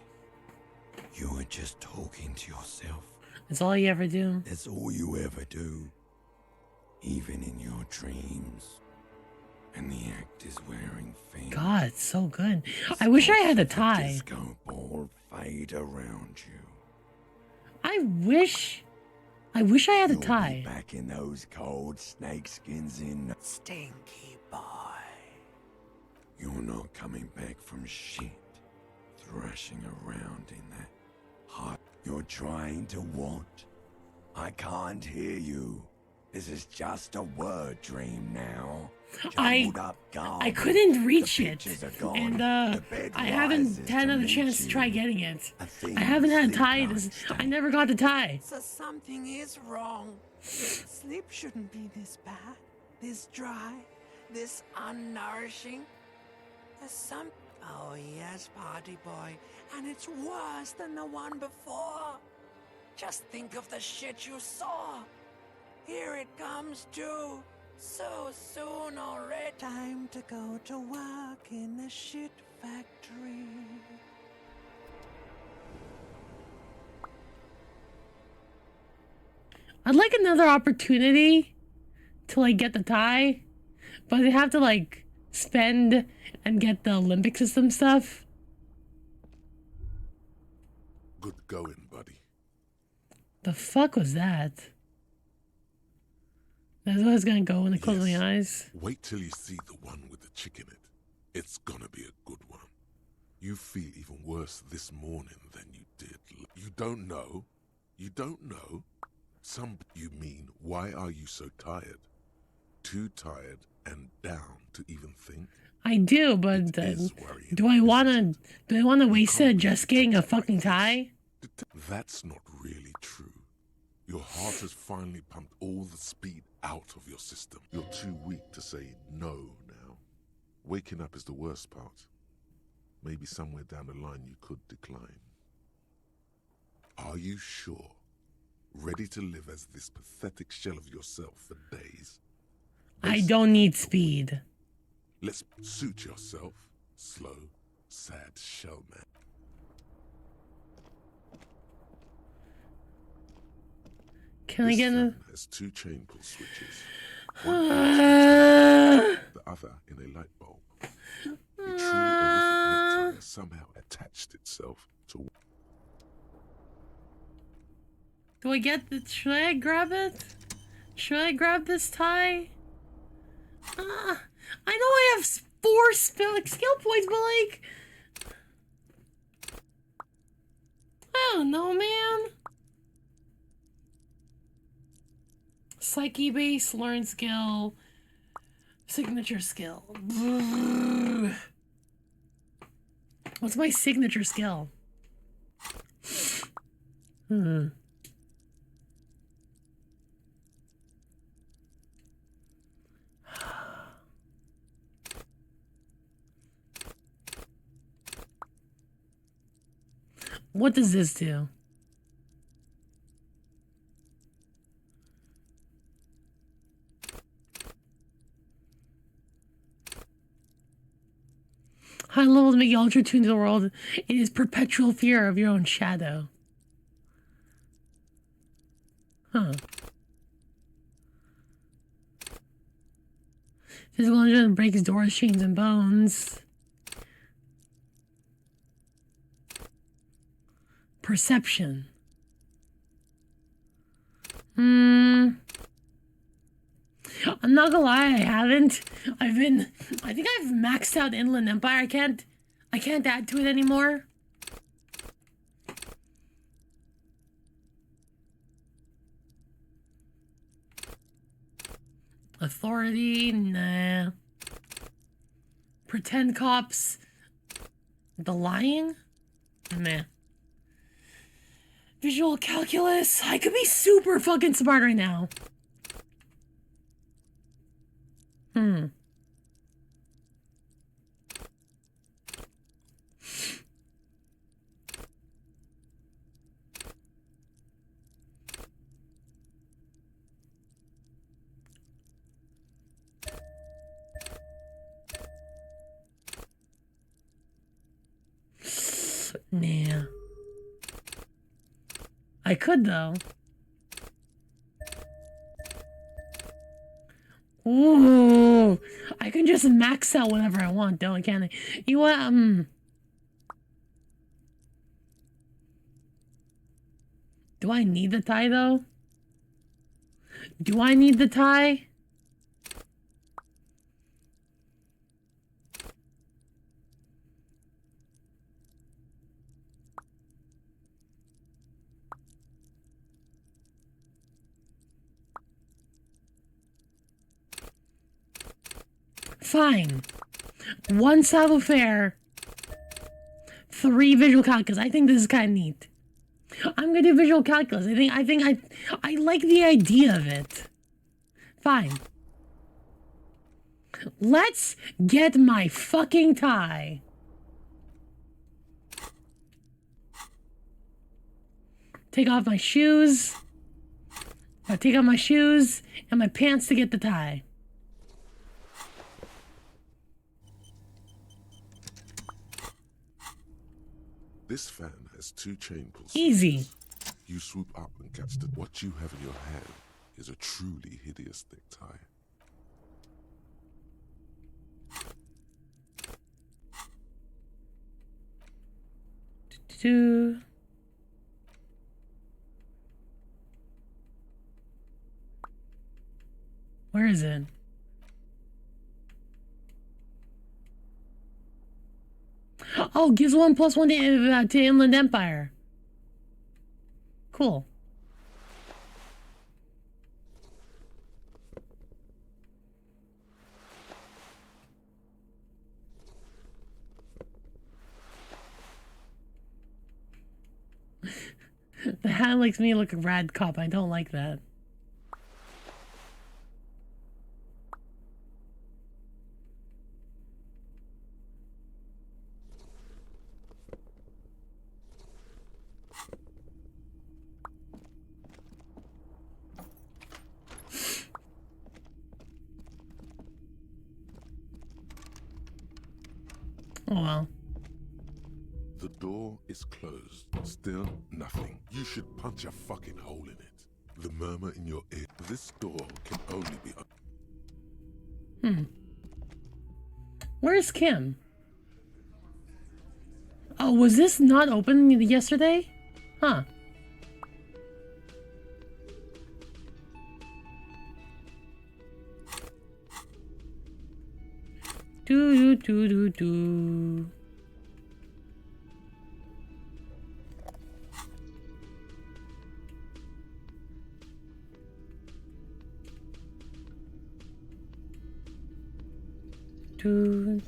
You were just talking to yourself. That's all you ever do. That's all you ever do. Even in your dreams. And the act is wearing things. God, it's so good. I wish I had a tie. Disco ball fade around you. I wish I had a tie. Back in those cold snakeskins in Stinky Boy. You're not coming back from shit. Thrashing around in that hot. You're trying to what? I can't hear you. This is just a word dream now. I couldn't reach it, and I haven't had another chance to try getting it. I haven't had a tie. I never got the tie. So something is wrong. Sleep shouldn't be this bad, this dry, this unnourishing. There's some... Oh yes, party boy, and it's worse than the one before. Just think of the shit you saw. Here it comes too. So soon already. Time to go to work in the shit factory. I'd like another opportunity to like get the tie, but they have to like spend and get the Olympic system stuff. Good going, buddy. The fuck was that? That's where I was gonna go when I close my eyes. Wait till you see the one with the chick in it. It's gonna be a good one. You feel even worse this morning than you did. You don't know? You don't know? You mean, why are you so tired? Too tired and down to even think? I do, but do I wanna waste it just getting a fucking tie? That's not really true. Your heart has finally pumped all the speed out of your system. You're too weak to say no now. Waking up is the worst part. Maybe somewhere down the line you could decline. Are you sure? Ready to live as this pathetic shell of yourself for days? I don't need speed. Let's suit yourself. Slow, sad shell man. Can I get a... has 2 chain pull switches. One the other in a light bulb. The truly horrific necktie has somehow attached itself to... Do I get the... Should I grab it? Should I grab this tie? I know I have 4 skill points, but like... I don't know, man. Psyche base, learn skill, signature skill. What's my signature skill? What does this do? High level to make you ultra tuned to the world. It is perpetual fear of your own shadow. Huh. Physical engine breaks doors, chains, and bones. Perception. I'm not gonna lie, I haven't. I think I've maxed out Inland Empire. I can't add to it anymore. Authority, nah. Pretend cops. The lying? Meh. Visual calculus. I could be super fucking smart right now. I could though. Ooh, I can just max out whenever I want, don't can I? You what? Do I need the tie though? Do I need the tie? Fine. 1 savoir-faire, 3 visual calculus. I think this is kind of neat. I'm gonna do visual calculus. I like the idea of it. Fine. Let's get my fucking tie. Take off my shoes. I take off my shoes and my pants to get the tie. This fan has 2 chain pulls. Easy. You swoop up and catch the... What you have in your hand is a truly hideous thick tie. Where is it? Oh, gives 1+1 to Inland Empire. Cool. The hat makes me look a rad cop. I don't like that. Oh well. The door is closed. Still nothing. You should punch a fucking hole in it. The murmur in your ear. This door can only be... Where's Kim? Oh, was this not open yesterday? Huh. Do do do do do.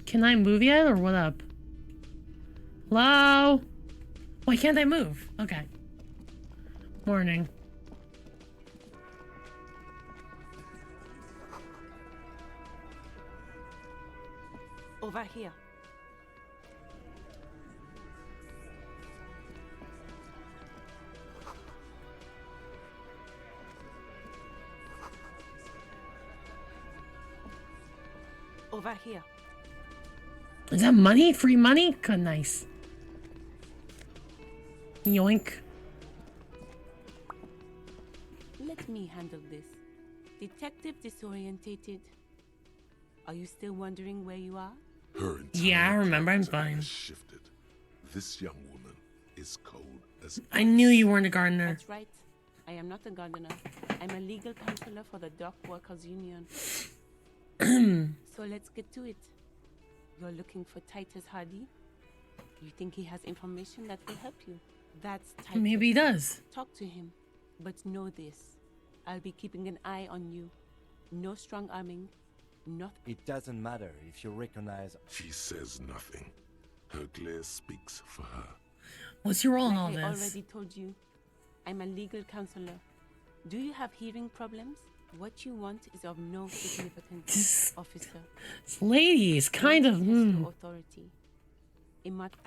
Can I move yet or what up? Hello? Why can't I move? Okay. Morning. Over here. Over here. Is that money? Free money? Good, nice. Yoink. Let me handle this. Detective disorientated. Are you still wondering where you are? Her Yeah, I remember. I'm entire fine. has shifted. This young woman is cold as... I knew you weren't a gardener. That's right. I am not a gardener. I'm a legal counselor for the Dock Workers Union. So let's get to it. You're looking for Titus Hardy? You think he has information that will help you? That's Titus. Maybe he does. Talk to him. But know this. I'll be keeping an eye on you. No strong arming. Not. It doesn't matter if you recognize... She says nothing. Her glare speaks for her. What's your role in Like all I this? already told you, I'm a legal counselor. Do you have hearing problems? What you want is of no significance, officer. This lady is kind of... Authority.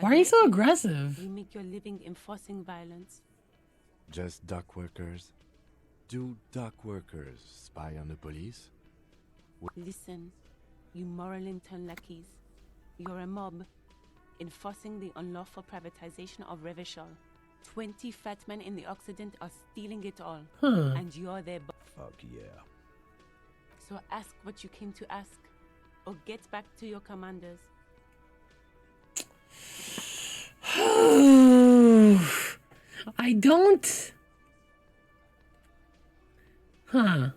Why are you so aggressive? You make your living enforcing violence. Just dock workers? Do dock workers spy on the police? Listen, you moral intern lackeys. You're a mob, enforcing the unlawful privatization of Revachol. 20 fat men in the Occident are stealing it all. Huh. And you're their Fuck yeah. So ask what you came to ask, or get back to your commanders. I don't. Huh.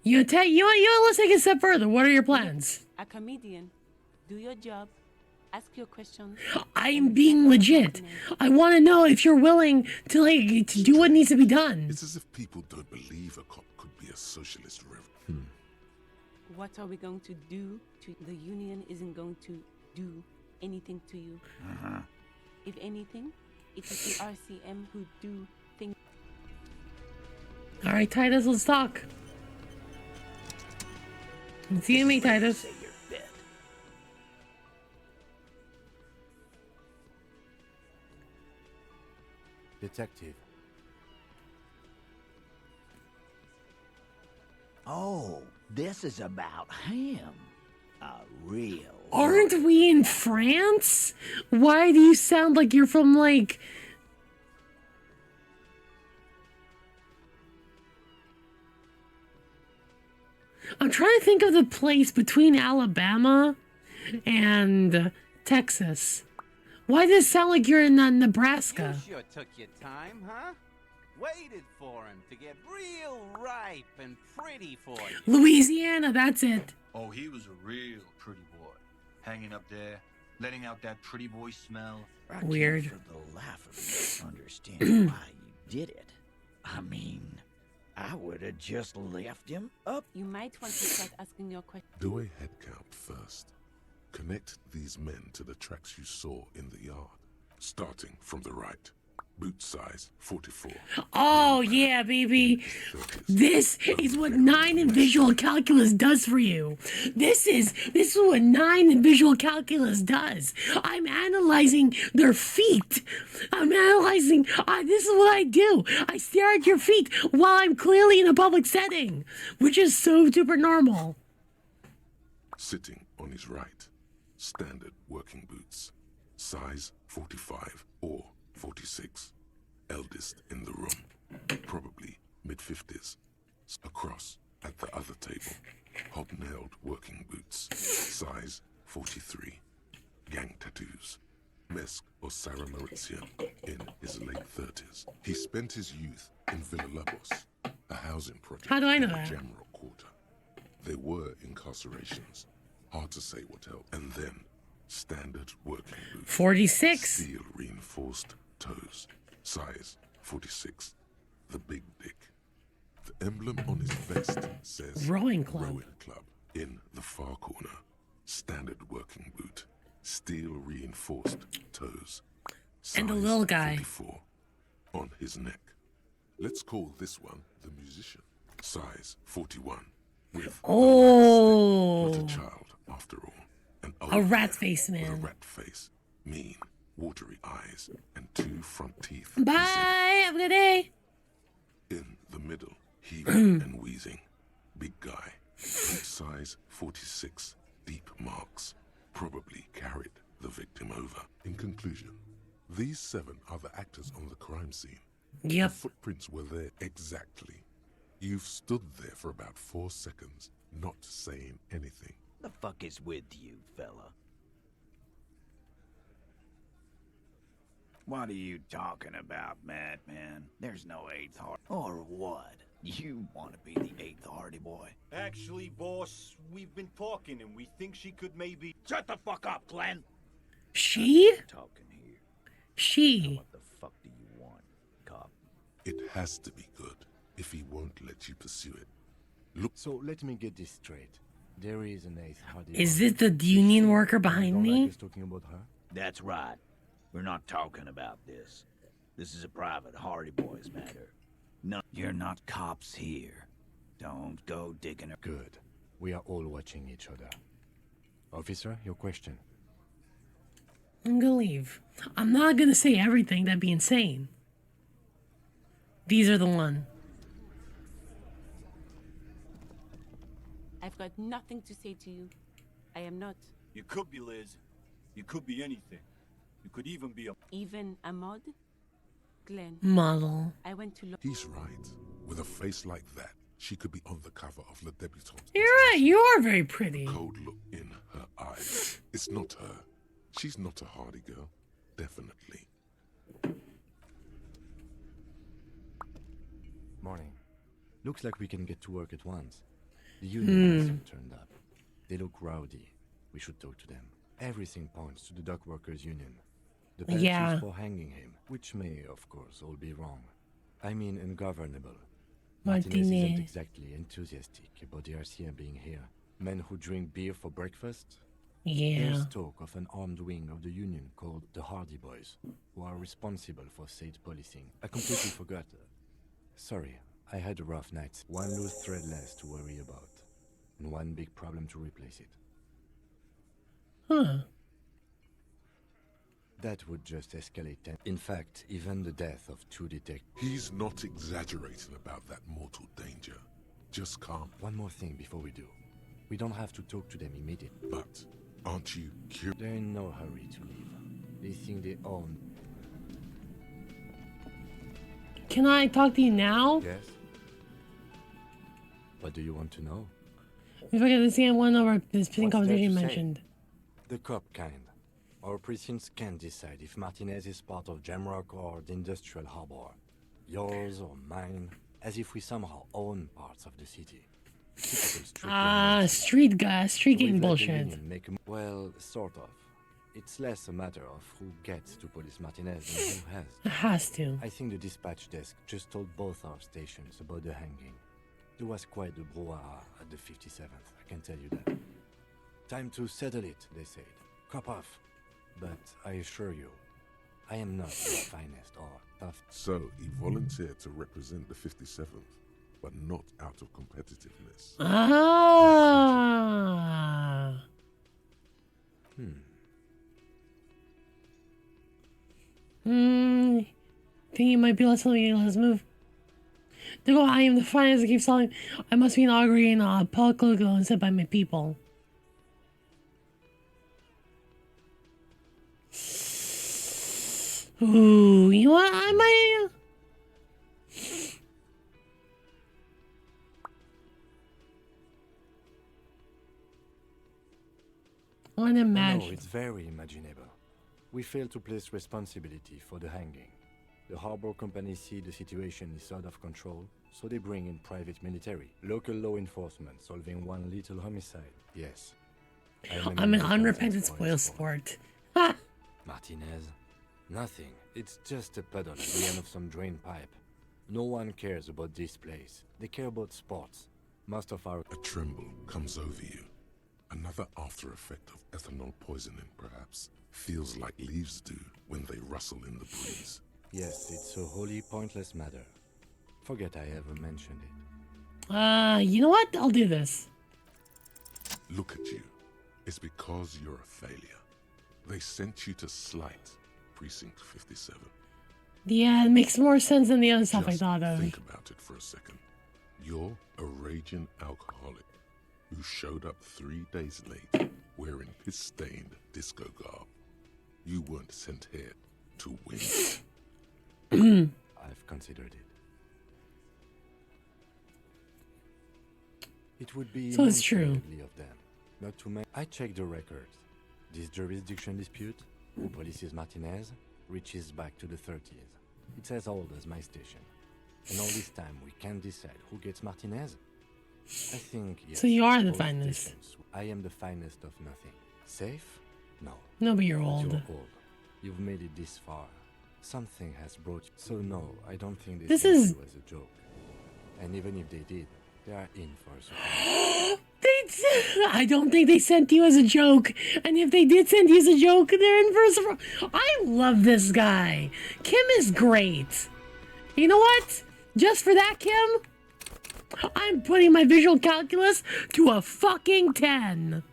Let's take it a step further. What are your plans? A comedian. Do your job. Ask your questions. I'm being legit. I want to know if you're willing to do what needs to be done. It's as if people don't believe a cop could be a socialist revolution. What are we going to do to the Union? Isn't going to do anything to you. If anything, it is the RCM who do things. All right, Titus, let's talk. See me, Titus. Detective. Oh, this is about him. A real... Aren't we in France? Why do you sound like you're from, like... I'm trying to think of the place between Alabama and Texas. Why does it sound like you're in Nebraska? You sure took your time, huh? Waited for him to get real ripe and pretty for you. Louisiana, that's it. Oh, he was a real pretty boy. Hanging up there, letting out that pretty boy smell. Weird. I can't for the life of me understand why you did it. I mean, I would have just left him up. You might want to start asking your questions. Do a head count first. Connect these men to the tracks you saw in the yard. Starting from the right. Boot size 44. Oh, yeah, baby. This is what 9 in visual calculus does for you. This is what 9 in visual calculus does. I'm analyzing their feet. I'm analyzing. This is what I do. I stare at your feet while I'm clearly in a public setting, which is so super normal. Sitting on his right. Standard working boots. Size 45 or 46. Eldest in the room. Probably mid-50s. Across at the other table. Hobnailed working boots. Size 43. Gang tattoos. Mesk or Sarah Maurizio in his late 30s. He spent his youth in Villa Lobos, a housing project How do I know in the that? General Quarter. There were incarcerations. Hard to say what else. And then standard working boots. 46. Steel reinforced toes. Size 46. The big dick. The emblem on his vest says Rowing Club. Rowing Club. In the far corner, standard working boot. Steel reinforced toes. And a Size little guy. 44. On his neck. Let's call this one the musician. Size 41. With Oh. not a child, after all. An A old rat man face with man. a rat face, mean, watery eyes, and 2 front teeth. Bye. Have a good day. In the middle, heaving and wheezing. Big guy. Boot size 46. Deep marks. Probably carried the victim over. In conclusion, these 7 are the actors on the crime scene. Yep. The footprints were there exactly. You've stood there for about 4 seconds, not saying anything. The fuck is with you, fella? What are you talking about, madman? There's no 8th Hardy. Or what? You want to be the 8th Hardy boy? Actually, boss, we've been talking and we think she could maybe... Shut the fuck up, Glenn! She? Talking here. She. What the fuck do you want, cop? It has to be good if he won't let you pursue it. Look. So let me get this straight. There is an 8th Hardy. Is it the union worker behind me? Talking about her? That's right. We're not talking about this. This is a private Hardy Boys matter. No, you're not cops here. Don't go digging her. Good. We are all watching each other. Officer, your question. I'm gonna leave. I'm not gonna say everything. That'd be insane. These are the one. I've got nothing to say to you. I am not You could be Liz. You could be anything. You could even be a... Even a mod? Glenn. Model. I went to look. He's right. With a face like that, she could be on the cover of Le Debutante. You're right, you are very pretty. Cold look in her eyes. It's not her. She's not a hardy girl. Definitely. Morning. Looks like we can get to work at once. The union also turned up. They look rowdy. We should talk to them. Everything points to the dock workers union. The penalties for hanging him, which may, of course, all be wrong. I mean ungovernable. Martinez isn't exactly enthusiastic about the RCM being here. Men who drink beer for breakfast? Yeah. There's talk of an armed wing of the union called the Hardy Boys, who are responsible for state policing. I completely forgot. Sorry, I had a rough night. One loose thread less to worry about, and one big problem to replace it. Huh. That would just escalate. In fact, even the death of 2 detectives. He's not exaggerating about that mortal danger. Just calm. One more thing before we do. We don't have to talk to them immediately. But aren't you curious? They're in no hurry to leave. They think they own. Can I talk to you now? Yes. What do you want to know? If I get to see one over this What's there conversation to say? mentioned. The cop kind. Our precincts can decide if Martinez is part of Jamrock or the industrial harbor. Yours or mine, as if we somehow own parts of the city. Street gang bullshit. Well, sort of. It's less a matter of who gets to police Martinez than who has. It has to. I think the dispatch desk just told both our stations about the hanging. There was quite the brouhaha at the 57th, I can tell you that. Time to settle it, they said. Cop off. But I assure you, I am not the finest or tough. So he volunteered to represent the 57th, but not out of competitiveness. Ah. Think you might be less something. Let's move. To go, I am the finest. I keep telling. I must be inaugurating a public logo and set by my people. Ooh, you know what? I might. I want to imagine. No, it's very imaginable. We fail to place responsibility for the hanging. The harbor company see the situation is out of control, so they bring in private military, local law enforcement solving one little homicide. Yes. I'm an unrepentant spoil sport. Martinez? Nothing. It's just a puddle at the end of some drain pipe. No one cares about this place. They care about sports. Most of our... A tremble comes over you. Another after effect of ethanol poisoning, perhaps. Feels like leaves do when they rustle in the breeze. Yes, it's a wholly pointless matter. Forget I ever mentioned it. You know what? I'll do this. Look at you. It's because you're a failure. They sent you to slight Precinct 57. Yeah, it makes more sense than the other stuff I thought of. Think about it for a second. You're a raging alcoholic who showed up 3 days late wearing piss-stained disco garb. You weren't sent here to win. I've considered it. It would be So it's true. of them. Not to make. I checked the records. This jurisdiction dispute, who polices Martinez, reaches back to the 30s. It's as old as my station. And all this time we can't decide who gets Martinez. I think, yes. So you are the both finest. stations. I am the finest of nothing. Safe? No. No, but you're But old. You're old. You've made it this far. Something has brought you. So no, I don't think they This sent is- you as a joke. And even if they did, they are in for a surprise. I don't think they sent you as a joke. And if they did send you as a joke, they're in for a surprise. I love this guy. Kim is great. You know what? Just for that, Kim, I'm putting my visual calculus to a fucking 10.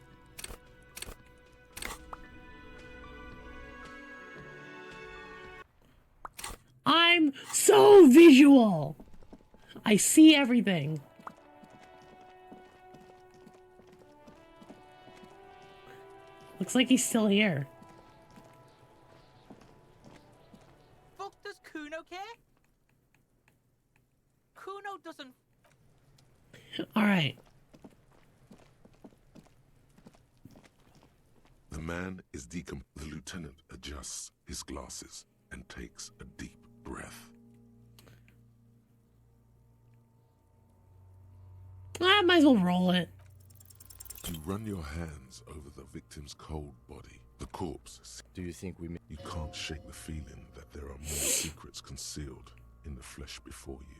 I'm so visual. I see everything. Looks like he's still here. Fuck does Kuno care? Kuno doesn't. Alright. The man is decom. The lieutenant adjusts his glasses and takes a deep breath. I might as well roll it. You run your hands over the victim's cold body. The corpse. Do you think we may... You can't shake the feeling that there are more secrets concealed in the flesh before you.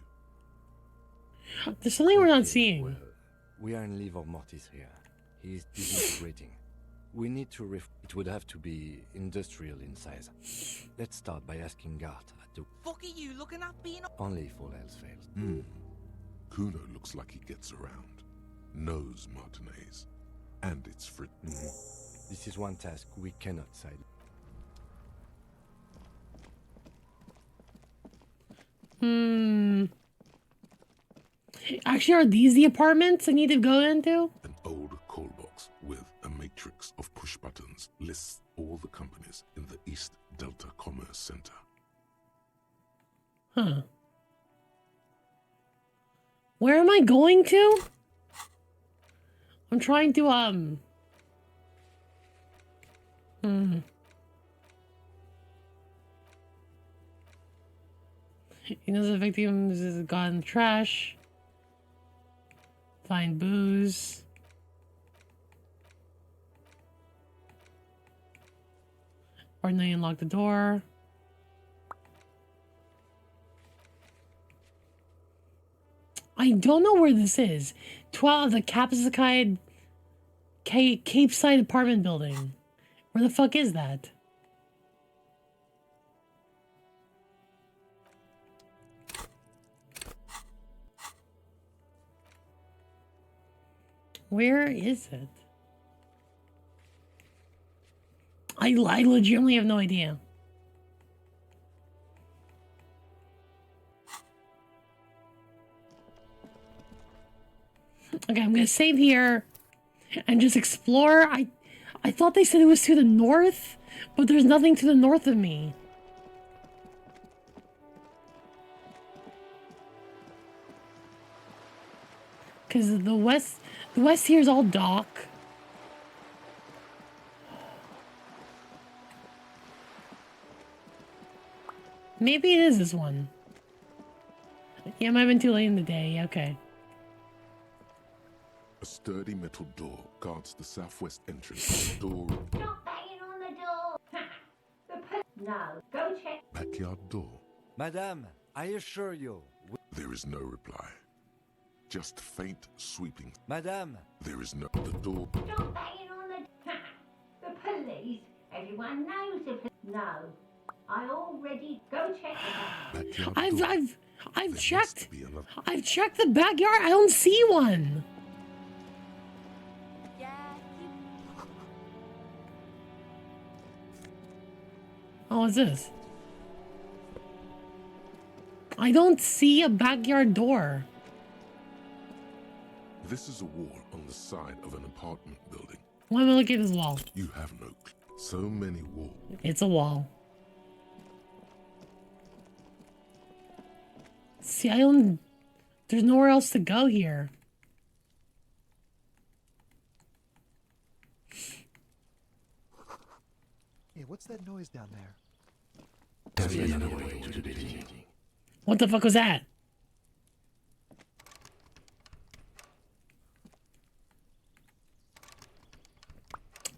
There's something we're not seeing. Well, we are in livor mortis here. He is disintegrating. We need to It would have to be industrial in size. Let's start by asking Gart at the... Fuck are you looking at being... Only if all else fails. Kuno looks like he gets around. Knows Martinez. And it's for... This is one task we cannot side. Actually, are these the apartments I need to go into? An old call box with a matrix of push buttons lists all the companies in the East Delta Commerce Center. Huh. Where am I going to? I'm trying to, You know, the victims is got in the trash. Find booze. Or no, you unlock the door. I don't know where this is. 12, the Cape Side apartment building. Where the fuck is that? Where is it? I legitimately have no idea. Okay, I'm gonna save here and just explore. I thought they said it was to the north, but there's nothing to the north of me. Cause the west here is all dock. Maybe it is this one. Yeah, it might have been too late in the day. Okay. A sturdy metal door guards the southwest entrance. The door. Stop banging on the door. No, go check. Backyard door. Madame, I assure you. There is no reply. Just faint sweeping. Madame. There is no... The door. Stop banging on the police. Everyone knows the police. No. I already go check it out. I've checked. I've checked the backyard. I don't see one. Oh, what's this? I don't see a backyard door. This is a wall on the side of an apartment building. Why am I looking at this wall? You have no clue. So many walls. It's a wall. See, I don't... There's nowhere else to go here. Hey, what's that noise down there? What the fuck was that?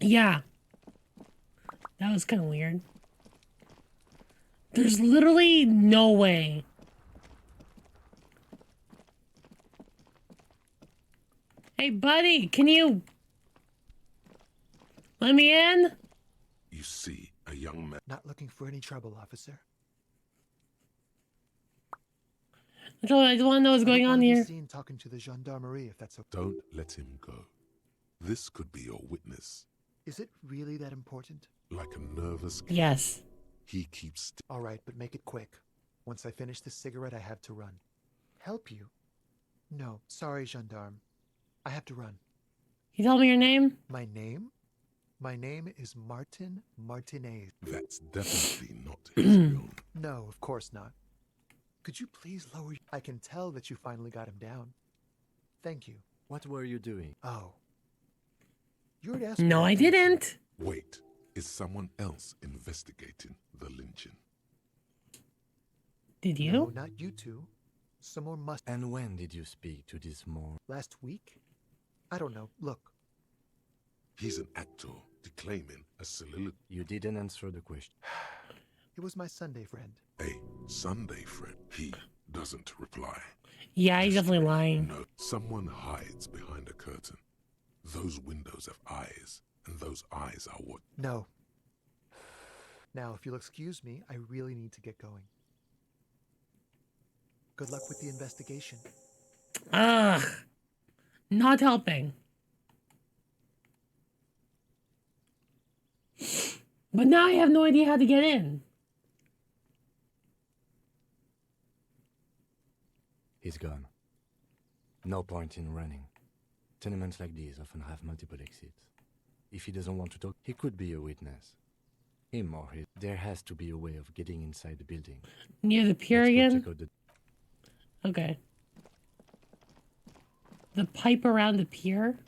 Yeah. That was kind of weird. There's literally no way. Hey, buddy, can you let me in? You see a young man. Not looking for any trouble, officer. I just want to know what's going on here. Seen talking to the gendarmerie, if that's okay. Don't let him go. This could be your witness. Is it really that important? Like a nervous kid. Yes. He keeps... All right, but make it quick. Once I finish this cigarette, I have to run. Help you? No, sorry, gendarme. I have to run. You tell me your name? My name? My name is Martin Martinez. That's definitely not his real. No, of course not. Could you please lower... I can tell that you finally got him down. Thank you. What were you doing? Oh. You had asked me No, that, I didn't. Wait, is someone else investigating the lynching? Did you? No, not you two. Some more must... And when did you speak to this more? Last week? I don't know. Look. He's an actor declaiming a soliloquy. You didn't answer the question. It was my Sunday friend. A Sunday friend. He doesn't reply. Yeah, he's definitely lying. No, someone hides behind a curtain. Those windows have eyes, and those eyes are what... No. Now, if you'll excuse me, I really need to get going. Good luck with the investigation. Ugh. Not helping. But now I have no idea how to get in. He's gone. No point in running. Tenements like these often have multiple exits. If he doesn't want to talk, he could be a witness. Him or his. There has to be a way of getting inside the building. Near the pier again? Check out the... Okay. The pipe around the pier?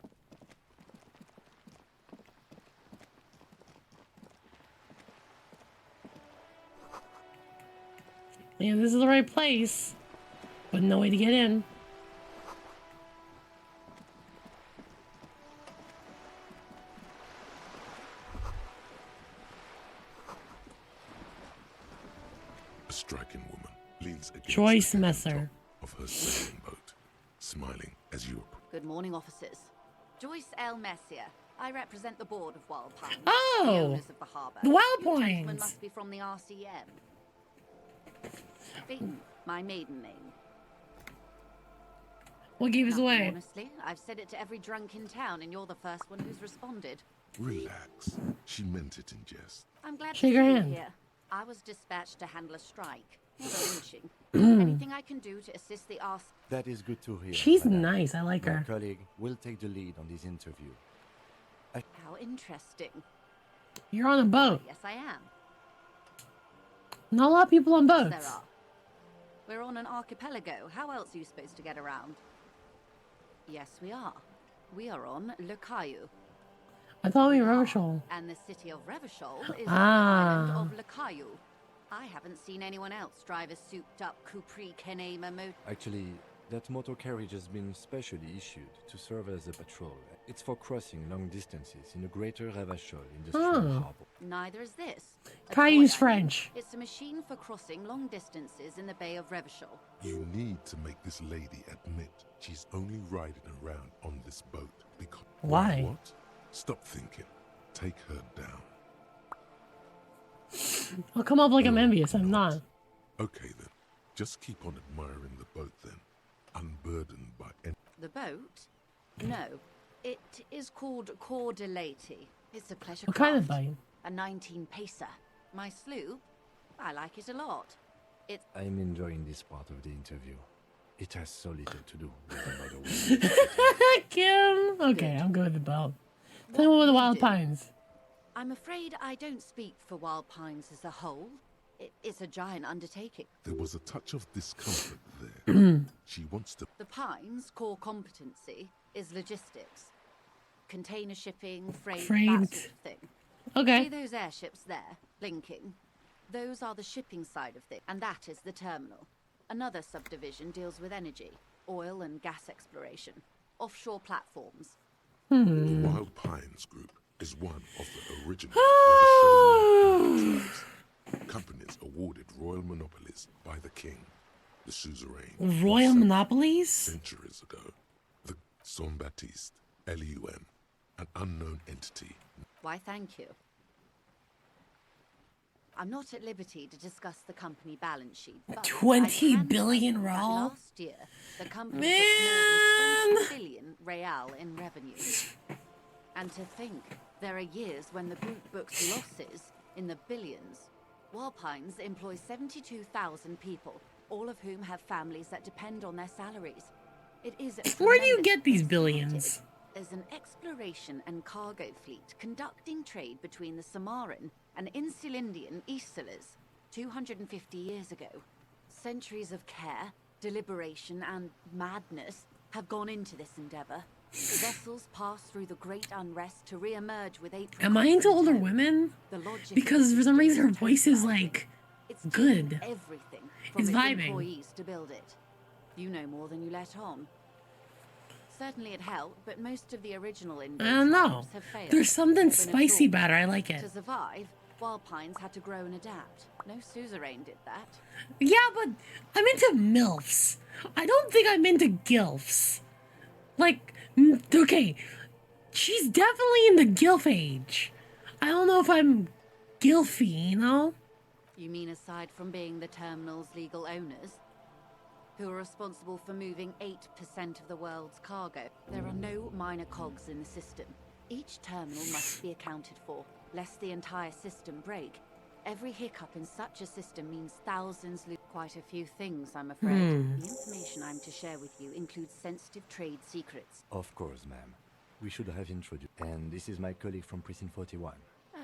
Yeah, this is the right place. But no way to get in. A striking woman leans against Joyce the Messer of her sailing boat, smiling as you approach. Good morning, officers. Joyce L. Messier. I represent the board of Wild Pines. Oh! The owners of the harbour. The Wild You gentlemen Pines! must be from the RCM. Peyton, my maiden name. What gave us Nothing, away? Honestly, I've said it to every drunk in town, and you're the first one who's responded. Relax. She meant it in jest. I'm glad Shake to her see you hand. here. I was dispatched to handle a strike, not a lynching. Anything I can do to assist the RCM? That is good to hear. She's madame. nice. I like My her. colleague will take the lead on this interview. How interesting. You're on a boat. Yes, I am. Not a lot of people on Yes, boats. there are. We're on an archipelago. How else are you supposed to get around? Yes, we are. We are on Le Caillou. I thought we were Revachol. And the city of Revachol is on the Ah. island of Le Caillou. I haven't seen anyone else drive a souped-up Capri Kenema motor. Actually, that motor carriage has been specially issued to serve as a patrol. It's for crossing long distances in the greater Revachol industrial Oh. harbor. Neither is this. A Caillou's toy French. island. It's a machine for crossing long distances in the Bay of Revachol. You need to make this lady admit she's only riding around on this boat because... Why? What? Stop thinking. Take her down. I'll come up like I'm envious. I'm not. Okay then. Just keep on admiring the boat then. Unburdened by any... The boat? No. It is called Cor de Lady. It's a pleasure What craft. kind of boat? A 19-pacer. My sloop? I like it a lot. It's... I'm enjoying this part of the interview. It has so little to do with another woman. Kim! Okay, I'm good with the boat. Tell me about the Wild Pines. I'm afraid I don't speak for Wild Pines as a whole. It's a giant undertaking. There was a touch of discomfort there. She wants to... The Pines' core competency is logistics. Container shipping, freight, that sort of thing. Okay. See those airships there, blinking? Those are the shipping side of things, and that is the terminal. Another subdivision deals with energy, oil and gas exploration, offshore platforms. The Wild Pines Group is one of the original tribes. Companies awarded royal monopolies by the king, the suzerain. Royal monopolies? Centuries ago. The Jean-Baptiste, Elysium, an unknown entity. Why, thank you. I'm not at liberty to discuss the company balance sheet, but 20 billion raw? last year, the company took more than 20 billion real in revenue. And to think, there are years when the group books losses in the billions. Wild Pines employs 72,000 people, all of whom have families that depend on their salaries. It is Where do you get these billions? There's an exploration and cargo fleet conducting trade between the Samaran and Insulindian Easterlers 250 years ago. Centuries of care, deliberation, and madness have gone into this endeavor. The vessels pass through the great unrest to re-emerge with April. Am I into older women? Because for some reason her voice is like good. Everything It's from its vibing. employees to build it. You know more than you let on. Certainly it helped, but most of the original I don't know. have failed. There's something Been spicy absorbed. about her. I like it. To survive, Wild Pines had to grow and adapt. No suzerain did that. Yeah, but I'm into MILFs. I don't think I'm into GILFs. Like, okay, she's definitely in the GILF age. I don't know if I'm GILFy, you know? You mean aside from being the terminal's legal owners, who are responsible for moving 8% of the world's cargo? There are no minor cogs in the system. Each terminal must be accounted for, lest the entire system break. Every hiccup in such a system means thousands lose. Quite a few things, I'm afraid. The information I'm to share with you includes sensitive trade secrets. Of course, ma'am. We should have introduced. And this is my colleague from Precinct 41. Oh,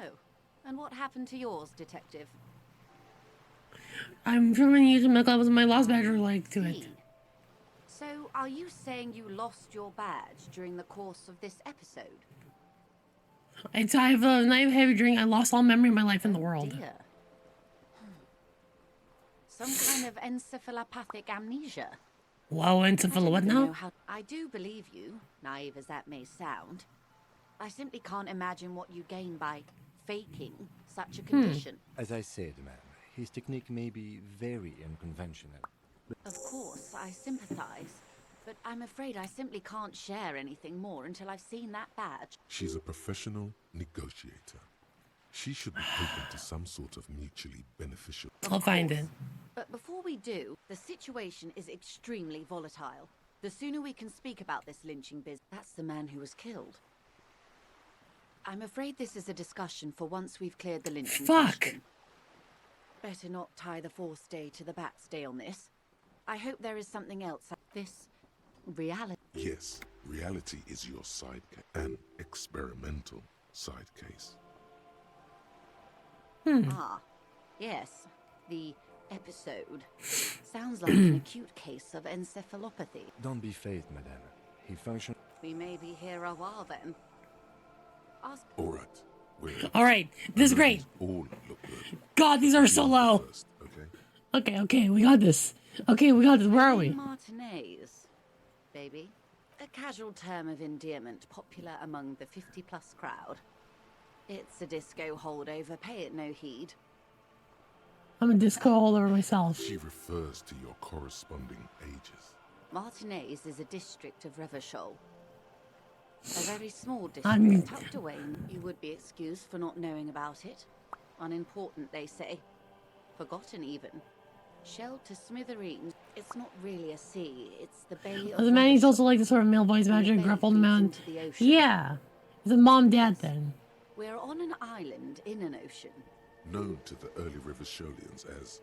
and what happened to yours, Detective? I'm sure when you use my levels, my lost badge like to it. So, are you saying you lost your badge during the course of this episode? It's I have a night of heavy drink. I lost all memory of my life in the world. Dear. Some kind of encephalopathic amnesia. Whoa, encephalo what now? I do believe you, naive as that may sound. I simply can't imagine what you gain by faking such a condition. As I said, ma'am, his technique may be very unconventional. Of course, I sympathize. But I'm afraid I simply can't share anything more until I've seen that badge. She's a professional negotiator. She should be taken to some sort of mutually beneficial... I'll find it. But before we do, the situation is extremely volatile. The sooner we can speak about this lynching business, that's the man who was killed. I'm afraid this is a discussion for once we've cleared the lynching question. Better not tie the fourth day to the Bat's day on this. I hope there is something else. This reality. Yes, reality is your side case. An experimental side case. Ah, yes. The episode. Sounds like an acute case of encephalopathy. Don't be phased, madame. He functioned... We may be here a while then. Ask. All right. All right, this is great. All look good. God, these are so low. Okay, we got this. Okay, we got this. Where are we? Martinez, baby. A casual term of endearment popular among the 50-plus crowd. It's a disco holdover, pay it no heed. I'm a disco holder myself. She refers to your corresponding ages. Martinez is a district of Revachol. A very small district tucked away. You would be excused for not knowing about it. Unimportant, they say. Forgotten, even. Shelled to smithereens. It's not really a sea, it's the Bay of The man he's also like the sort of male voice magic grappled man. Yeah. It's a mom-dad thing. We're on an island in an ocean. Known to the early Rivasholians as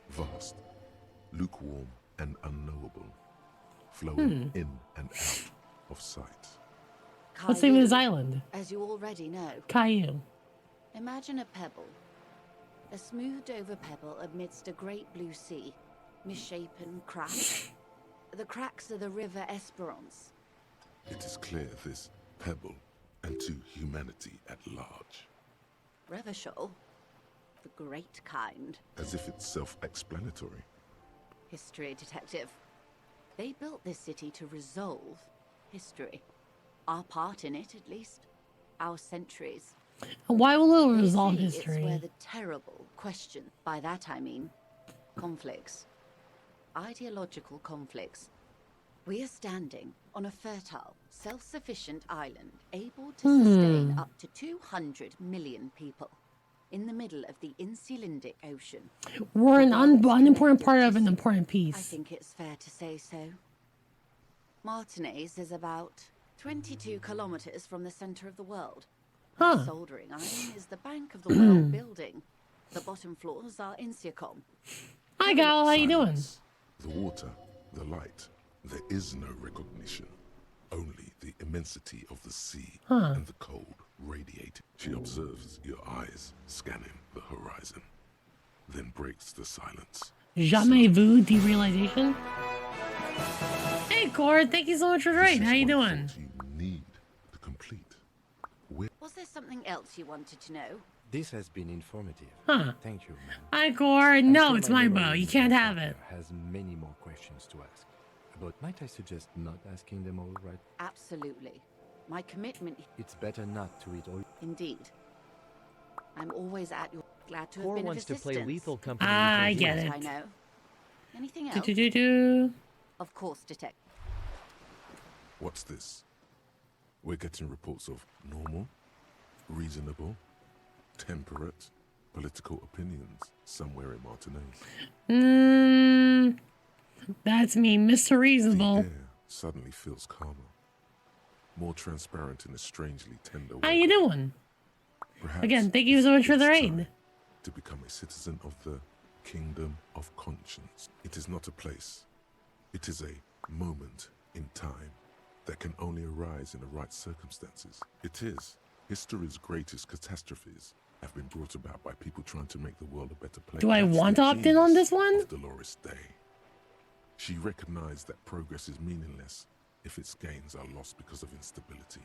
vast, lukewarm, and unknowable, flowing in and out of sight. What's the name of this island? As you already know. Caillou. Imagine a pebble. A smoothed over pebble amidst a great blue sea, misshapen, cracked. The cracks are the river Esperance. It is clear this pebble and to humanity at large. Revachol, the great kind. As if it's self-explanatory. History detective. They built this city to resolve history. Our part in it, at least. Our centuries. Why will it resolve It's history? where the terrible question, by that I mean conflicts. Ideological conflicts. We are standing on a fertile, self-sufficient island, able to sustain up to 200 million people in the middle of the Insulindic Ocean. We're an unimportant part of an important piece. I think it's fair to say so. Martinez is about 22 kilometers from the center of the world. The soldering iron is the bank of the world building. The bottom floors are Insiacom. Hi, Gal. How you doing? The water, the light, there is no recognition. only the immensity of the sea Huh. and the cold radiating. She observes your eyes scanning the horizon, then breaks the silence. Jamais vu derealization. Hey, Cord, thank you so much for the raid. How you doing? Need to complete. Was there something else you wanted to know? This has been informative. Huh. Thank you, ma'am. Hi, Cord. I'm No, sure it's my bow. memory You can't have researcher it. Has many more questions to ask. But might I suggest not asking them all right? Absolutely. My commitment. It's better not to eat all. Indeed. I'm always at your. Glad to have Core been wants of to assistance. play Lethal Company. I get That it. I know. Anything else? Of course, detective. What's this? We're getting reports of normal, reasonable, temperate, political opinions somewhere in Martinez. That's me, Mr. Reasonable. The air suddenly feels calmer, more transparent in a strangely tender way. How you doing? Perhaps Again, thank you so much for the raid. to become a citizen of the kingdom of conscience. It is not a place. It is a moment in time that can only arise in the right circumstances. It is. History's greatest catastrophes have been brought about by people trying to make the world a better place. Do I That's want the to opt in on genius this one? of Dolores Day. She recognized that progress is meaningless if its gains are lost because of instability.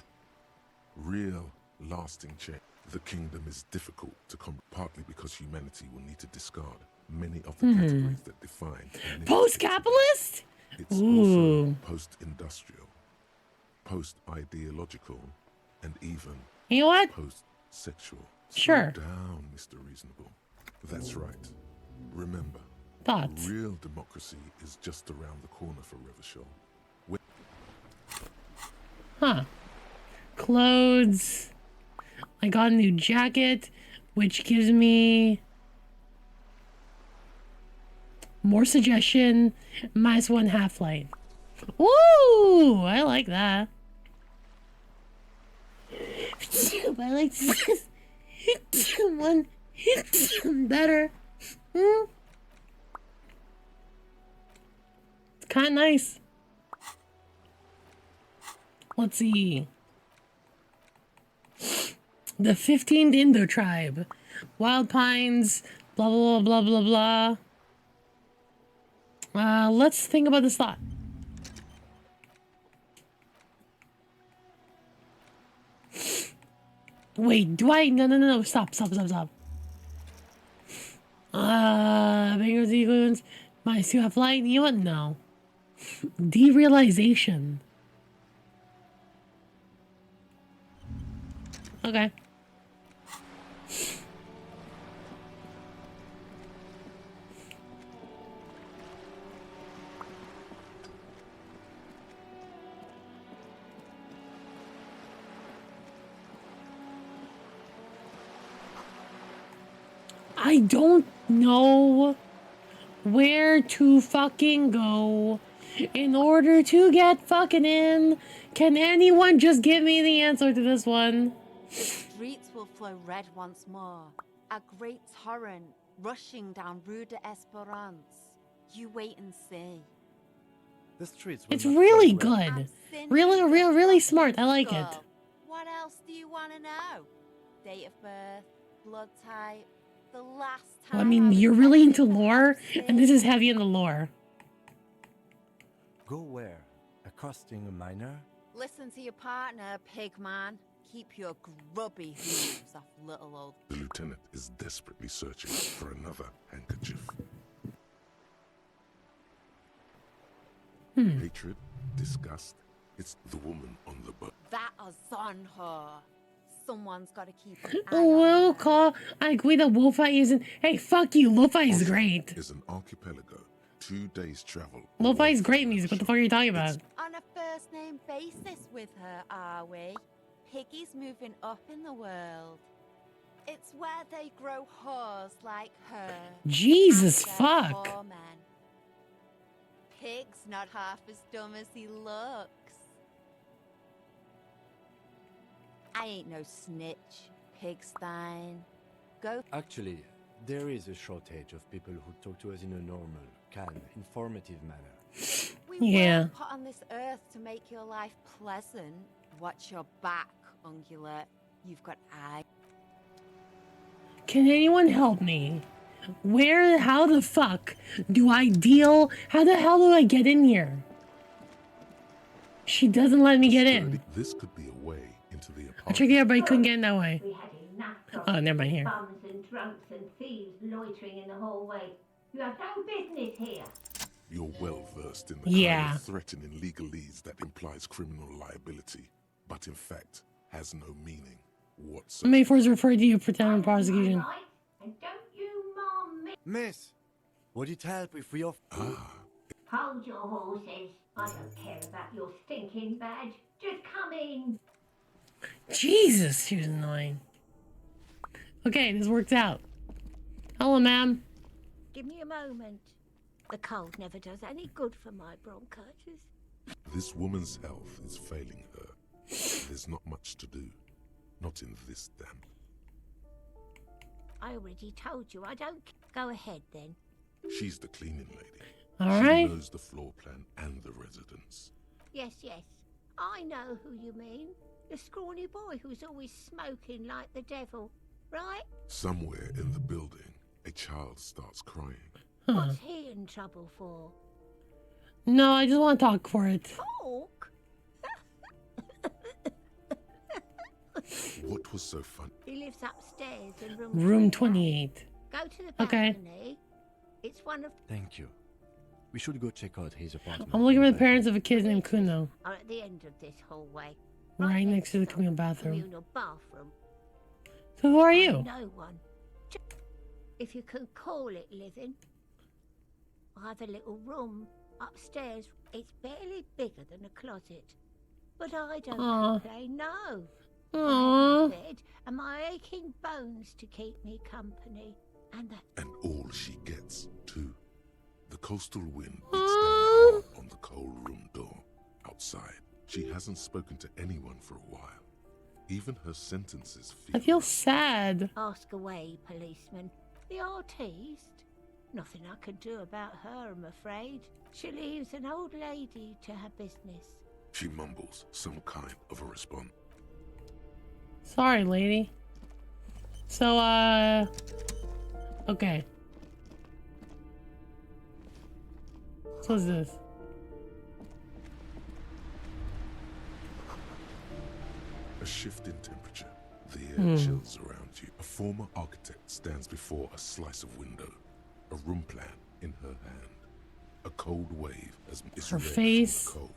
Real, lasting change. The kingdom is difficult to come, partly because humanity will need to discard many of the categories that define. Post-capitalist? It's Ooh. also post-industrial, post-ideological, and even You know what? post-sexual. Sure. Slow down, Mr. Reasonable. That's right. Remember, Thoughts. real democracy is just around the corner for Revachol. Huh. Clothes. I got a new jacket, which gives me more suggestion, -1 half-light. Woo! I like that. I like this one better. It's kind of nice. Let's see. The 15th Indo tribe. Wild Pines, blah, blah, blah, blah, blah, blah. Let's think about this thought. Wait, do I? No. Stop. Bangers, Eagles, -2 half-light. You know what? No. Derealization. Okay. I don't know where to fucking go in order to get fucking in. Can anyone just give me the answer to this one? Streets will flow red once more. A great torrent rushing down Rue de Esperance. You wait and see. The streets. It's really good. Really smart. I like it. What else do you want to know? Date of birth, blood type, the last time. Well, I mean, you're really into lore, and this is heavy in the lore. Go where? Accosting a miner? Listen to your partner, pigman. Keep your grubby hooves off little old. The lieutenant is desperately searching for another handkerchief. Hatred, disgust, it's the woman on the boat. That is on her. Someone's got to keep an eye Will call. I agree that Wolfeye isn't. Hey, fuck you. Wolfeye is great. Is an archipelago, 2 days travel. Wolfeye is great music. What the fuck are you talking about? on a first name basis with her, are we? Piggy's moving up in the world. It's where they grow whores like her. Jesus and fuck. their whore men. Pig's not half as dumb as he looks. I ain't no snitch, Pigstein. Go. Actually, there is a shortage of people who talk to us in a normal, calm, informative manner. We Yeah. weren't put on this earth to make your life pleasant. Watch your back, ungulate. You've got eyes. Can anyone help me? How the fuck do I deal? How the hell do I get in here? She doesn't let me get in. This could be a way into the I apartment. checked everybody couldn't get in that way. We had enough of Oh, never mind here. bums and drunks and thieves loitering in the hallway. You have no business here. You're well versed in the kind of threatening legalese that implies criminal liability, but in fact has no meaning whatsoever. May force referred to you for town prosecution. Right? And don't you mom me. Miss, would it help if we off... Hold your horses. I don't care about your stinking badge. Just come in. Jesus, she was annoying. Okay, this worked out. Hello, ma'am. Give me a moment. The cold never does any good for my bronchitis. This woman's health is failing her. There's not much to do. Not in this damp. I already told you I don't. Go ahead then. She's the cleaning lady. All she right. knows the floor plan and the residence. Yes, yes. I know who you mean. The scrawny boy who's always smoking like the devil, right? Somewhere in the building, a child starts crying. What's he in trouble for? No, I just want to talk for it. Talk? What was so fun? He lives upstairs in Room 28. Go to the Okay. balcony. It's one of. Thank you. We should go check out his apartment. I'm looking for the parents of a kid named Kuno. Are at the end of this hallway. Right next to the communal bathroom. Communal bathroom. So who are you? No one. If you can call it living. I have a little room upstairs. It's barely bigger than a closet. But I don't Aw. complain, no. Aww. I have a bed and my aching bones to keep me company. And that. And all she gets, too. The coastal wind beats down hard on the cold room door. Outside, she hasn't spoken to anyone for a while. Even her sentences I feel sad. Ask away, policeman. The artiste? Nothing I can do about her, I'm afraid. She leaves an old lady to her business. She mumbles some kind of a response. Sorry, lady. So, okay. So what's this? A shift in temperature. The air chills around you. A former architect stands before a slice of window. A room plan in her hand. A cold wave as is Her red face. from the cold.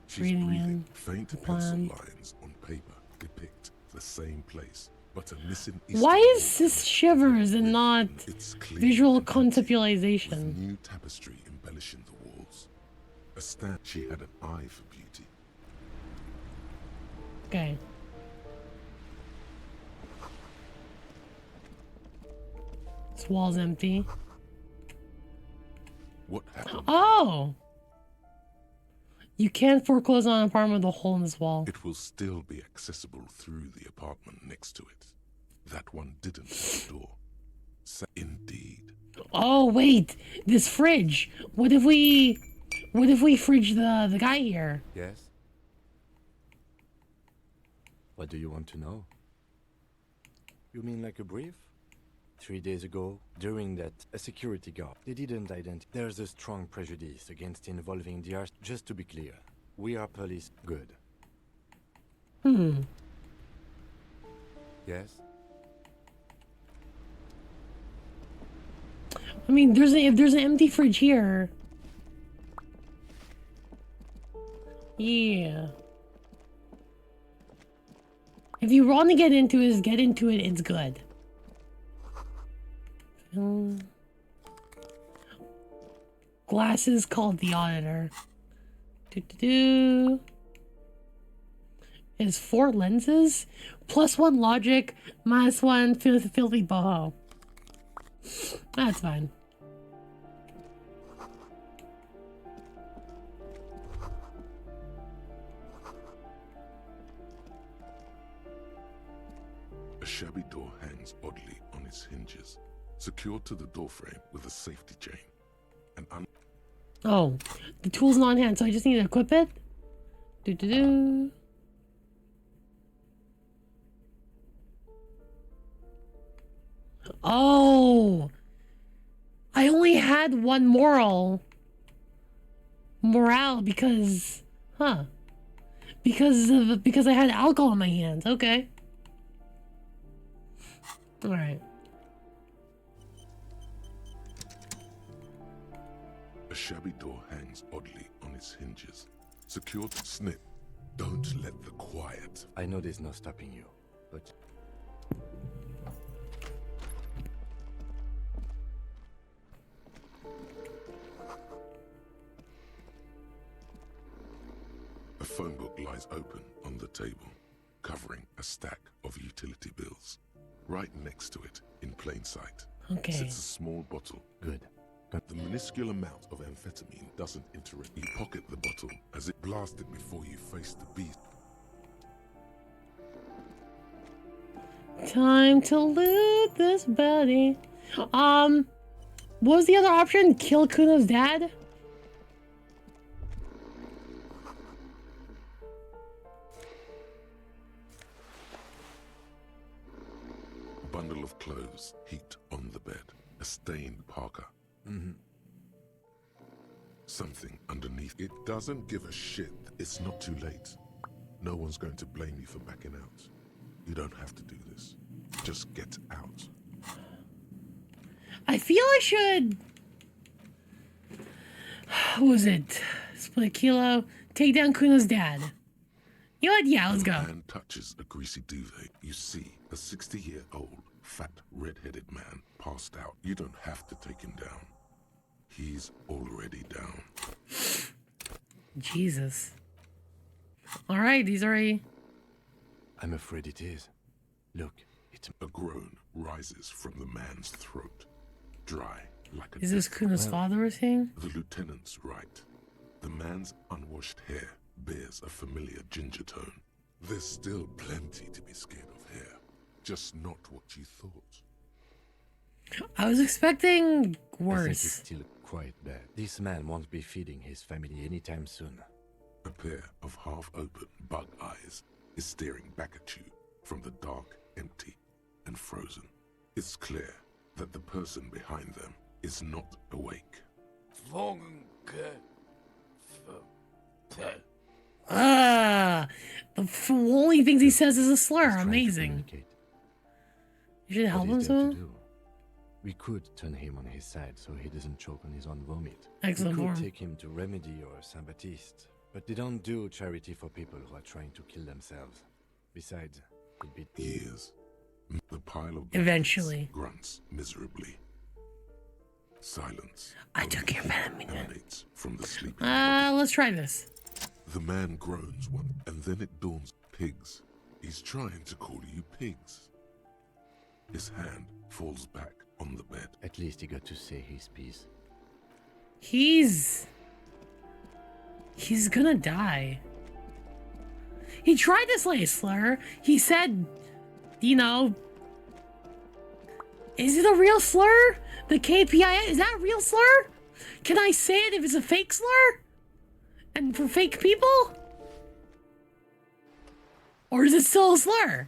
She's Reading breathing. in Faint the pencil plan. lines on paper depict the same place, but a missing Why is this shivers and not visual conceptualization? new tapestry embellishing the walls. A stand. She had an eye for beauty. Okay. This wall's empty. What happened? Oh! You can't foreclose on an apartment with a hole in this wall. It will still be accessible through the apartment next to it. That one didn't have a door. Indeed. Oh wait, this fridge. What if we fridge the guy here? Yes? What do you want to know? You mean like a brief? 3 days ago, during that, a security guard, they didn't identify. There's a strong prejudice against involving the arts. Just to be clear, we are police. Good. Yes? I mean, if there's an empty fridge here. Yeah. If you want to get into it, it's good. Glasses called the auditor. Is 4 lenses plus 1 logic minus 1 filthy boho. That's fine. A shabby door hangs oddly on its hinges, secured to the doorframe with a safety chain. Oh, the tool's not on hand, so I just need to equip it. Do. Oh, I only had one morale because, because I had alcohol in my hands. Okay. All right. A shabby door hangs oddly on its hinges. Secured to snip. Don't let the quiet. I know there's no stopping you, but... A phone book lies open on the table, covering a stack of utility bills. Right next to it, in plain sight, sits a small bottle. Good. The minuscule amount of amphetamine doesn't interest you. Pocket the bottle as it blasted before you face the beast. Time to loot this buddy. What was the other option? Kill Kuno's dad? A bundle of clothes heaped on the bed. A stained parka. Something underneath. It doesn't give a shit. It's not too late. No one's going to blame you for backing out. You don't have to do this. Just get out. I feel I should... What was it? Split a kilo. Take down Kuno's dad. You know what? Yeah, let's go. The man touches a greasy duvet. You see a 60-year-old, fat, red-headed man passed out. You don't have to take him down. He's already down. Jesus. All right, he's already... I'm afraid it is. Look, it's... A groan rises from the man's throat. Dry, like a... Is this Kuno's father we're seeing? The lieutenant's right. The man's unwashed hair bears a familiar ginger tone. There's still plenty to be scared of here. Just not what you thought. I was expecting I think worse. it's still quite bad. This man won't be feeding his family anytime soon. A pair of half-open bug eyes is staring back at you from the dark, empty, and frozen. It's clear that the person behind them is not awake. The only things he says is a slur. Amazing. You should help him somehow. We could turn him on his side so he doesn't choke on his own vomit. Excellent We could form. take him to Remedy or Saint Baptiste, but they don't do charity for people who are trying to kill themselves. Besides, it'd be years. The pile of Eventually. grunts miserably. Silence. I took your pen. Emanates from the sleeping. Let's try this. The man groans one, and then it dawns. Pigs. He's trying to call you pigs. His hand falls back on the bed. At least he got to say his piece. He's gonna die. He tried to slay a slur. He said, you know, is it a real slur? The KPI, is that a real slur? Can I say it if it's a fake slur? And for fake people? Or is it still a slur?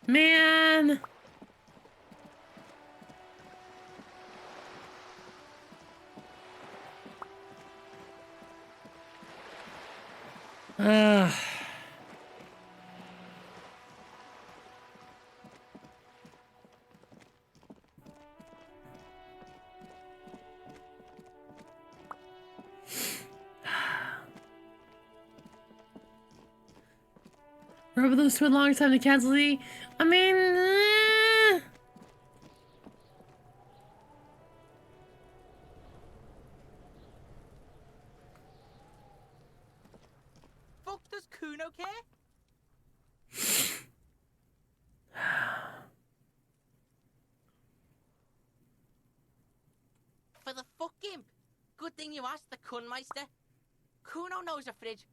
Man. Rub those too long time to cancel the... I mean... Fuck does Kuno care? For the fuck imp. Good thing you asked the Kunmeister. Kuno knows a fridge.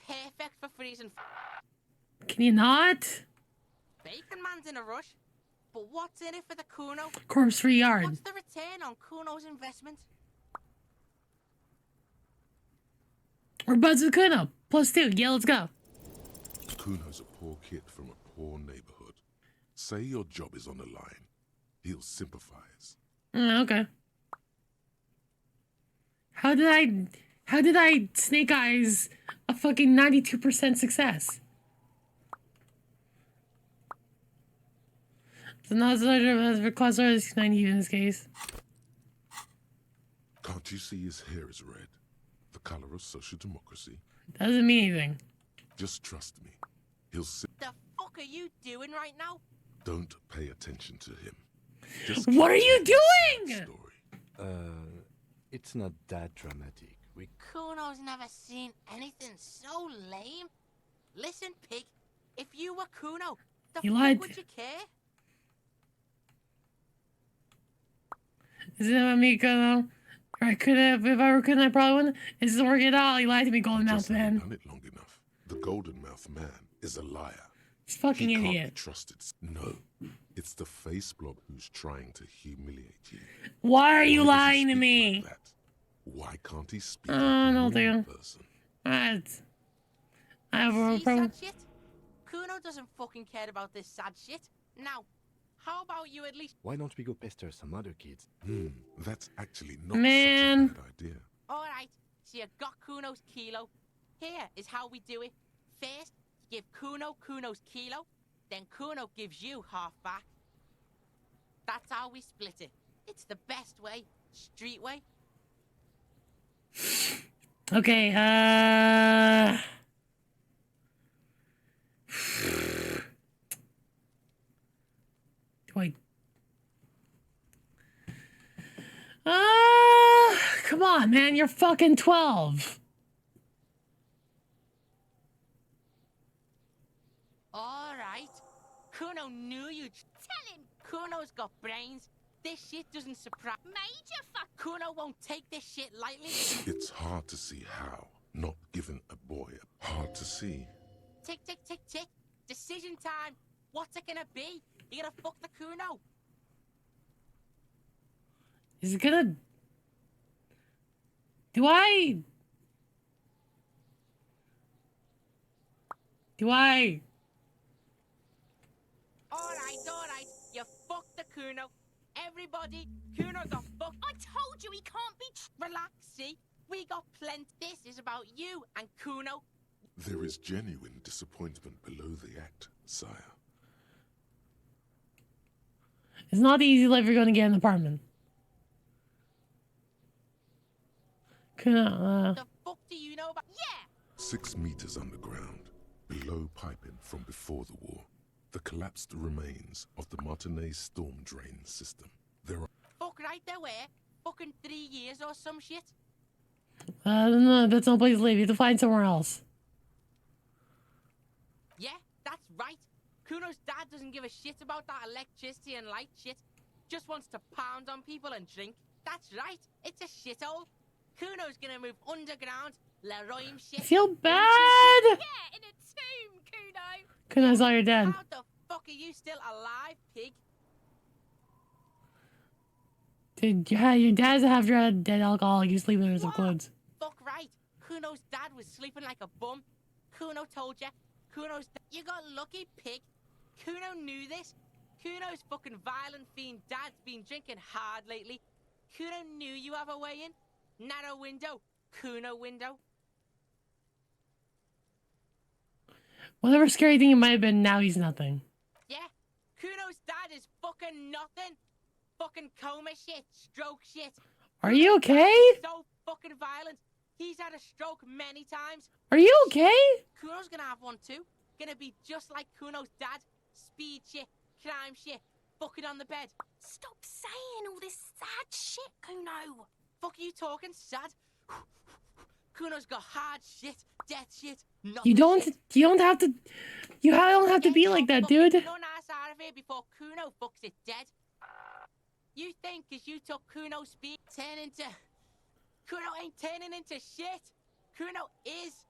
Perfect for freezing. Can you not? Bacon Man's in a rush. But what's in it for the Kuno? Corpse-free yard. What's the return on Kuno's investment? We're buds with Kuno. +2. Yeah, let's go. Kuno's a poor kid from a poor neighborhood. Say your job is on the line. He'll sympathize. Okay. How did I snake eyes a fucking 92% success? So now it's for class artist 90 in this case. Can't you see his hair is red? The color of social democracy. Doesn't mean anything. Just trust me. He'll The fuck are you doing right now? Don't pay attention to him. What are you doing? It's not that dramatic. Kuno's never seen anything so lame. Listen, pig, if you were Kuno, the You fuck lied. would you care? Is it about me, Kuno? I could have, if I were Kuno, I probably wouldn't. This isn't working at all. You lied to me, Golden Mouth Man. done it long enough. The Golden Mouth Man is a liar. He's fucking he idiot. Can't be trusted. No, it's the face blob who's trying to humiliate you. Why are you Why does he lying to speak me? like that? Why can't he speak Oh, like a no, normal dear. person? I have a See, problem. sad shit? Kuno doesn't fucking care about this sad shit. Now, how about you at least... Why don't we go pester some other kids? That's actually not Man. such a bad idea. Alright, so you got Kuno's kilo. Here is how we do it. First, you give Kuno Kuno's kilo, then Kuno gives you half back. That's how we split it. It's the best way. Street way. Okay, do I... come on, man, you're fucking 12. Alright. Kuno knew you'd... Tell him. Kuno's got brains. This shit doesn't surprise... Major fuck. Kuno won't take this shit lightly. It's hard to see how. Not giving a boy hard to see. Tick, tick, tick, tick. Decision time. What's it gonna be? You gonna fuck the Kuno? Is it gonna... Do I... Alright. You fuck the Kuno. Everybody, Kuno got fucked. I told you he can't be... Relax, see? We got plenty. This is about you and Kuno. There is genuine disappointment below the act, sire. It's not the easy life you're gonna get in an apartment. The fuck do you know about... Yeah! 6 meters underground, below piping from before the war, the collapsed remains of the Martinez storm drain system. There are... Fuck right there where? Fucking 3 years or some shit? No, that's no place to live. You have to find somewhere else. Yeah, that's right. Kuno's dad doesn't give a shit about that electricity and light shit. Just wants to pound on people and drink. That's right. It's a shithole. Kuno's gonna move underground. Leroy shit. I feel bad. Yeah, in a tomb, Kuno. Kuno, I saw your dad. How the fuck are you still alive, pig? Dude, yeah, your dad's a half-dead alcoholic. You sleep in some clothes. Fuck right. Kuno's dad was sleeping like a bum. Kuno told ya. You got lucky, pig. Kuno knew this. Kuno's fucking violent fiend dad's been drinking hard lately. Kuno knew you have a way in. Narrow window. Kuno window. Whatever scary thing it might have been, now he's nothing. Yeah. Kuno's dad is fucking nothing. Fucking coma shit. Stroke shit. Are you okay? So fucking violent. He's had a stroke many times. Are you okay? Kuno's gonna have one too. Gonna be just like Kuno's dad. Speed shit, crime shit, fucking on the bed. Stop saying all this sad shit, Kuno. Fuck are you talking sad? Kuno's got hard shit, death shit, nothing You don't shit. have to be like that, dude. None ass out of here before Kuno fucks it dead. You think cause you took Kuno's speed turn into... Kuno ain't turning into shit. Kuno is.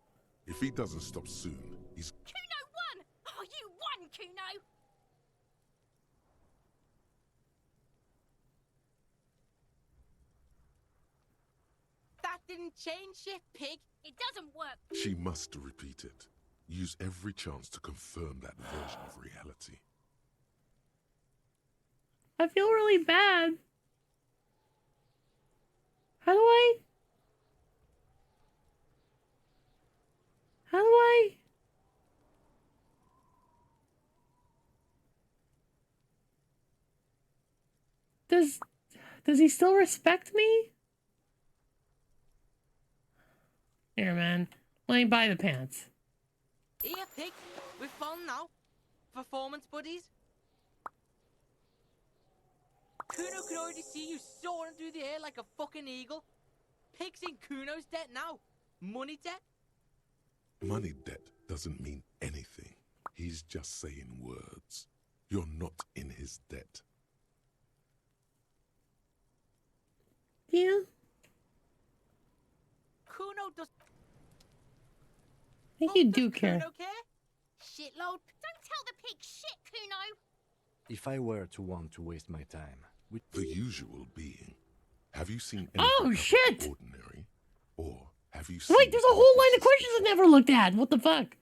If he doesn't stop soon, he's... Kuno won! Oh, you won, Kuno! That didn't change shit, pig. It doesn't work. She must repeat it. Use every chance to confirm that version of reality. I feel really bad. How do I? How do I? Does he still respect me? Here, man. Let me buy the pants. Here, pig. We're fun now. Performance buddies. Kuno could already see you soaring through the air like a fucking eagle. Pig's in Kuno's debt now. Money debt. Money debt doesn't mean anything. He's just saying words. You're not in his debt. Yeah. Kuno does. I think you do care. Kuno care? Shitload. Don't tell the pig shit, Kuno. If I were to want to waste my time, The usual being. Have you seen Oh, anything shit! ordinary? Or have you seen... Wait, there's a whole line of questions I never looked at. What the fuck?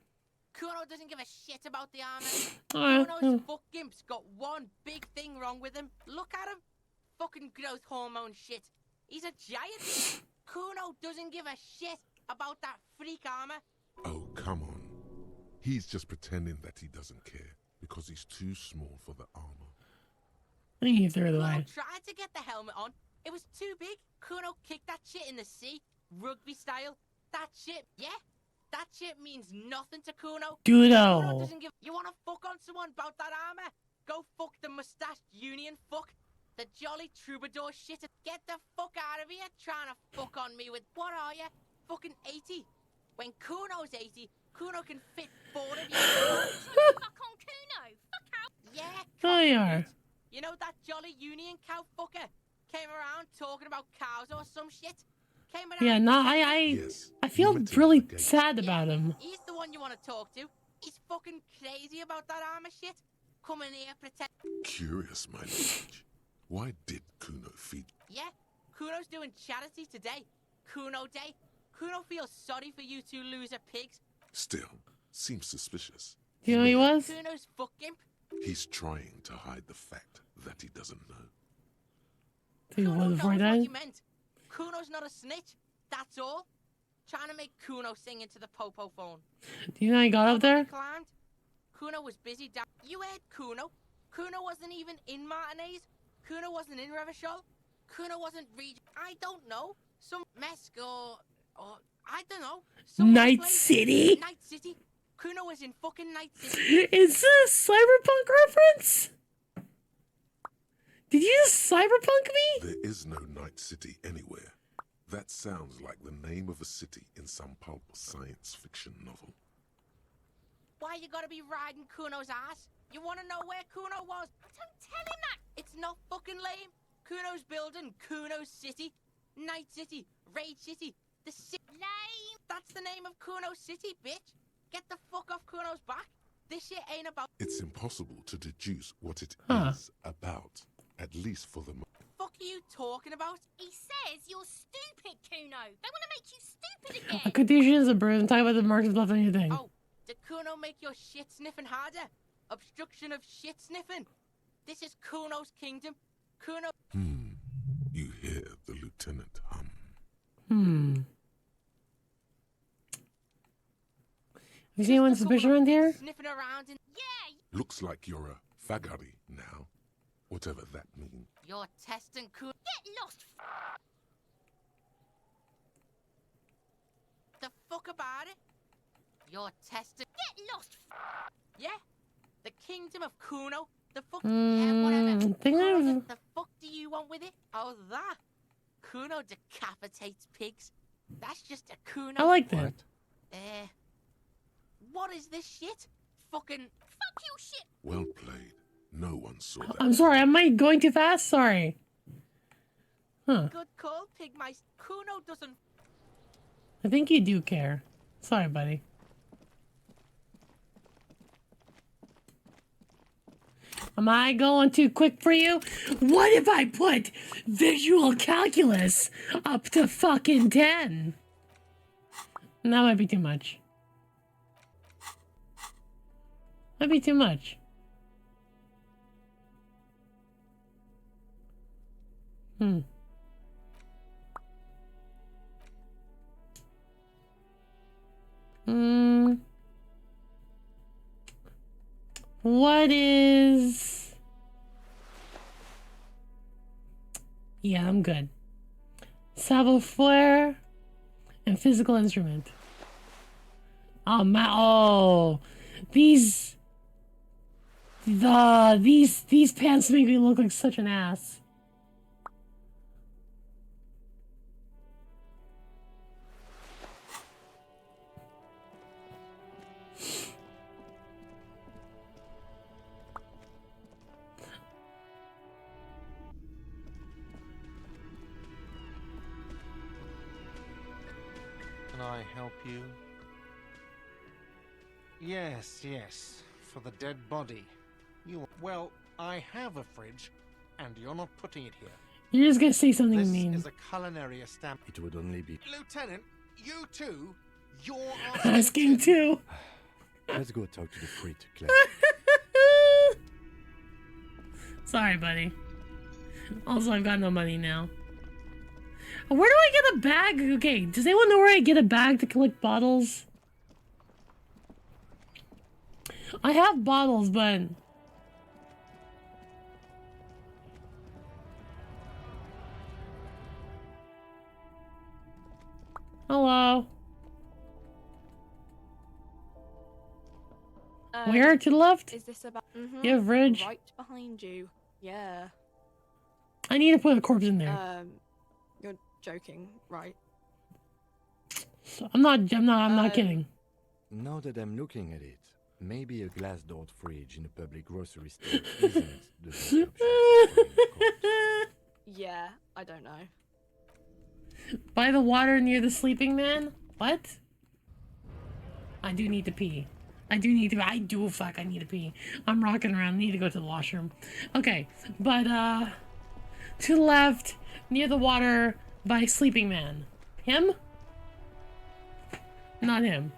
Kuno doesn't give a shit about the armor. Alright, Kuno's fuck gimp's got one big thing wrong with him. Look at him. Fucking growth hormone shit. He's a giant. Kuno doesn't give a shit about that freak armor. Oh, come on. He's just pretending that he doesn't care because he's too small for the armor. I think you threw it Kuno away. tried to get the helmet on. It was too big. Kuno kicked that shit in the sea, rugby style. That shit, yeah? That shit means nothing to Kuno. Kuno. Kuno doesn't give... You wanna fuck on someone about that armor? Go fuck the mustached union fuck. The jolly troubadour shit. Get the fuck out of here trying to fuck on me with... What are you? Fucking 80? When Kuno's 80, Kuno can fit 4 of you. Fuck on Kuno. Fuck out. Yeah. Oh, you are. You know that jolly union cow fucker came around talking about cows or some shit? Came around... Yeah, no, I feel really sad about him. He's the one you want to talk to. He's fucking crazy about that armor shit. Coming here, pretend... Curious, my liege. Why did Kuno feed... Yeah, Kuno's doing charity today. Kuno Day. Kuno feels sorry for you two loser pigs. Still, seems suspicious. Do you know who he was? Kuno's fuck gimp. He's trying to hide the fact that he doesn't know. He was Kuno before he knows what died? you meant. Kuno's not a snitch. That's all. Trying to make Kuno sing into the popo phone. Do you know how he got up there? Climbed. Kuno was busy down. You heard Kuno. Kuno wasn't even in Martinez. Kuno wasn't in Revachol. Kuno wasn't I don't know. Some Mesco or I don't know. Night City? Night City. Kuno was in fucking Night City. Is this a cyberpunk reference? Did you just cyberpunk me? There is no Night City anywhere. That sounds like the name of a city in some pulp science fiction novel. Why you gotta be riding Kuno's ass? You wanna know where Kuno was? Don't tell him that! It's not fucking lame. Kuno's building Kuno's City. Night City. Raid City. The city. Lame! That's the name of Kuno's City, bitch. Get the fuck off Kuno's back. This shit ain't about... It's impossible to deduce what it is about, at least for the moment. Fuck are you talking about? He says you're stupid, Kuno. They want to make you stupid again. Conditions of birth and talk about the marks left on your thing. Oh, did Kuno make your shit sniffing harder? Obstruction of shit sniffing. This is Kuno's kingdom. Kuno... You hear the lieutenant hum. You see anyone suspicious around here? Sniffing around in... Yeah! Looks like you're a fagari now. Whatever that means. You're testing Kuno... Get lost! The fuck about it? You're testing... Get lost! Yeah? The kingdom of Kuno? The fuck... yeah, whatever. Kuno, the fuck do you want with it? Oh, that? Kuno decapitates pigs. That's just a Kuno... I like that. What is this shit? Fucking... Fuck you shit! Well played. No one saw that. I'm sorry, am I going too fast? Sorry. Huh. Good call, Pigmice. Kuno doesn't... I think you do care. Sorry, buddy. Am I going too quick for you? What if I put visual calculus up to fucking 10? That might be too much. Might be too much. What is... Yeah, I'm good. Savoir-faire and physical instrument. Oh, these pants make me look like such an ass. Can I help you? Yes, yes, for the dead body. Well, I have a fridge, and you're not putting it here. You're just gonna say something mean. This is a culinary establishment. It would only be... Lieutenant, you too? You're Asking too. Let's go talk to the freight, Claire. Sorry, buddy. Also, I've got no money now. Where do I get a bag? Okay, does anyone know where I get a bag to collect bottles? I have bottles, but... Hello? Where? To the left? Is this about? You have fridge? Right behind you. Yeah. I need to put a corpse in there. You're joking, right? I'm not kidding. Now that I'm looking at it, maybe a glass-doored fridge in a public grocery store isn't the best option. Yeah, I don't know. By the water near the sleeping man? What? I do need to pee. I need to pee. I'm rocking around. I need to go to the washroom. Okay, but, to the left, near the water, by sleeping man. Him? Not him.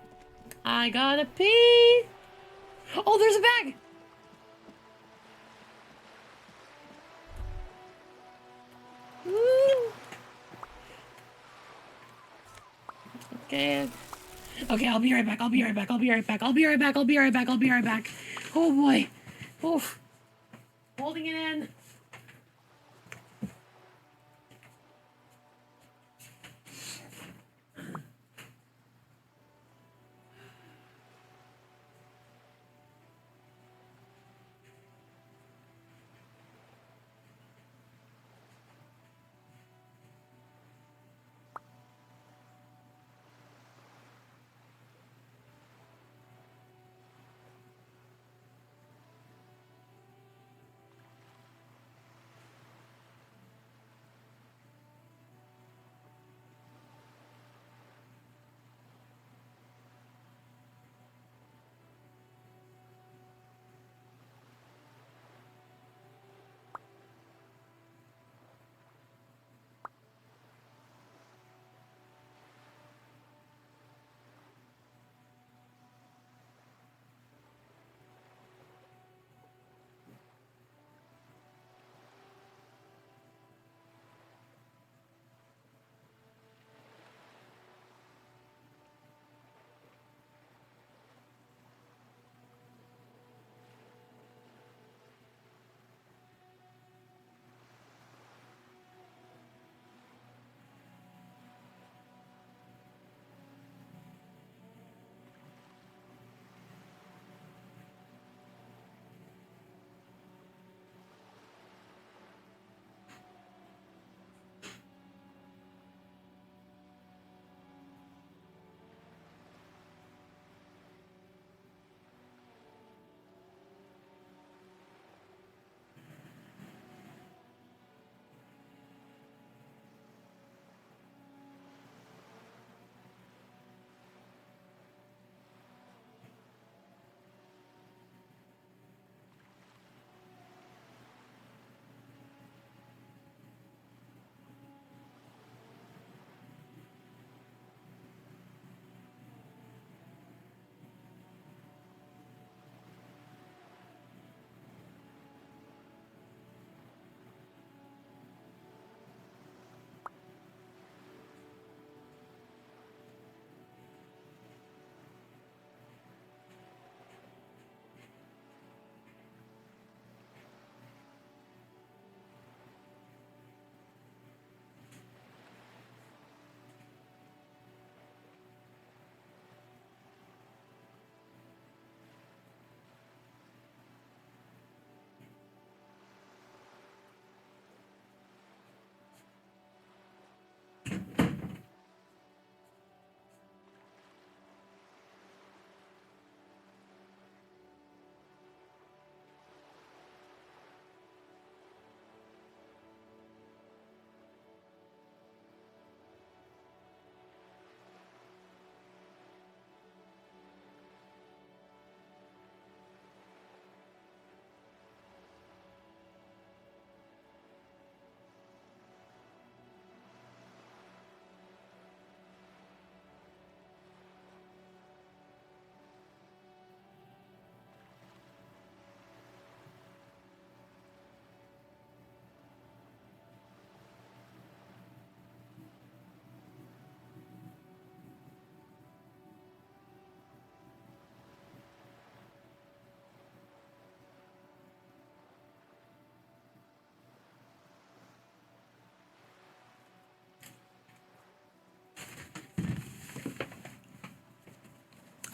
I gotta pee! Oh, there's a bag! Woo! Okay. Okay, I'll be right back. Oh boy. Oof. Holding it in.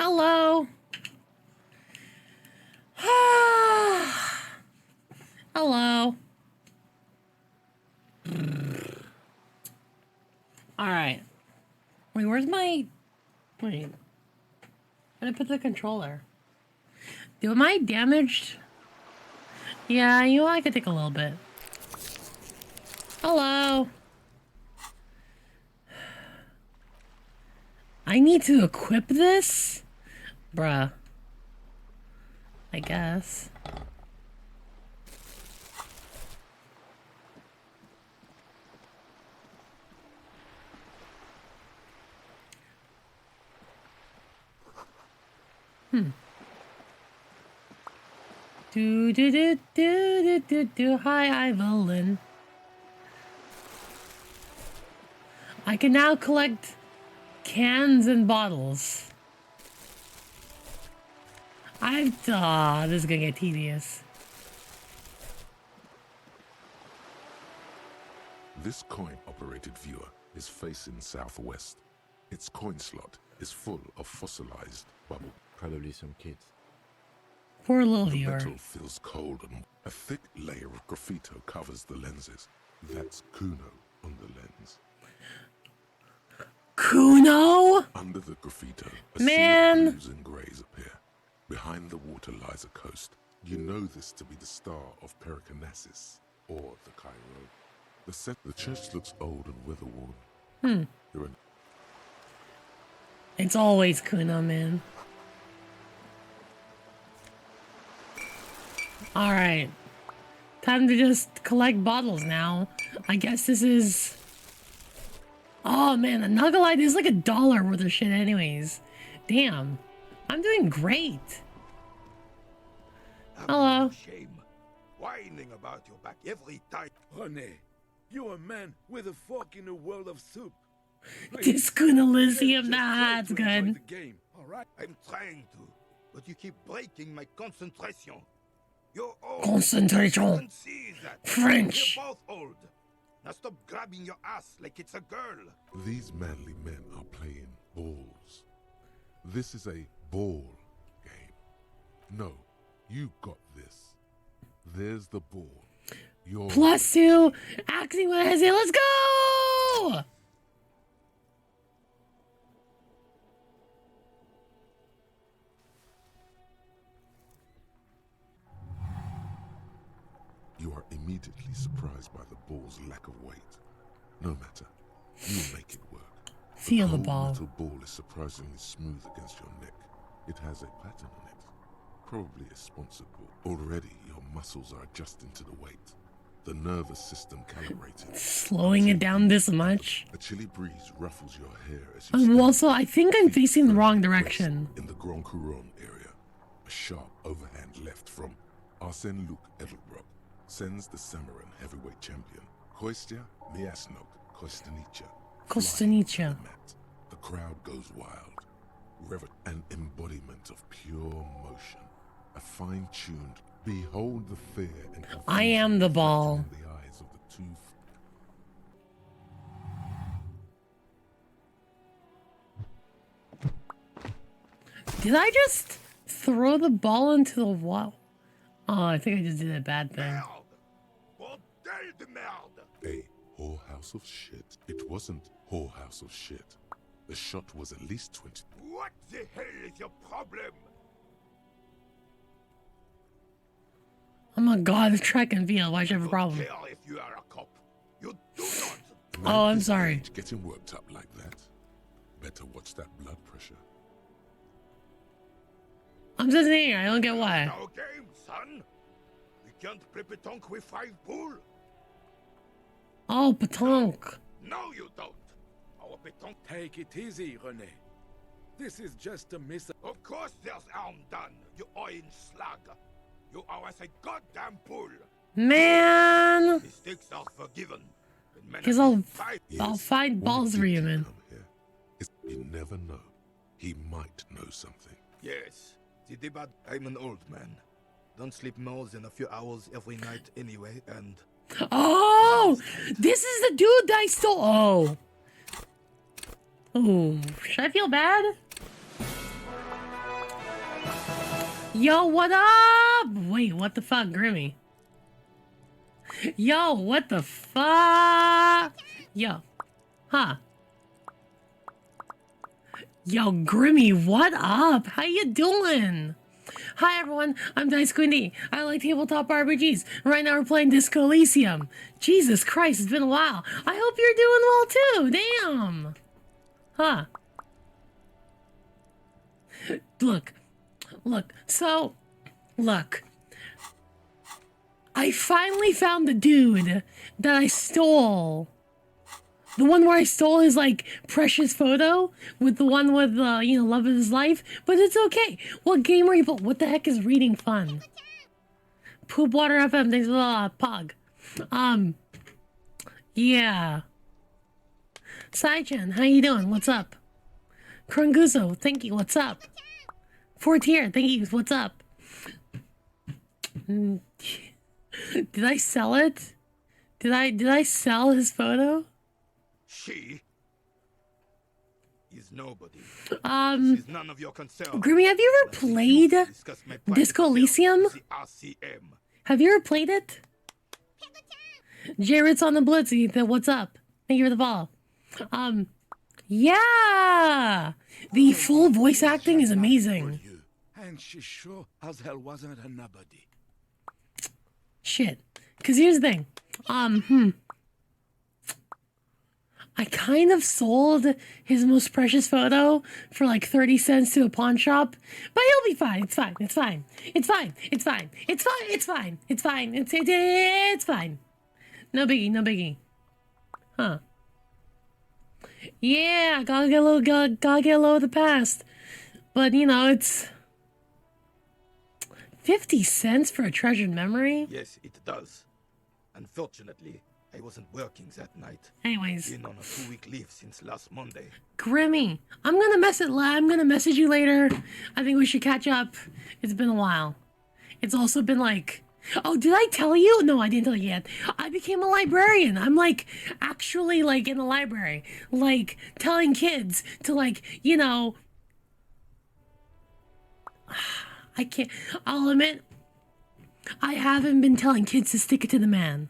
Hello. Hello. All right. Wait, where's my... Wait. Where did I put the controller? Am I damaged? Yeah, you know, I could take a little bit. Hello. I need to equip this? Bruh. I guess. Do do do do do do do. Hi, Evelyn. I can now collect cans and bottles. This is gonna get tedious. This coin-operated viewer is facing southwest. Its coin slot is full of fossilized bubble. Probably some kids. Poor little The viewer. metal feels cold and a thick layer of graffito covers the lenses. That's Kuno on the lens. Kuno? Under the graffito, a Man. sea of blues and greys appear. Behind the water lies a coast. You know this to be the star of Periconesus, or the Cairo. The church looks old and weather-worn. It's always Kuno, man. Alright. Time to just collect bottles now. I guess this is... Oh man, the Nuggalite is like $1 worth of shit anyways. Damn. I'm doing great. Hello. Shame. Whining about your back every time. René, you're a man with a fork in a world of soup. Discoon Elysium, nah, it's good. All right, I'm trying to, but you keep breaking my concentration. You're old. Concentration. I can see that. French. You're both old. Now stop grabbing your ass like it's a girl. These manly men are playing balls. This is a ball game. No, you got this. There's the ball. You're +2. Acting with Hezzy. Let's go! You are immediately surprised by the ball's lack of weight. No matter, you make it work. Feel the cold ball. metal ball is surprisingly smooth against your neck. It has a pattern on it. Probably a sponsored ball. Already, your muscles are adjusting to the weight. The nervous system calibrated. Slowing it down this much. A chilly breeze ruffles your hair as you Also, I think I'm facing the wrong direction. in the Grand Couronne area. A sharp overhand left from Arsène Luc Edelbrock sends the Samaran heavyweight champion, Kostya Miasnok Kostanica. Kostanica. The crowd goes wild. An embodiment of pure motion. A fine-tuned, behold the fear and I am the ball. in the eyes of the two. Did I just throw the ball into the wall? Oh, I think I just did a bad thing. A whorehouse of shit. It wasn't whorehouse of shit. The shot was at least 20. What the hell is your problem? Oh my god, track and field. Why should I have a problem? Care if you are a cop. You do not. Oh, I'm sorry. Getting worked up like that. Better watch that blood pressure. I'm just here. I don't get why. Our game, son. We can't play pétanque with 5 bull. Oh, pétanque. No, you don't. Our pétanque. Take it easy, René. This is just a miss. Of course there's harm done, you orange slug. You are as a goddamn bull. Man. Mistakes are forgiven. Because I'll find balls for you, man. You never know. He might know something. Yes. The debate. I'm an old man. Don't sleep more than a few hours every night anyway, and... Oh! This is the dude that I stole. Oh. Oh. Should I feel bad? Yo, what up? Wait, what the fuck, Grimmy? Yo, what the fuck? Yo. Huh. Yo, Grimmy, what up? How you doing? Hi everyone, I'm DiceQueen. I like tabletop RPGs. Right now we're playing Disco Elysium. Jesus Christ, it's been a while. I hope you're doing well too. Damn. Huh. Look. I finally found the dude that I stole. The one where I stole his, like, precious photo with the one with, love of his life. But it's okay. What game are you playing? What the heck is reading fun? Poop Water FM, thanks for the pog. Yeah. Sai-chan, how you doing? What's up? Krunguzo, thank you, what's up? Fortier, thank you, what's up? Did I sell it? Did I sell his photo? She is nobody. This is none of your concern. Grimmy, have you ever played Disco Elysium? Have you ever played it? Jared's on the Blitzy, what's up? Thank you for the follow. Yeah! The full voice acting is amazing. And she sure as hell wasn't a nobody. Shit. Cause here's the thing. I kind of sold his most precious photo for like 30 cents to a pawn shop, but he'll be fine. It's fine. It's fine. It's fine. It's fine. It's fine. It's fine. It's fine. It's fine. No biggie. No biggie. Huh. Yeah, gotta get a low of the past. But you know, it's 50 cents for a treasured memory? Yes, it does. Unfortunately, I wasn't working that night. Anyways. Been on a 2-week leave since last Monday. Grimmy, I'm gonna message you later. I think we should catch up. It's been a while. It's also been like, oh, did I tell you? No, I didn't tell you yet. I became a librarian. I'm like actually like in the library, like telling kids to like, you know, I'll admit, I haven't been telling kids to stick it to the man.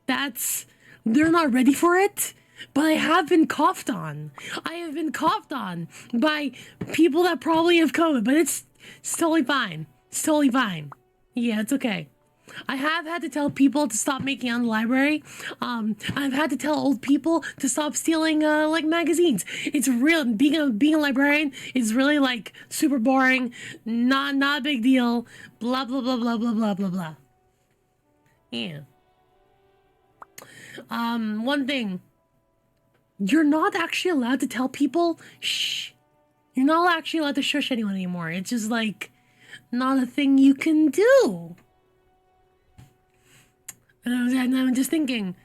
They're not ready for it, but I have been coughed on. I have been coughed on by people that probably have COVID, but it's totally fine. It's totally fine. Yeah, it's okay. I have had to tell people to stop making on the library. I've had to tell old people to stop stealing like magazines. It's real. Being a librarian is really like super boring. Not a big deal. Blah blah blah blah blah blah blah blah. Yeah. One thing. You're not actually allowed to tell people shh. You're not actually allowed to shush anyone anymore. It's just like not a thing you can do. And I'm just thinking,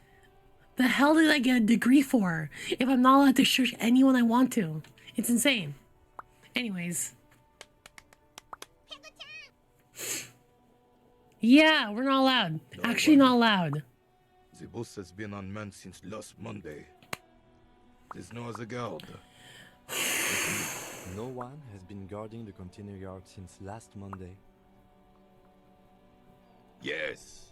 the hell did I get a degree for if I'm not allowed to shush anyone I want to? It's insane. Anyways. Yeah, we're not allowed. Actually not allowed. The bus has been unmanned since last Monday. There's no other guard. No one has been guarding the container yard since last Monday. Yes.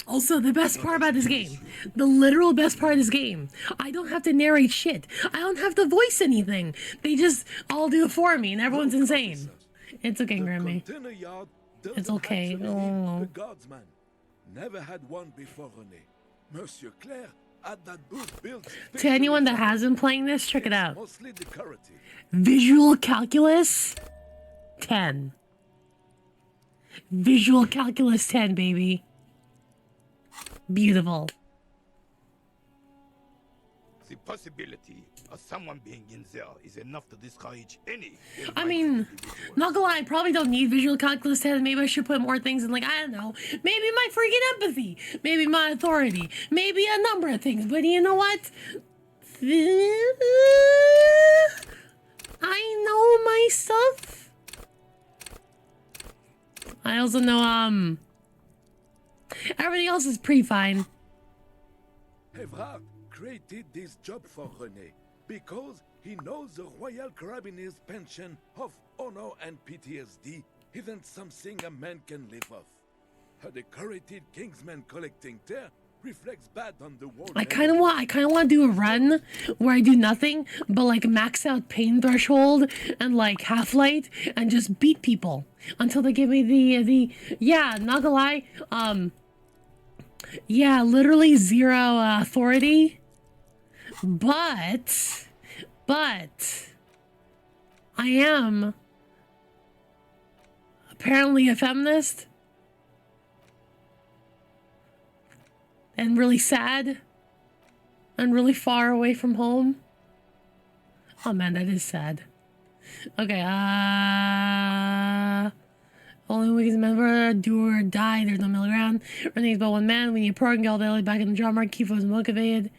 Also, the best part about this game, the literal best part of this game, I don't have to narrate shit. I don't have to voice anything. They just all do it for me, and everyone's insane. It's okay, Grammy. It's okay. Oh. The guardsman never had one before, René. Monsieur Claire had that booth built. To anyone that has been playing this, check it out. Mostly decorative. Visual calculus 10. Visual calculus 10, baby. Beautiful. The possibility of someone being in there is enough to discourage any. I mean, not gonna lie, I probably don't need visual calculus 10. Maybe I should put more things in, like, I don't know. Maybe my freaking empathy. Maybe my authority. Maybe a number of things. But you know what? I know my stuff. I also know, everything else is pretty fine. Evrard created this job for René because He knows the Royal Carabiners pension of honor and PTSD isn't something a man can live off. A decorated Kingsman collecting tear reflects bad on the wall. I kind of want to do a run where I do nothing but like max out pain threshold and like half light and just beat people until they give me the yeah, not gonna lie, yeah, literally zero authority, but I am apparently a feminist and really sad and really far away from home. Oh man, that is sad. Okay, only we can remember, do or die, there's no middle ground. Everything's about one man. We need a program, get all the back in the job market, keep us motivated.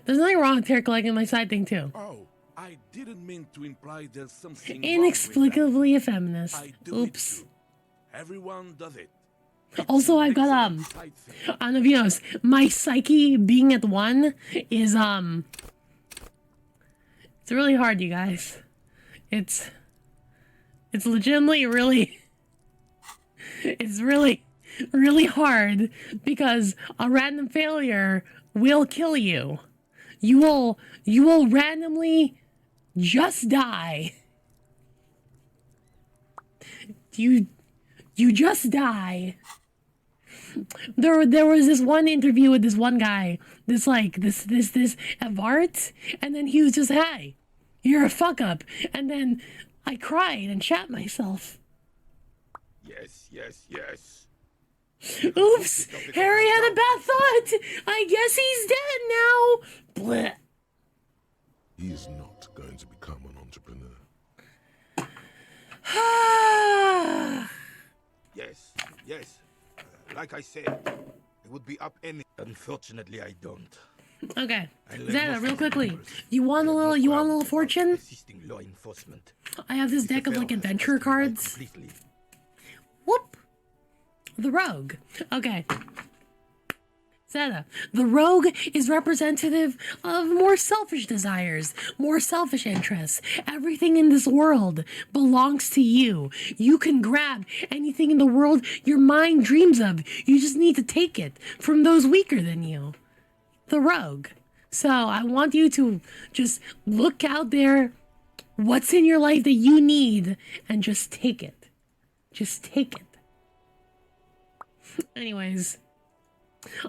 There's nothing wrong with hair collecting my side thing too. Oh, I didn't mean to imply there's something Inexplicably a feminist. Oops. Everyone does it. Also, I've got I don't know if you noticed, my psyche being at 1 is it's really hard, you guys. It's legitimately really really hard because a random failure will kill you. You will randomly just die. You just die. There was this one interview with this one guy, this Evart, and then he was just, hey, you're a fuck up. And then I cried and shat myself. Yes. Oops, Harry had a bad thought. I guess he's dead now. Blech. He is not going to become an entrepreneur. Yes. Like I said, it would be up any. Unfortunately, I don't. Okay, Zeta, real quickly, you want a little fortune? Law enforcement. I have this deck of like adventure cards. Whoop, the rogue. Okay. Zeta, the rogue is representative of more selfish desires, more selfish interests. Everything in this world belongs to you. You can grab anything in the world your mind dreams of. You just need to take it from those weaker than you. The rogue. So I want you to just look out there, what's in your life that you need, and just take it. Just take it. Anyways.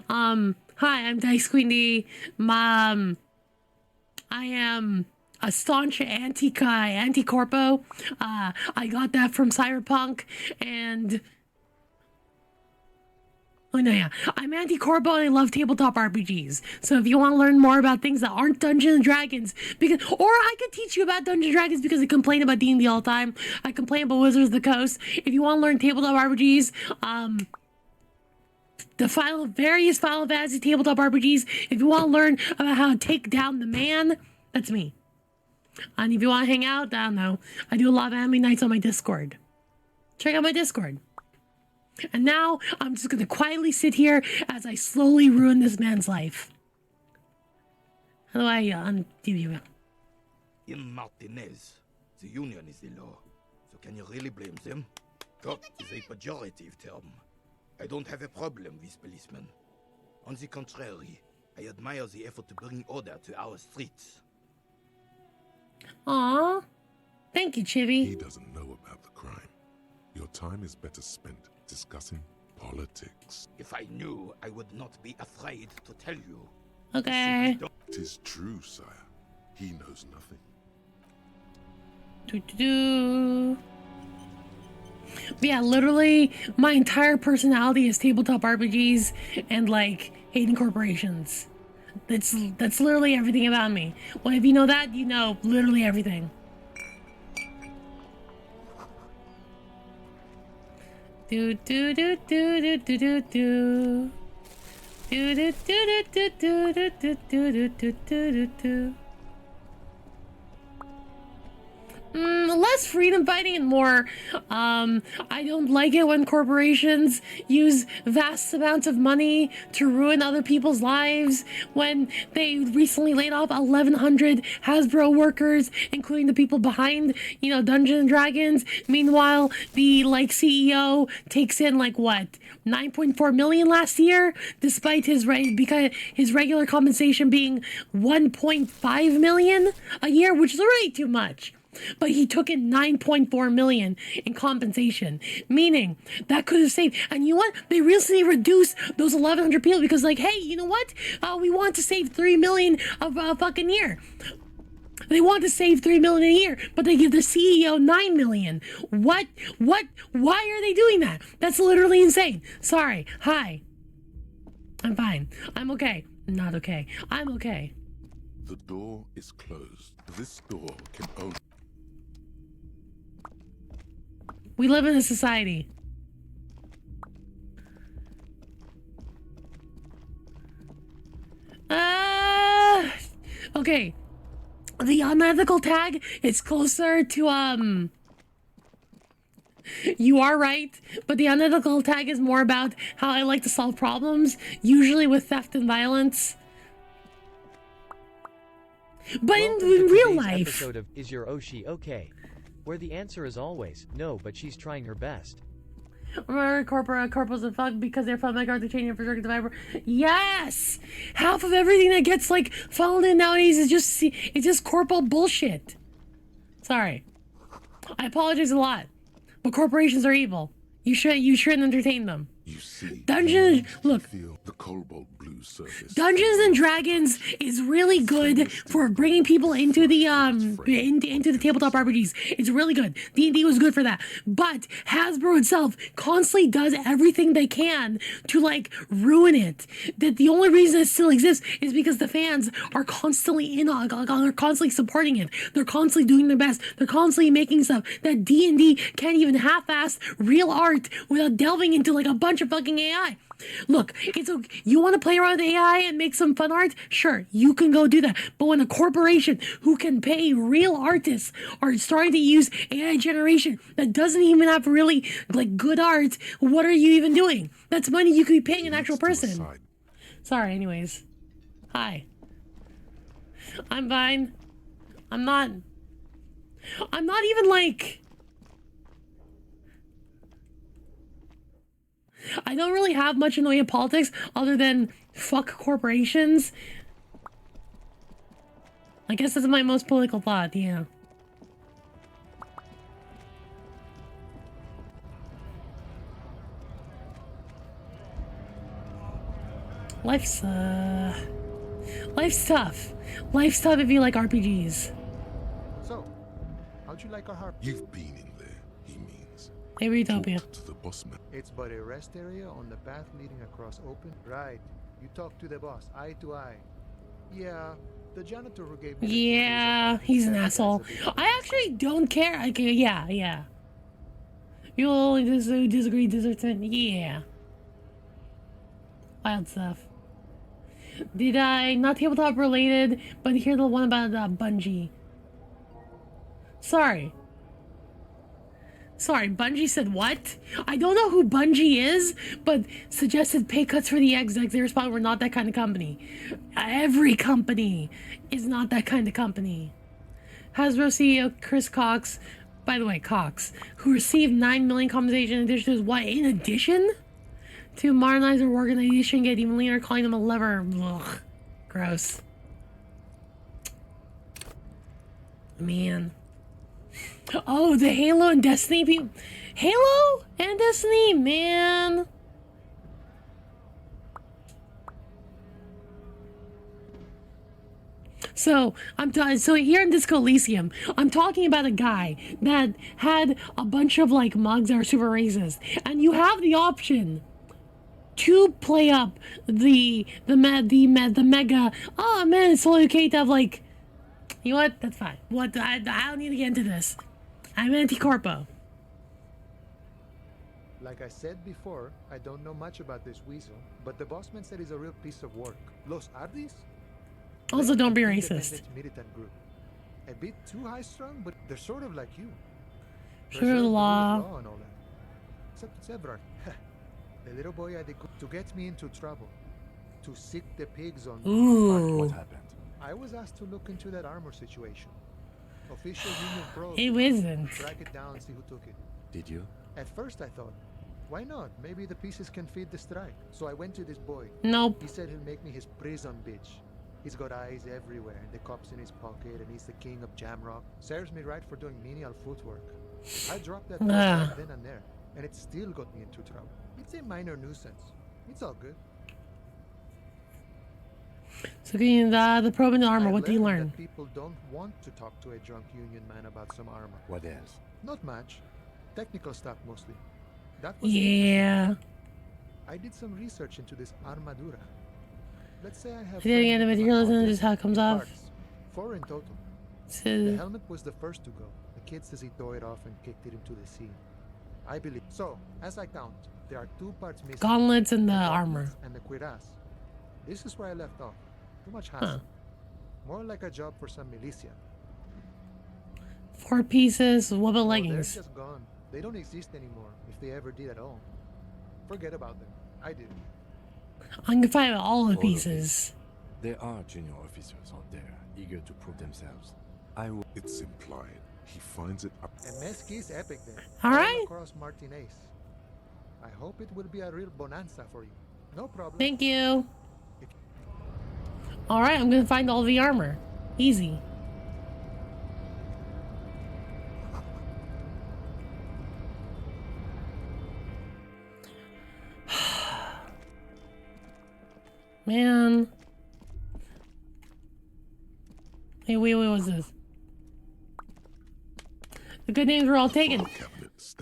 Hi, I'm DiceQueen. I am a staunch anti-corpo. I got that from Cyberpunk, and I'm anti-corpo and I love tabletop RPGs. So if you want to learn more about things that aren't Dungeons and Dragons, or I could teach you about Dungeons and Dragons because I complain about D&D all the time. I complain about Wizards of the Coast. If you want to learn tabletop RPGs, the various Final Fantasy tabletop RPGs. If you want to learn about how to take down the man, that's me. And if you want to hang out, I don't know. I do a lot of anime nights on my Discord. Check out my Discord. And now I'm just going to quietly sit here as I slowly ruin this man's life. How do I undo you? In Martinez, the union is the law. So can you really blame them? Cop is a pejorative term. I don't have a problem with policemen. On the contrary, I admire the effort to bring order to our streets. Aww. Thank you, Chibi. He doesn't know about the crime. Your time is better spent discussing politics. If I knew, I would not be afraid to tell you. Okay. It is true, sire. He knows nothing. Yeah, literally, my entire personality is tabletop RPGs and like hating corporations. That's literally everything about me. Well, if you know that, you know literally everything. Do do do do do do do do. Do do do do do do do do do do do. Less freedom fighting and more, I don't like it when corporations use vast amounts of money to ruin other people's lives. When they recently laid off 1,100 Hasbro workers, including the people behind, Dungeons and Dragons. Meanwhile, the, CEO takes in, 9.4 million last year, despite because his regular compensation being 1.5 million a year, which is already too much. But he took in 9.4 million in compensation, meaning that could have saved. And you know what? They recently reduced those 1,100 people because, hey, you know what? We want to save 3 million a fucking year. They want to save 3 million a year, but they give the CEO 9 million. What? Why are they doing that? That's literally insane. Sorry. Hi. I'm fine. I'm okay. Not okay. I'm okay. The door is closed. This door can only... We live in a society. Okay. The unethical tag is closer to, you are right, but the unethical tag is more about how I like to solve problems, usually with theft and violence. But in real life... Episode of Is Your Oshi Okay? Where the answer is always, no, but she's trying her best. Remember corporals and fuck because they're from McCarthy changing infrastructure survivor. Yes! Half of everything that gets followed in nowadays is just corporal bullshit. Sorry. I apologize a lot. But corporations are evil. You shouldn't entertain them. You see, look. Feel the cobalt blue surface. Dungeons and Dragons is really good for bringing people into the into the tabletop RPGs. It's really good. D&D was good for that. But Hasbro itself constantly does everything they can to ruin it. That the only reason it still exists is because the fans are constantly are constantly supporting it. They're constantly doing their best. They're constantly making stuff that D&D can't even half-ass real art without delving into a bunch of fucking AI. Look, it's okay. You want to play around with AI and make some fun art? Sure, you can go do that. But when a corporation who can pay real artists are starting to use AI generation that doesn't even have really good art, what are you even doing? That's money you could be paying an actual person. Sorry, anyways. Hi. I'm fine. I'm not even I don't really have much in the way of politics other than fuck corporations. I guess that's my most political thought, yeah. Life's tough. Life's tough if you like RPGs. So, how'd you like our harp? You've been in there, he means. Hey, Utopia. To the boss man. It's but a rest area on the path leading across open. Right. You talk to the boss, eye to eye. Yeah, the janitor who gave me Yeah, he's an asshole. I actually don't care. Okay, yeah. You only disagree, dissertant. Yeah. Wild stuff. Did I, not tabletop related, but hear the one about Bungie. Sorry, Bungie said what? I don't know who Bungie is, but suggested pay cuts for the execs. They responded, we're not that kind of company. Every company is not that kind of company. Hasbro CEO Chris Cox, by the way, Cox, who received 9 million compensation in addition to his what? In addition? To modernize their organization, get even leaner, calling them a lever. Ugh. Gross. Man. Oh, the Halo and Destiny people. Halo and Destiny, man. So so here in Disco Elysium, I'm talking about a guy that had a bunch of mugs that are super racist, and you have the option to play up the mega. Oh man, it's totally okay to have you know what? That's fine. What? I don't need to get into this. I'm anti-corpo. Like I said before, I don't know much about this weasel, but the bossman said he's a real piece of work. Los Ardis? Also, don't be racist. Militant group. A bit too high-strung, but they're sort of like you. Sure, Preserve the rule of law. law and all that. Except it's Everard. The little boy had to get me into trouble. To sick the pigs on me. Ooh. What happened? I was asked to look into that armor situation. Official union probe. It wasn't. Track it down, see who took it. Did you? At first I thought, why not? Maybe the pieces can feed the strike. So I went to this boy. Nope. He said he'll make me his prison bitch. He's got eyes everywhere, and the cop's in his pocket, and he's the king of Jamrock. Serves me right for doing menial footwork. I dropped that right then and there, and it still got me into trouble. It's a minor nuisance. It's all good. So getting the probe in the armor, what do you learn? That people don't want to talk to a drunk union man about some armor. What else? Not much. Technical stuff mostly. That was Yeah. I did some research into this armadura. Let's say I have Getting the materials and just how it comes off. 4 in total. So, The helmet was the first to go. The kid says he tore it off and kicked it into the sea. I believe. So, as I count, there are 2 parts missing. gauntlets and the gauntlets armor. And the cuirass. This is where I left off. Too much hassle. More like a job for some militia. 4 pieces. What about leggings? They're just gone. They don't exist anymore, if they ever did at all. Forget about them. I did. I'm gonna find all the pieces. There are junior officers out there, eager to prove themselves. It's implied. He finds it up. And Mesqui's epic there. All right. Across Martinez. I hope it will be a real bonanza for you. No problem. Thank you. All right, I'm gonna find all the armor. Easy. Man. Hey, wait, what's this? The good names were all taken. Not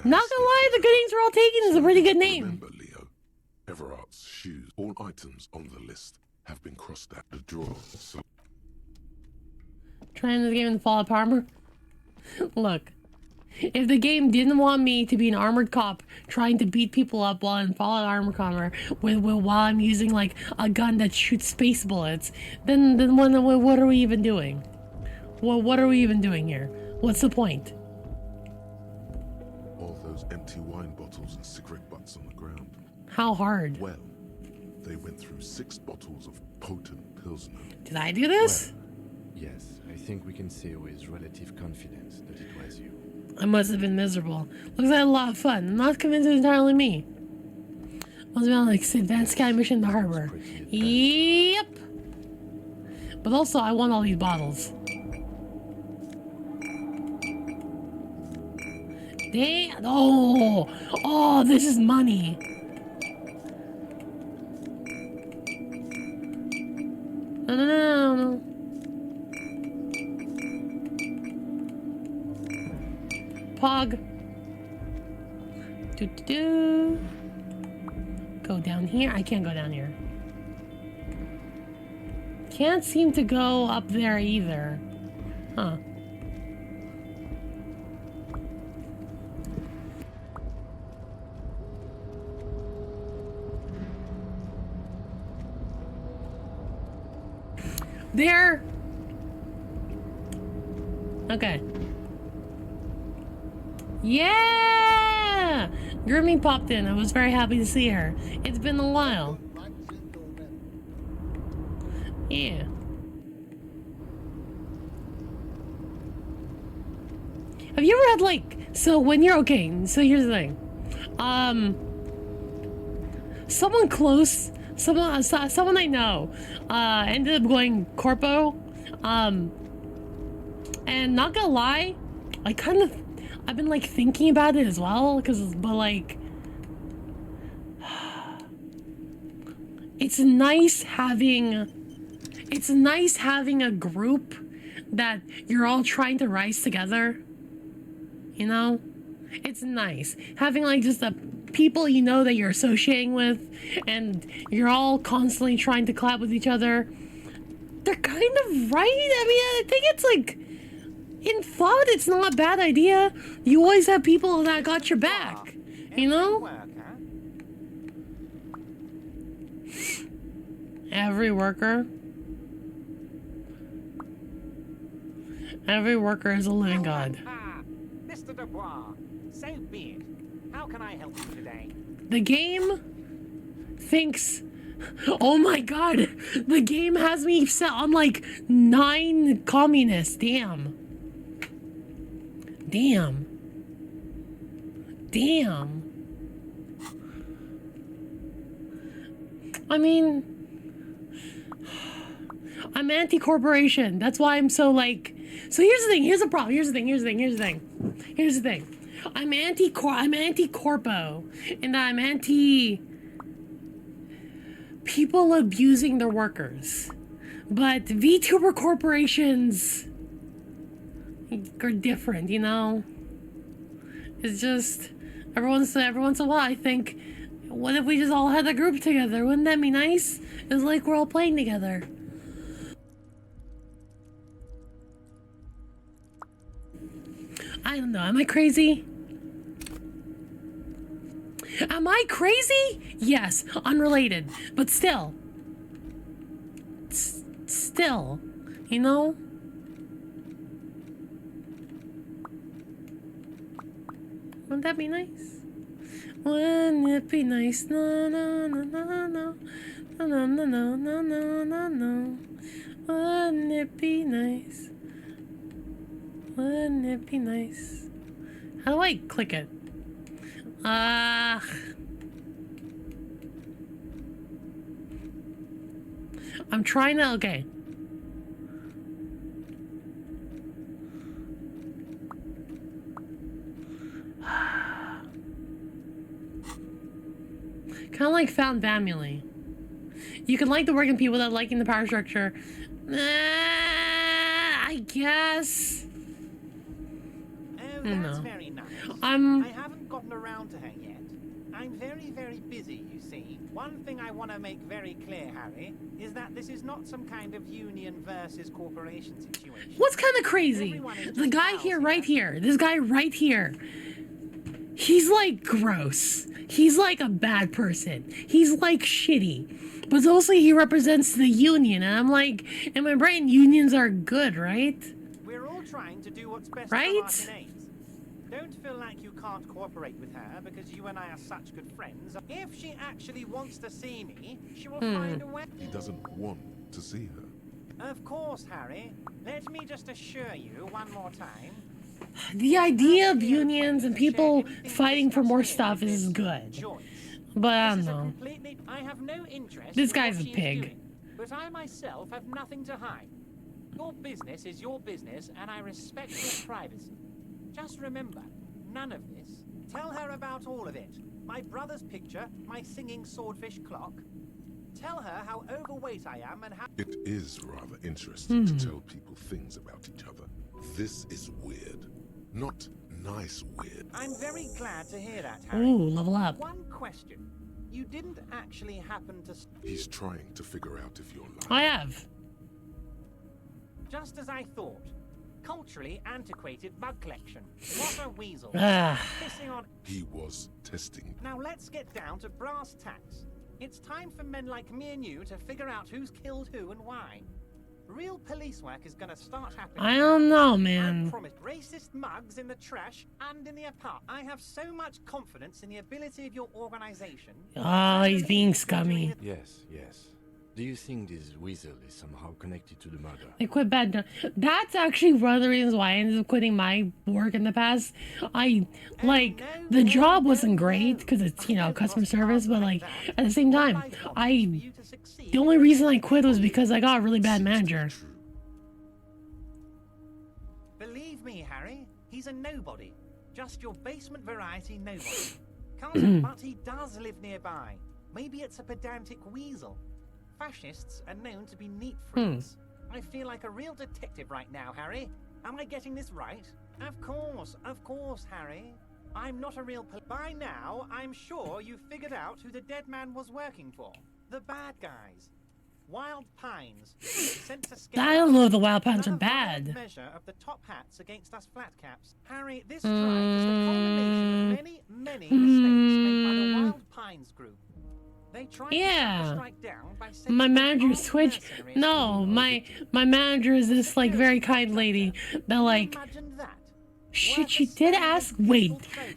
gonna lie, the good names were all taken is a pretty good name. Remember, Leo, Everard's shoes. All items on the list have been crossed at the drawer. So Trying the game in the Fallout armor. Look, if the game didn't want me to be an armored cop trying to beat people up while in Fallout armor while I'm using like a gun that shoots space bullets, then what are we even doing? What are we even doing here? What's the point? all those empty wine bottles and cigarette butts on the ground. How hard? Well, they went through 6 bottles of potent Pilsner. Did I do this? Well, yes, I think we can say with relative confidence that it was you. I must have been miserable. Looks like a lot of fun. I'm not convinced it's entirely me. Must have been like advanced sky mission to the harbor. Yep. But also, I want all these bottles. Damn. Oh, this is money. No. Pog. Go down here. I can't go down here. Can't seem to go up there either. Huh. There. Okay. Yeah! Grimmy popped in. I was very happy to see her. It's been a while. Yeah. Have you ever had like, so when you're okay, so here's the thing. Someone close, someone I know, ended up going corpo. And not gonna lie, I've been like thinking about it as well, but like, it's nice having a group that you're all trying to rise together. You know, it's nice having like just the people you know that you're associating with, and you're all constantly trying to collab with each other. They're kind of right. I mean, I think it's like, in thought, it's not a bad idea. You always have people that got your back, you know? Every worker. Every worker is a living god. Mr. Dubois, so be it. How can I help you today? The game thinks, oh my god, the game has me set on like 9 communists. Damn. Damn. Damn. I mean, I'm anti-corporation. That's why I'm so like. So here's the thing. Here's the problem. Here's the thing. Here's the thing. Here's the thing. Here's the thing. I'm anti-corpo, and I'm anti people abusing their workers. But VTuber corporations are different, you know. It's just every once in a while I think, what if we just all had a group together? Wouldn't that be nice? It's like we're all playing together. I don't know. Am I crazy? Am I crazy? Yes, unrelated, but still. Still, you know? Wouldn't that be nice? Wouldn't it be nice? No, no, no, no, no. No, no, no, no, no, no, no, no. Wouldn't it be nice? Wouldn't it be nice? How do I click it? I'm trying to, okay. Kind of like Found Family. You can like the working people without liking the power structure. I guess. Oh, that's very nice. I haven't gotten around to her yet. I'm very, very busy, you see. One thing I want to make very clear, Harry, is that this is not some kind of union versus corporation situation. What's kind of crazy? The guy here, right here, this guy right here, he's like gross. He's like a bad person. He's like shitty. But also he represents the union. And I'm like, in my brain, unions are good, right? We're all trying to do what's best right? for Martinez. Don't feel like you can't cooperate with her because you and I are such good friends. If she actually wants to see me, she will find a way. He doesn't want to see her. Of course, Harry. Let me just assure you one more time. The idea of unions and people fighting for more stuff is good. But I don't know. I have no interest This in guy's what a she is pig. doing, but I myself have nothing to hide. Your business is your business, and I respect your privacy. Just remember, none of this. Tell her about all of it. My brother's picture, my singing swordfish clock. Tell her how overweight I am and how... It is rather interesting to tell people things about each other. This is weird. Not nice weird. I'm very glad to hear that, Harry. Ooh, level up. One question. You didn't actually happen to... He's trying to figure out if you're lying. I have. Just as I thought. Culturally antiquated bug collection. What a weasel. Pissing on... He was testing. Now let's get down to brass tacks. It's time for men like me and you to figure out who's killed who and why. Real police work is gonna start happening. I don't know, man. I promise. Racist mugs in the trash and in the apartment. I have so much confidence in the ability of your organization. Oh, he's being scummy. Yes, yes. Do you think this weasel is somehow connected to the murder? I quit bad. That's actually one of the reasons why I ended up quitting my work in the past. The job wasn't great because it's, you know, customer service, but like at the same time, the only reason I quit was because I got a really bad manager. Believe me, Harry, he's a nobody. Just your basement variety nobody. But he does live nearby. Maybe it's a pedantic weasel. Fascists are known to be neat freaks. I feel like a real detective right now, Harry. Am I getting this right? Of course, Harry. I'm not a real By now, I'm sure you've figured out who the dead man was working for. The bad guys. Wild Pines. Sent to scale. I don't know if the Wild Pines are bad. Measure of the top hats against us flat caps. Harry, this strike is the culmination of many, many mistakes made by the Wild Pines group. They tried to Yeah. strike down by sending My an manager's armed Twitch. mercenaries No, my manager is this like very kind lady that like. Imagine that. Shit, she did ask. Wait,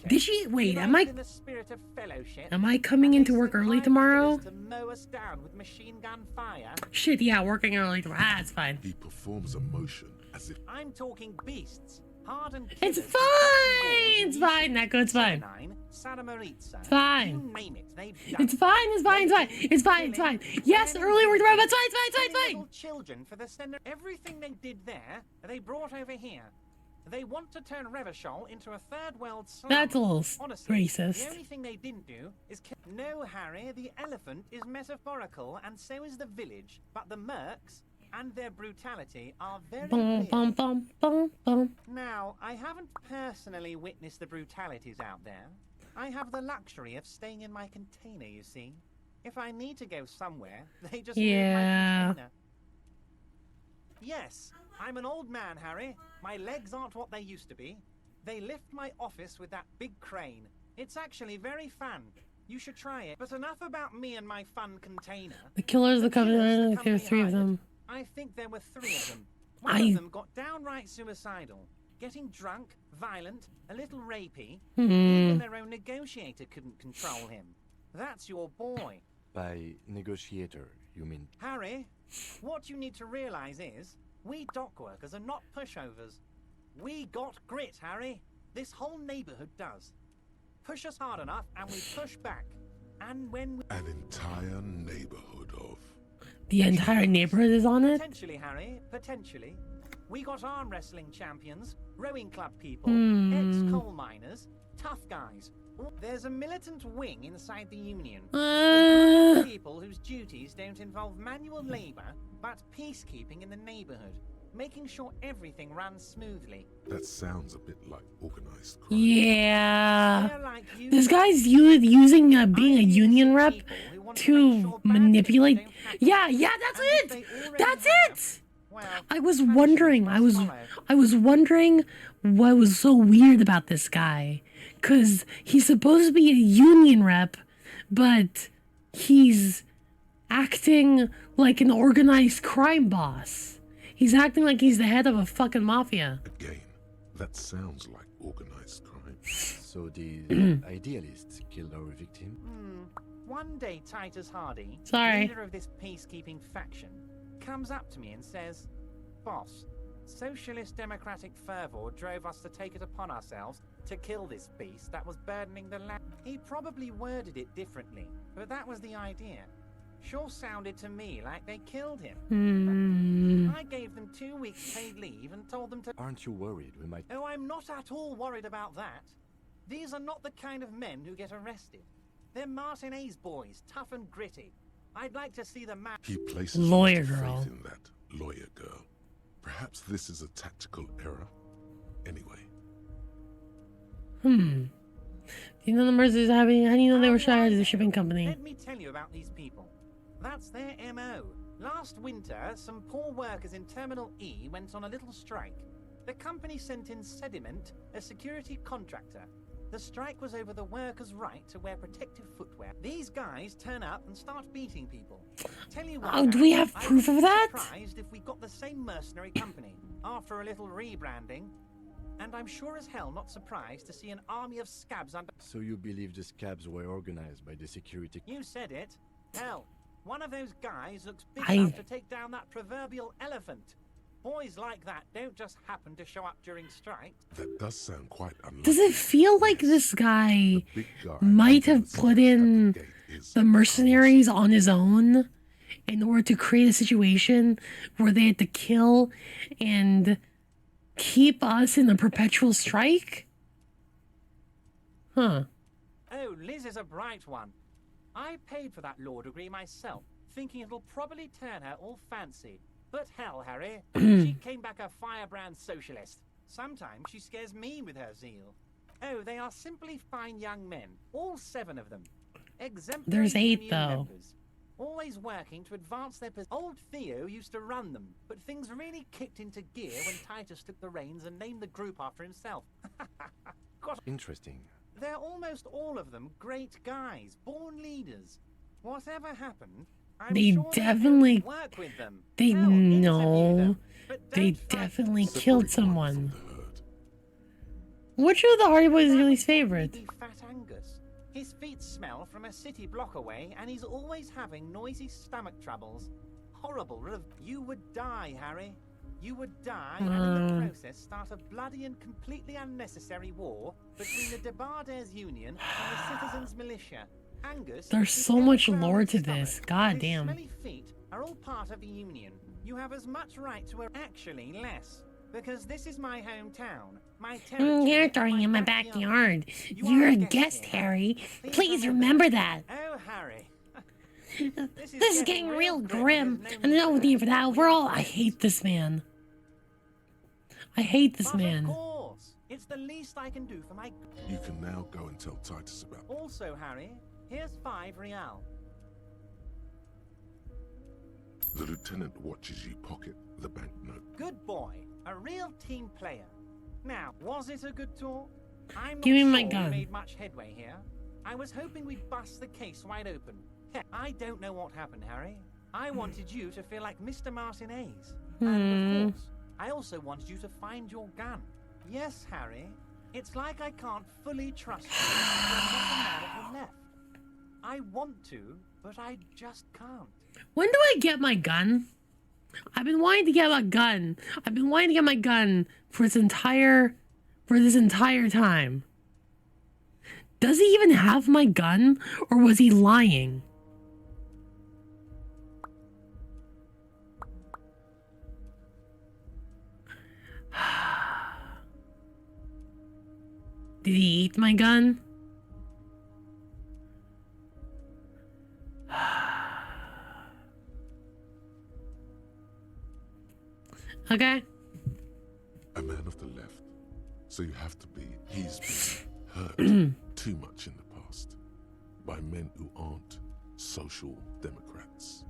did she? Wait, am I? In the spirit of fellowship, Am I coming into work early tomorrow? to mow us down with machine gun fire. Shit, yeah, working early tomorrow. Ah, it's fine. He performs a motion as if I'm talking beasts. Hardened It's fine. It's fine, Neko. It's fine. It's fine. You name it, they've done It's fine. It's fine. It's fine. It's fine. It's fine. Yes, early work tomorrow. But it's fine. It's fine. It's fine. It's fine. Little children for the sender. Everything they did there, they brought over here. They want to turn Revachol into a third world slum. That's a little Honestly, racist. The only thing they didn't do is kill. No, Harry, the elephant is metaphorical, and so is the village. But the mercs and their brutality are very Bum, clear. bum, bum, bum, bum. Now, I haven't personally witnessed the brutalities out there. I have the luxury of staying in my container, you see. If I need to go somewhere, they just move Yeah. my container. Yes, I'm an old man, Harry. My legs aren't what they used to be. They lift my office with that big crane. It's actually very fun. You should try it. But enough about me and my fun container. The killers, the company. killers There were three of them. I think there were 3 of them. One of them got downright suicidal. Getting drunk, violent, a little rapey. Even their own negotiator couldn't control him. That's your boy. By negotiator, you mean? Harry, what you need to realize is, we dock workers are not pushovers. We got grit, Harry. This whole neighborhood does. Push us hard enough and we push back. And when we... an entire neighborhood of... The entire neighborhood is on it? Potentially, Harry, potentially. We got arm wrestling champions, rowing club people, ex-coal miners, tough guys. There's a militant wing inside the Union. People whose duties don't involve manual labor, but peacekeeping in the neighborhood, making sure everything runs smoothly. That sounds a bit like organized crime. Yeah. This guy's using being a union rep to manipulate. Yeah, that's it. That's it. I was wondering what was so weird about this guy. Because he's supposed to be a union rep, but he's acting like an organized crime boss. He's acting like he's the head of a fucking mafia. Again, that sounds like organized crime. So the idealists killed our victim? One day Titus Hardy, Sorry. leader of this peacekeeping faction, comes up to me and says, "Boss, socialist democratic fervor drove us to take it upon ourselves to kill this beast that was burdening the land." He probably worded it differently, but that was the idea. Sure sounded to me like they killed him. I gave them 2 weeks paid leave and told them to... Aren't you worried we might... Oh, I'm not at all worried about that. These are not the kind of men who get arrested. They're Martin A's boys, tough and gritty. I'd like to see the man... He places Lawyer faith girl. in that lawyer girl. Perhaps this is a tactical error. Anyway. Do you know the Mercers having? How do you know they were shot as a shipping company? Let me tell you about these people. That's their MO. Last winter, some poor workers in Terminal E went on a little strike. The company sent in Sediment, a security contractor. The strike was over the workers' right to wear protective footwear. These guys turn up and start beating people. Tell you what, Oh, do we have proof of that? I'm surprised if we got the same mercenary company after a little rebranding. And I'm sure as hell not surprised to see an army of scabs under... So you believe the scabs were organized by the security... You said it. Hell, one of those guys looks big enough to take down that proverbial elephant. Boys like that don't just happen to show up during strikes. That does sound quite unlikely. Does it feel like this guy might have put in the mercenaries on his own in order to create a situation where they had to kill and keep us in a perpetual strike? Huh. Oh, Liz is a bright one. I paid for that law degree myself, thinking it'll probably turn her all fancy. But hell, Harry, she came back a firebrand socialist. Sometimes she scares me with her zeal. Oh, they are simply fine young men, all 7 of them. Exemplary There's 8 union though. members, always working to advance their position. Old Theo used to run them, but things really kicked into gear when Titus took the reins and named the group after himself. Interesting. They're almost all of them great guys, born leaders. Whatever happened, I'm They sure definitely, they'll work with them. they Hell, interview know, them, but they don't fight. definitely killed someone. Which of the Hardy Boys is your least favorite? Maybe Fat Angus. His feet smell from a city block away, and he's always having noisy stomach troubles. Horrible. You would die, Harry. You would die, and in the process start a bloody and completely unnecessary war between the Debarders Union and the Citizens Militia. Angus. There's so much lore to this. God damn. Smelly feet are all part of the Union. You have as much right to actually less. Because this is my hometown, my territory. You're throwing in my backyard. You're a guest, Harry. Please remember that. Oh, Harry. This is getting real grim. And no need for that. Overall, I hate this man. I hate this man. Of course. It's the least I can do for my... You can now go and tell Titus about... Also, Harry, here's 5 real. The lieutenant watches you pocket the banknote. Good boy. A real team player. Now, was it a good talk? I'm not Give me my sure gun. we made much headway here. I was hoping we'd bust the case wide open. Heck, I don't know what happened, Harry. I wanted you to feel like Mr. Martinez. And of course, I also wanted you to find your gun. Yes, Harry. It's like I can't fully trust you. You're not the man at the left. I want to, but I just can't. When do I get my gun? I've been wanting to get my gun. I've been wanting to get my gun for this entire time. Does he even have my gun, or was he lying? Did he eat my gun? Okay. A man of the left. So you have to be. He's been hurt too much in the past by men who aren't social democrats.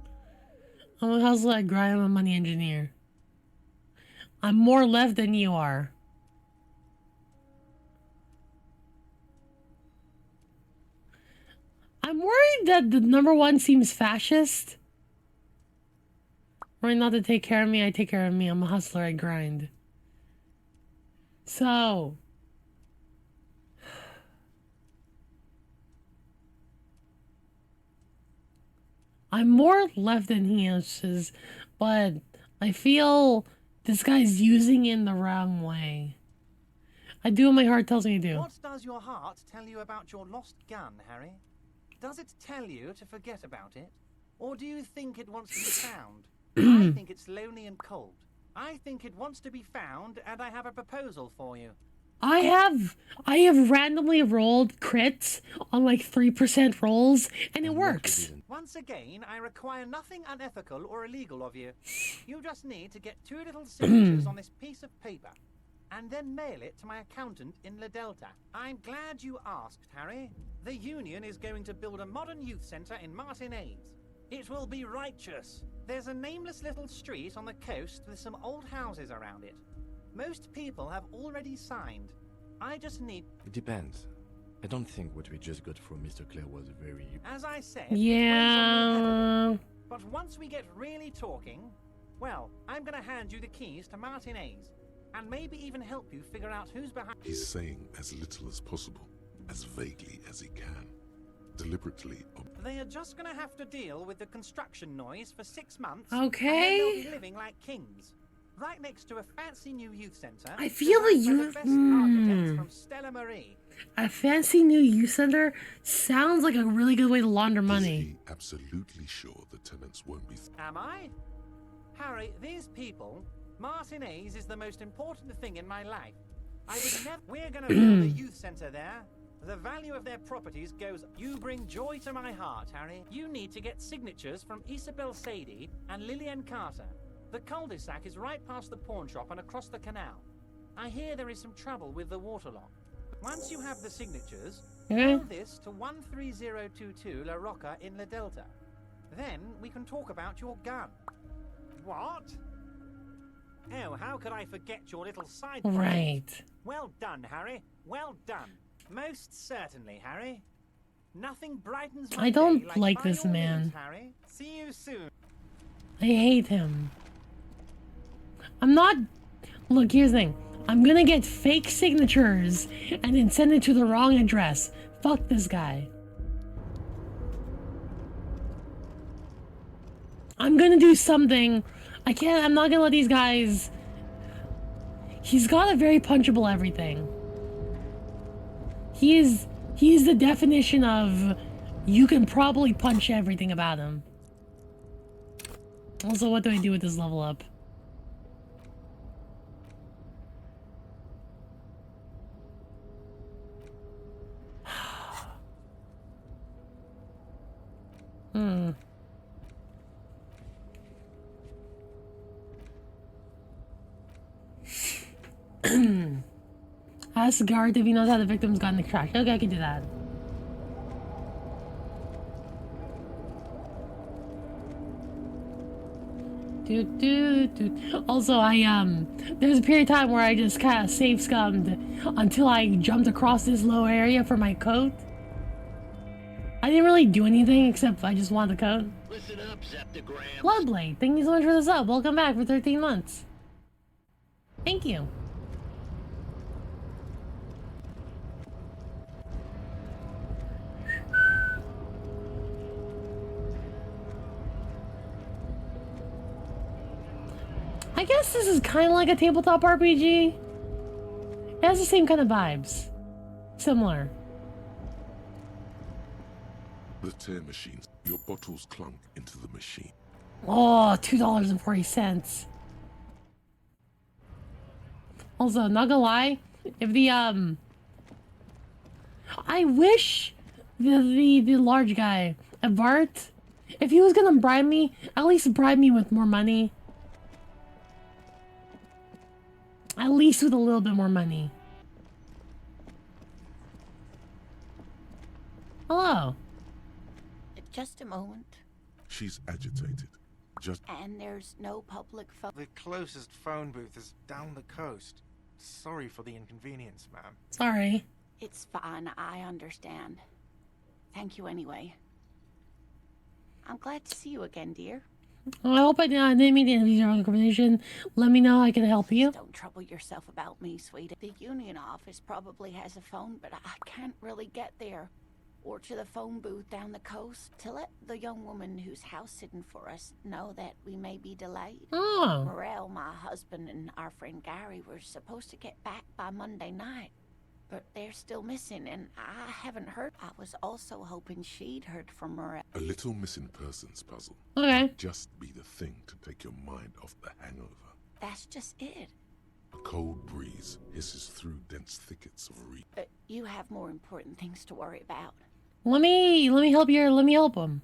I'm a hustler, I grind, I'm a money engineer. I'm more left than you are. I'm worried that the number one seems fascist. Worried not to take care of me, I take care of me. I'm a hustler, I grind. So... I'm more left than he is, but I feel this guy's using it in the wrong way. I do what my heart tells me to do. What does your heart tell you about your lost gun, Harry? Does it tell you to forget about it? Or do you think it wants to be found? I think it's lonely and cold. I think it wants to be found, and I have a proposal for you. I have randomly rolled crits on like 3% rolls, and it works. Once again, I require nothing unethical or illegal of you. You just need to get 2 little signatures on this piece of paper, and then mail it to my accountant in La Delta. I'm glad you asked, Harry. The Union is going to build a modern youth center in Martinez. It will be righteous. There's a nameless little street on the coast with some old houses around it. Most people have already signed. I just need... It depends. I don't think what we just got from Mr. Clare was very... As I said... Yeah... But once we get really talking, well, I'm gonna hand you the keys to Martinez. And maybe even help you figure out who's behind... He's saying as little as possible, as vaguely as he can. Deliberately... They are just gonna have to deal with the construction noise for 6 months. Okay. And then they'll be living like kings. Right next to a fancy new youth center. I feel the youth... From Stella Marie. A fancy new youth center sounds like a really good way to launder money. Is he absolutely sure the tenants won't be... Am I? Harry, these people... Martinez is the most important thing in my life. I would never... We're gonna build a youth center there. The value of their properties goes... You bring joy to my heart, Harry. You need to get signatures from Isabel Sadie and Lillian Carter. The cul-de-sac is right past the pawn shop and across the canal. I hear there is some trouble with the waterlock. Once you have the signatures, mail this to 13022 La Rocca in La Delta. Then we can talk about your gun. What? Oh, how could I forget your little side project? Right. Well done, Harry. Well done. Most certainly, Harry. Nothing brightens my I don't day like like by this all man. means, Harry. I don't By like all this means, man. Harry. See you soon. I hate him. I'm not... Look, here's the thing. I'm gonna get fake signatures and then send it to the wrong address. Fuck this guy. I'm gonna do something. I'm not gonna let these guys... He's got a very punchable everything. He is the definition of you can probably punch everything about him. Also, what do I do with this level up? Ask guard if he knows how the victim's got in the crash. Okay, I can do that. Also, there's a period of time where I just kind of save scummed until I jumped across this low area for my coat. I didn't really do anything except I just wanted the coat. Listen up, Septagram. Bloodblade, thank you so much for the sub. Welcome back for 13 months. Thank you. I guess this is kind of like a tabletop RPG. It has the same kind of vibes. Similar. The tear machines. Your bottles clunk into the machine. Oh, $2.40. Also, not gonna lie, if the I wish the large guy, Bart, if he was gonna bribe me, at least bribe me with more money. At least with a little bit more money. Hello. Just a moment. She's agitated. Just... And there's no public phone. The closest phone booth is down the coast. Sorry for the inconvenience, ma'am. Sorry. It's fine, I understand. Thank you anyway. I'm glad to see you again, dear. I hope I didn't mean to interview your own conversation. Let me know I can help you. Don't trouble yourself about me, sweetie. The union office probably has a phone, but I can't really get there. Or to the phone booth down the coast to let the young woman who's house-sitting for us know that we may be delayed. Oh. Morel, my husband, and our friend Gary were supposed to get back by Monday night, but they're still missing, and I haven't heard. I was also hoping she'd heard from Morel. A little missing persons puzzle. Okay. Would just be the thing to take your mind off the hangover. That's just it. A cold breeze hisses through dense thickets of reed. You have more important things to worry about. Let me help him.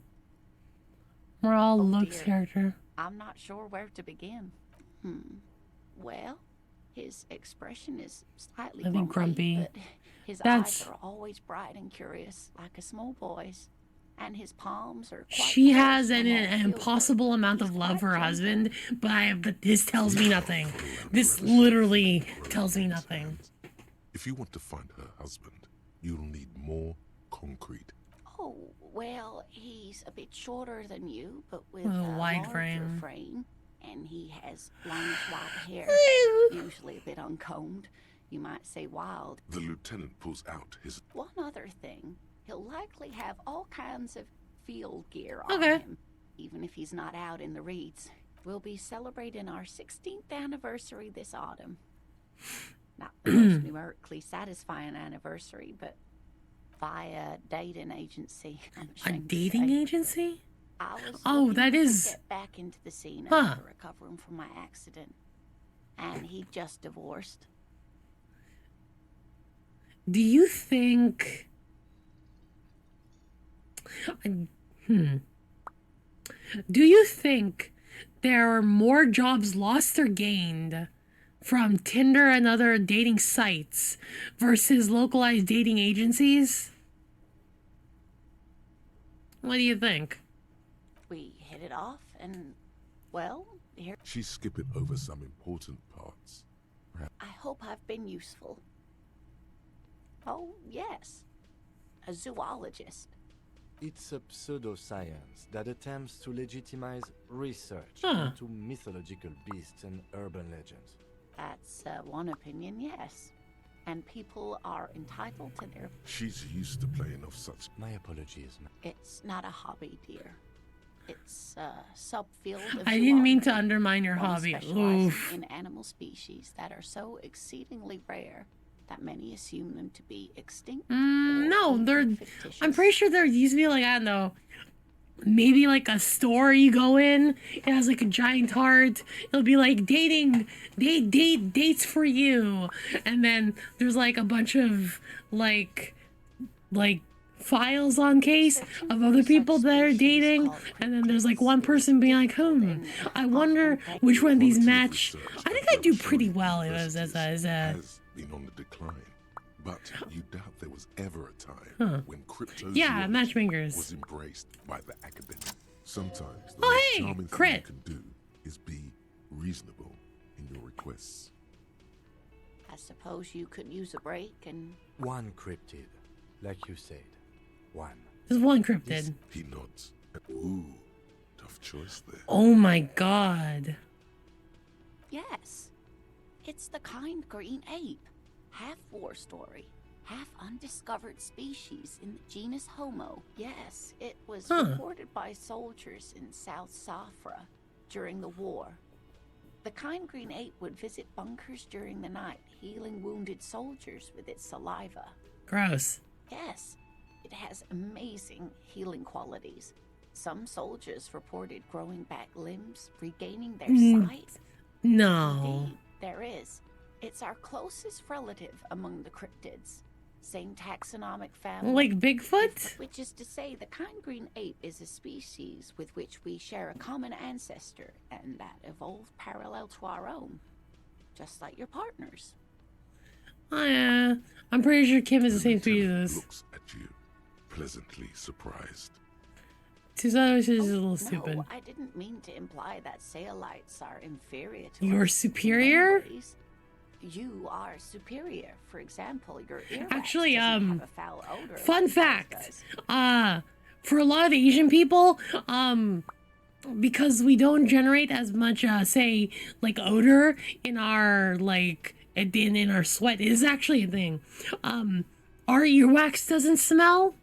Morale looks character. I'm not sure where to begin. Well, his expression is slightly grumpy. But his eyes are always bright and curious, like a small boy's. And his palms are quite She has an impossible amount of love for her husband, but this tells me nothing. This literally tells me nothing. If you want to find her husband, you'll need more concrete. Oh, well, he's a bit shorter than you, but with a a wide larger frame. And he has longish white hair, usually a bit uncombed. You might say wild. The lieutenant pulls out his... One other thing, he'll likely have all kinds of field gear on him, even if he's not out in the reeds. We'll be celebrating our 16th anniversary this autumn. Not the most numerically satisfying anniversary, but via dating agency. A dating agency? I was that is... to get back into the scene after recovering from my accident. And he just divorced. Do you think... Do you think there are more jobs lost or gained from Tinder and other dating sites versus localized dating agencies? What do you think? We hit it off, and, well, here... She's skipping over some important parts. I hope I've been useful. Oh, yes. A zoologist. It's a pseudoscience that attempts to legitimize research into mythological beasts and urban legends. That's one opinion, yes. And people are entitled to their... She's used to playing off such... My apologies. It's not a hobby, dear. It's a subfield of I didn't mean to zoology. undermine your One hobby. specializing Oof. in animal species that are so exceedingly rare that many assume them to be extinct. No, I'm pretty sure there used to be like, I don't know, maybe like a store you go in. It has like a giant heart. It'll be like dates for you, and then there's like a bunch of like files on case of other people that are dating, and then there's like one person being like, I wonder which one of these match. I think I do pretty well as a has been on the decline, but you doubt there was ever a time when cryptozoology matchmakers was embraced by the academic. Sometimes the Oh, most hey, charming crit. thing you can do is be reasonable in your requests. I suppose you could use a break and... One cryptid, like you said. One. There's one cryptid. He nods. Ooh, tough choice there. Oh my god. Yes. It's the kind green ape. Half war story, half undiscovered species in the genus Homo. Yes, it was reported by soldiers in South Safra during the war. The kind green ape would visit bunkers during the night, healing wounded soldiers with its saliva. Gross. Yes, it has amazing healing qualities. Some soldiers reported growing back limbs, regaining their sight. No. Indeed, there is. It's our closest relative among the cryptids. Same taxonomic family. Like Bigfoot? Which is to say, the kind green ape is a species with which we share a common ancestor, and that evolved parallel to our own. Just like your partners. Oh yeah. I'm pretty sure Kim is the same species as us. Looks at you, pleasantly surprised. Susanna is a little stupid. No, I didn't mean to imply that Saolites are inferior to You're us. superior? You are superior. For example, your earwax Actually, doesn't have a foul odor fun like fact. ours does. For a lot of Asian people, because we don't generate as much, say, like odor in our in our sweat, it is actually a thing. Our earwax doesn't smell.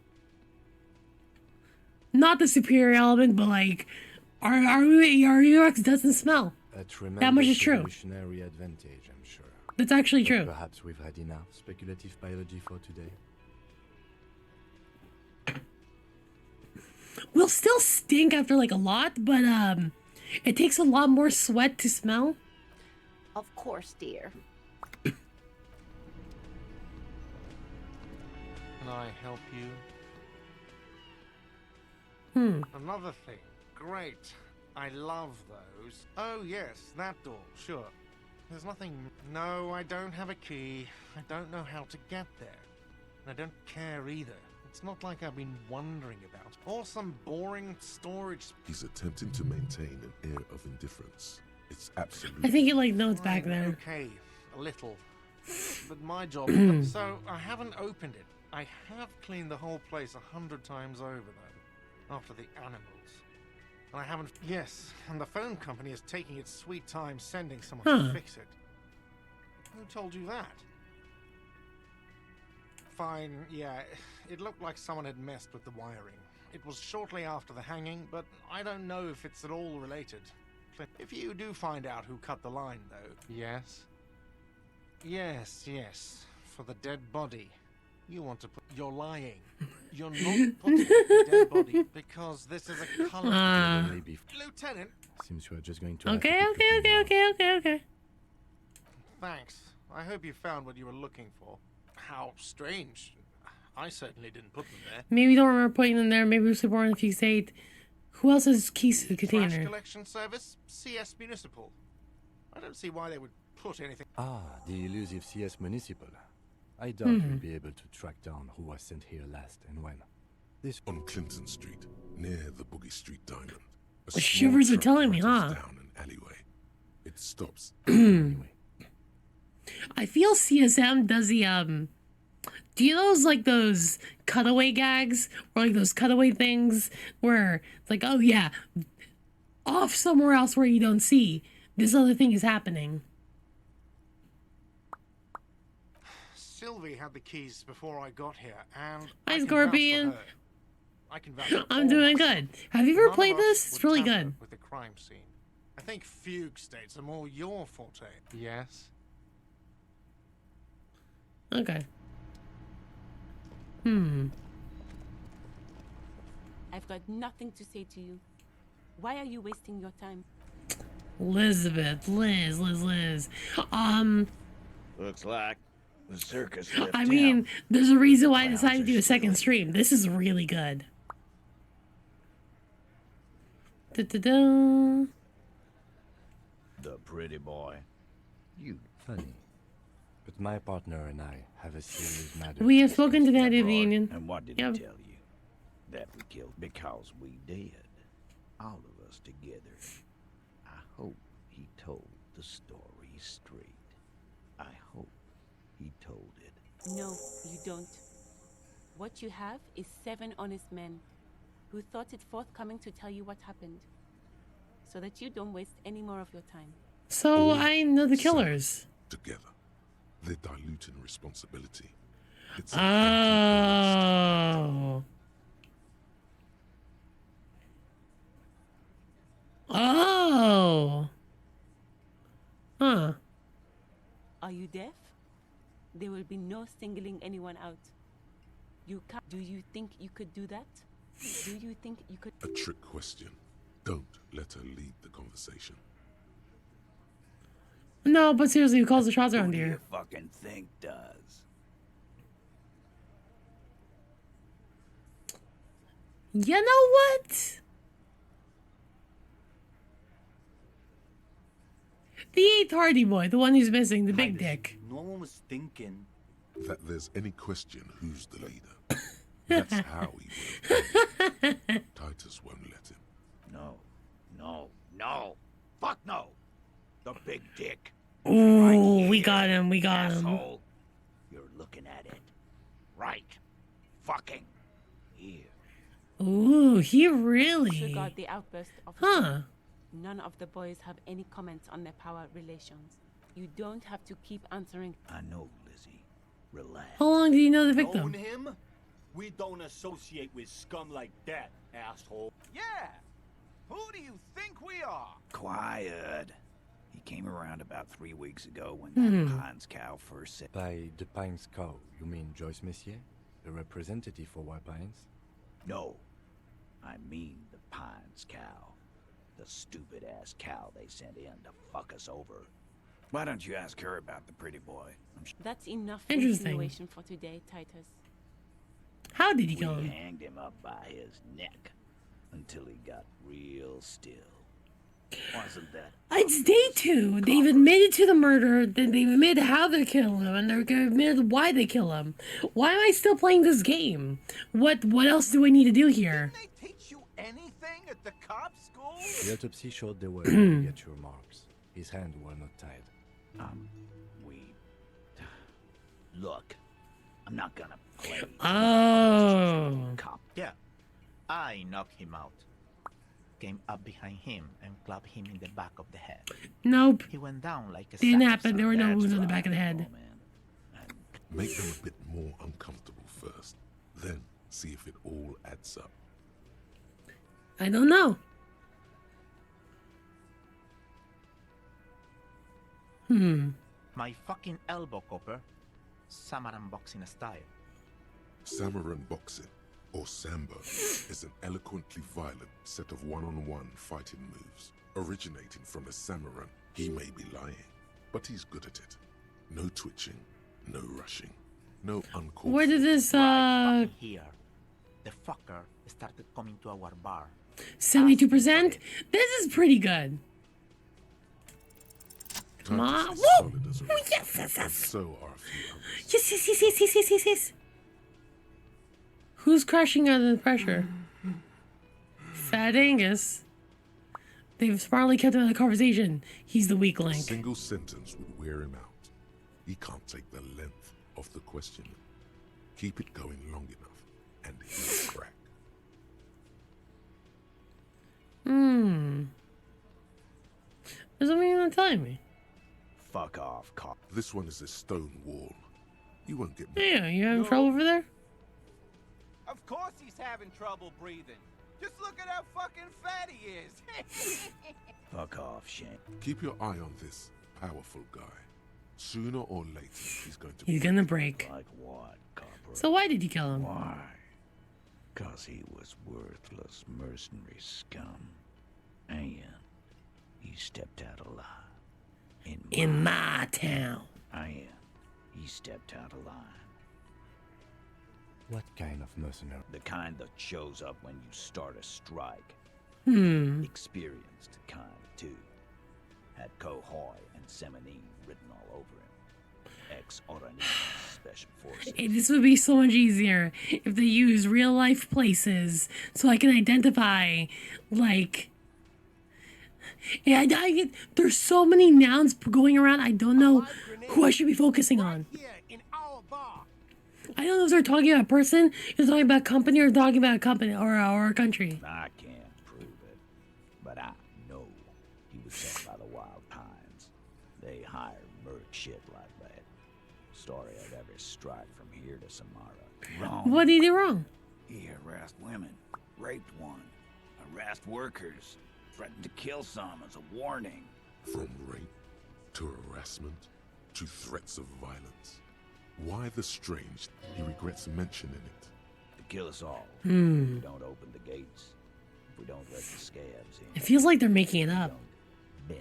Not the superior element, but like our earwax doesn't smell. That much is true. Evolutionary advantage, I'm sure. That's actually But true. Perhaps we've had enough speculative biology for today. We'll still stink after like a lot, but it takes a lot more sweat to smell. Of course, dear. Can I help you? Another thing. Great. I love those. Oh, yes, that door. Sure. There's nothing... No, I don't have a key. I don't know how to get there. And I don't care either. It's not like I've been wondering about. Or some boring storage... He's attempting to maintain an air of indifference. It's absolutely... I think he like notes back there. Okay, a little. But my job... So, I haven't opened it. I have cleaned the whole place 100 times over, though. After the animals. And I haven't... Yes, and the phone company is taking its sweet time sending someone to fix it. Who told you that? Fine, yeah, it looked like someone had messed with the wiring. It was shortly after the hanging, but I don't know if it's at all related. If you do find out who cut the line, though... Yes? Yes, for the dead body. You want to put... You're lying. You're not putting the dead body because this is a color... Lieutenant! Seems you are just going to... Okay. Thanks. I hope you found what you were looking for. How strange. I certainly didn't put them there. Maybe you don't remember putting them there. Maybe it was born if you say, who else has keys to the container? Trash collection service? CS Municipal. I don't see why they would put anything... Ah, the elusive CS Municipal. I doubt we'll be able to track down who was sent here last and when. This on Clinton Street, near the Boogie Street Diamond. The shivers are telling me, huh? Down an alleyway. It stops. I feel CSM does the Do you know those cutaway gags or like those cutaway things where it's like, oh yeah, off somewhere else where you don't see, this other thing is happening. Sylvie had the keys before I got here, and Hi, Scorpion. I can vouch for I'm doing myself. good. Have you ever None of played us this? It's would really tamper good. with the crime scene. I think fugue states are more your forte. Yes. Okay. I've got nothing to say to you. Why are you wasting your time? Elizabeth, Liz. Looks like the circus left I mean, there's a reason why I decided to do a second stream. This is really good. Da-da-da. The pretty boy. You funny. But my partner and I have a serious matter. We have spoken to the head of the union. And what did he tell you? That we killed because we did. All of us together. I hope he told the story straight. I hope he told it. No, you don't. What you have is 7 honest men who thought it forthcoming to tell you what happened, so that you don't waste any more of your time. So I know the killers. Together. They're diluting responsibility. It's Oh. Oh. Huh. Are you deaf? There will be no singling anyone out. You can't. Do you think you could do that? Do you think you could? a trick question. Don't let her lead the conversation. No, but seriously, who calls the shots around here? Fucking think does. You know what? The 8th Hardy Boy, the one who's missing, the big dick. No one was thinking That there's any question who's the leader. That's how he will. Titus won't let him. No. Fuck no. The big dick. Ooh, we got him. Asshole. You're looking at it. Right. Fucking. Here. Ooh, he really. Disregard the outburst of. Huh. None of the boys have any comments on their power relations. You don't have to keep answering. I know, Lizzie. Relax. How long do you know the victim? Own him? We don't associate with scum like that, asshole. Yeah! Who do you think we are? Quiet. He came around about 3 weeks ago when that Pines cow first said. By the Pines cow, you mean Joyce Messier, the representative for White Pines? No. I mean the Pines cow. The stupid-ass cow they sent in to fuck us over. Why don't you ask her about the pretty boy? That's enough Interesting. insinuation for today, Titus. How did he kill We him? hanged him up by his neck until he got real still. Wasn't that? It's day 2. They've admitted to the murder, then they've admitted how they kill him, and they're gonna admit why they kill him. Why am I still playing this game? What else do I need to do here? Didn't they teach you anything at the cop school? The autopsy showed there were ligature marks. His hands were not tied. Look, I'm not gonna play. Oh. Cop. Yeah, I knocked him out. Came up behind him and clapped him in the back of the head. Nope. He went down like a Didn't sack of happen. There were no sand. wounds on the back of the head. Make them a bit more uncomfortable first. Then see if it all adds up. I don't know. My fucking elbow copper. Samaran boxing style. Samaran boxing, or Sambo, is an eloquently violent set of one-on-one fighting moves. Originating from a Samaran, he may be lying, but he's good at it. No twitching, no rushing, no uncalled. Where did this, Here. The fucker started coming to our bar. 72%? This is pretty good. Come on. Woo! Oh, yes. So are a few others. Yes. Who's crashing under the pressure? Fat Angus. They've smartly kept him in the conversation. He's the weak A link. single sentence would wear him out. He can't take the length of the questioning. Keep it going long enough, and he'll crack. There's something you're not telling me. Fuck off, cop. This one is a stone wall. You won't get. Yeah, you having trouble over there? Of course he's having trouble breathing. Just look at how fucking fat he is. Fuck off, Shane. Keep your eye on this powerful guy. Sooner or later, he's going to. He's gonna break. Like what, Copper? So why did you kill him? Why? 'Cause he was worthless mercenary scum. And he stepped out alive. In my town. And he stepped out alive. What kind of mercenary? The kind that shows up when you start a strike. Experienced kind, too. Had Kohoy and Semenine written all over him. Ex-Oranese Special Forces. Hey, this would be so much easier if they use real life places so I can identify, like... Yeah, I get... There's so many nouns going around, I don't know who I should be focusing on. I don't know if they're talking about a person, they're talking about a company, or talking about a company, or a country. I can't prove it, but I know he was sent by the Wild Pines. They hire merc shit like that. Story of every strike from here to Samara. Wrong. What did he do wrong? He harassed women, raped one, harassed workers, threatened to kill some as a warning. From rape to harassment to threats of violence. Why the strange? He regrets mentioning it. To kill us all. If we don't open the gates. If we don't let the scabs in. It feels like they're making it up. Bend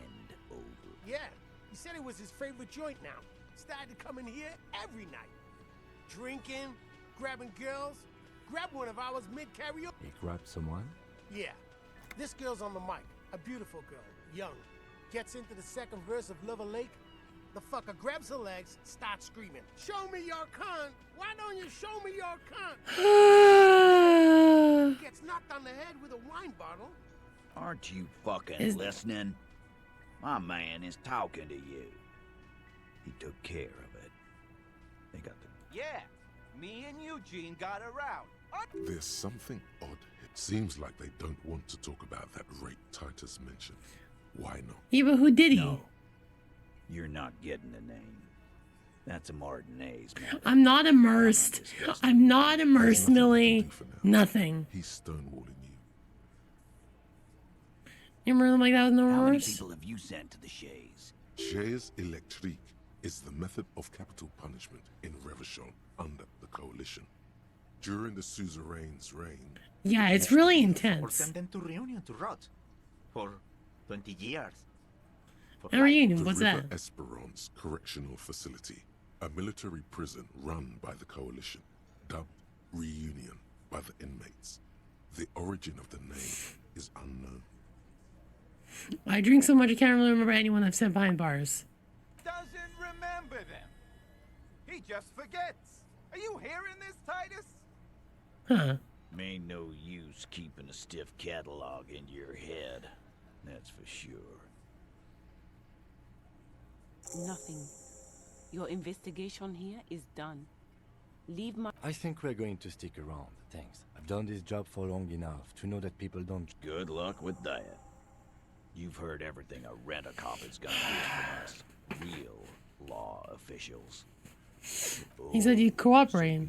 over. Yeah, he said it was his favorite joint now. Started to come in here every night. Drinking, grabbing girls. Grab one of ours mid-karaoke. He grabbed someone? Yeah. This girl's on the mic. A beautiful girl. Young. Gets into the second verse of Lover Lake. The fucker grabs her legs, starts screaming, "Show me your cunt! Why don't you show me your cunt?" Gets knocked on the head with a wine bottle. Aren't you fucking listening? My man is talking to you. He took care of it. They got the... Yeah, me and Eugene got around. There's something odd. It seems like they don't want to talk about that rape Titus mentioned. Why not? Yeah, but who did he? No. You're not getting the name. That's a Martinez, man. I'm not immersed. I'm not immersed, Millie. Nothing. He's stonewalling you. You remember like that with no How many remorse? people have you sent to the Shays? Shays Electrique is the method of capital punishment in Revachol under the coalition. During the suzerain's reign... Yeah, it's really Or intense. send them to Reunion to rot. For 20 years. A reunion, The what's River that? Esperance Correctional Facility, a military prison run by the coalition, dubbed Reunion by the inmates. The origin of the name is unknown. I drink so much I can't really remember anyone I've sent behind bars. Doesn't remember them. He just forgets. Are you hearing this, Titus? Huh. Ain't no use keeping a stiff catalog in your head. That's for sure. Nothing. Your investigation here is done. Leave my... I think we're going to stick around, thanks. I've done this job for long enough to know that people don't... Good luck with that. You've heard everything a rent-a-cop is gonna hear from us. Real law officials. He said you'd cooperate.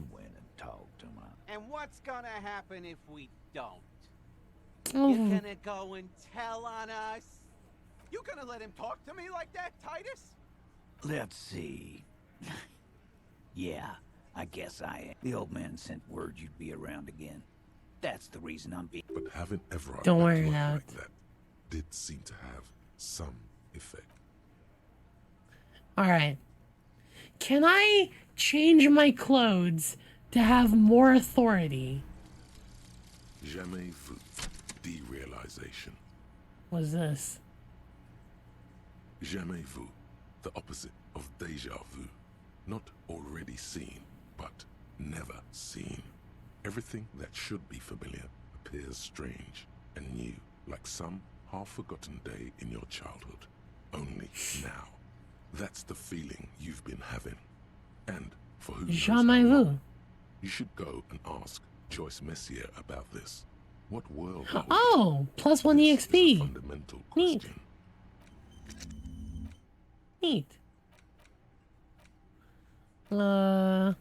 And what's gonna happen if we don't? Oh. You gonna go and tell on us? You gonna let him talk to me like that, Titus? Let's see. Yeah, I guess I am. The old man sent word you'd be around again. That's the reason I'm being... But having Everard Don't back worry, like lad. that did seem to have some effect. Alright. Can I change my clothes to have more authority? Jamais vu. Derealization. What's this? Jamais vu. The opposite of déjà vu. Not already seen, but never seen. Everything that should be familiar appears strange and new, like some half-forgotten day in your childhood. Only now. That's the feeling you've been having. And for who knows Jamais how vu. long, You should go and ask Joyce Messier about this. What world? Oh, +1 EXP. Fundamental Neat. question. Neat. The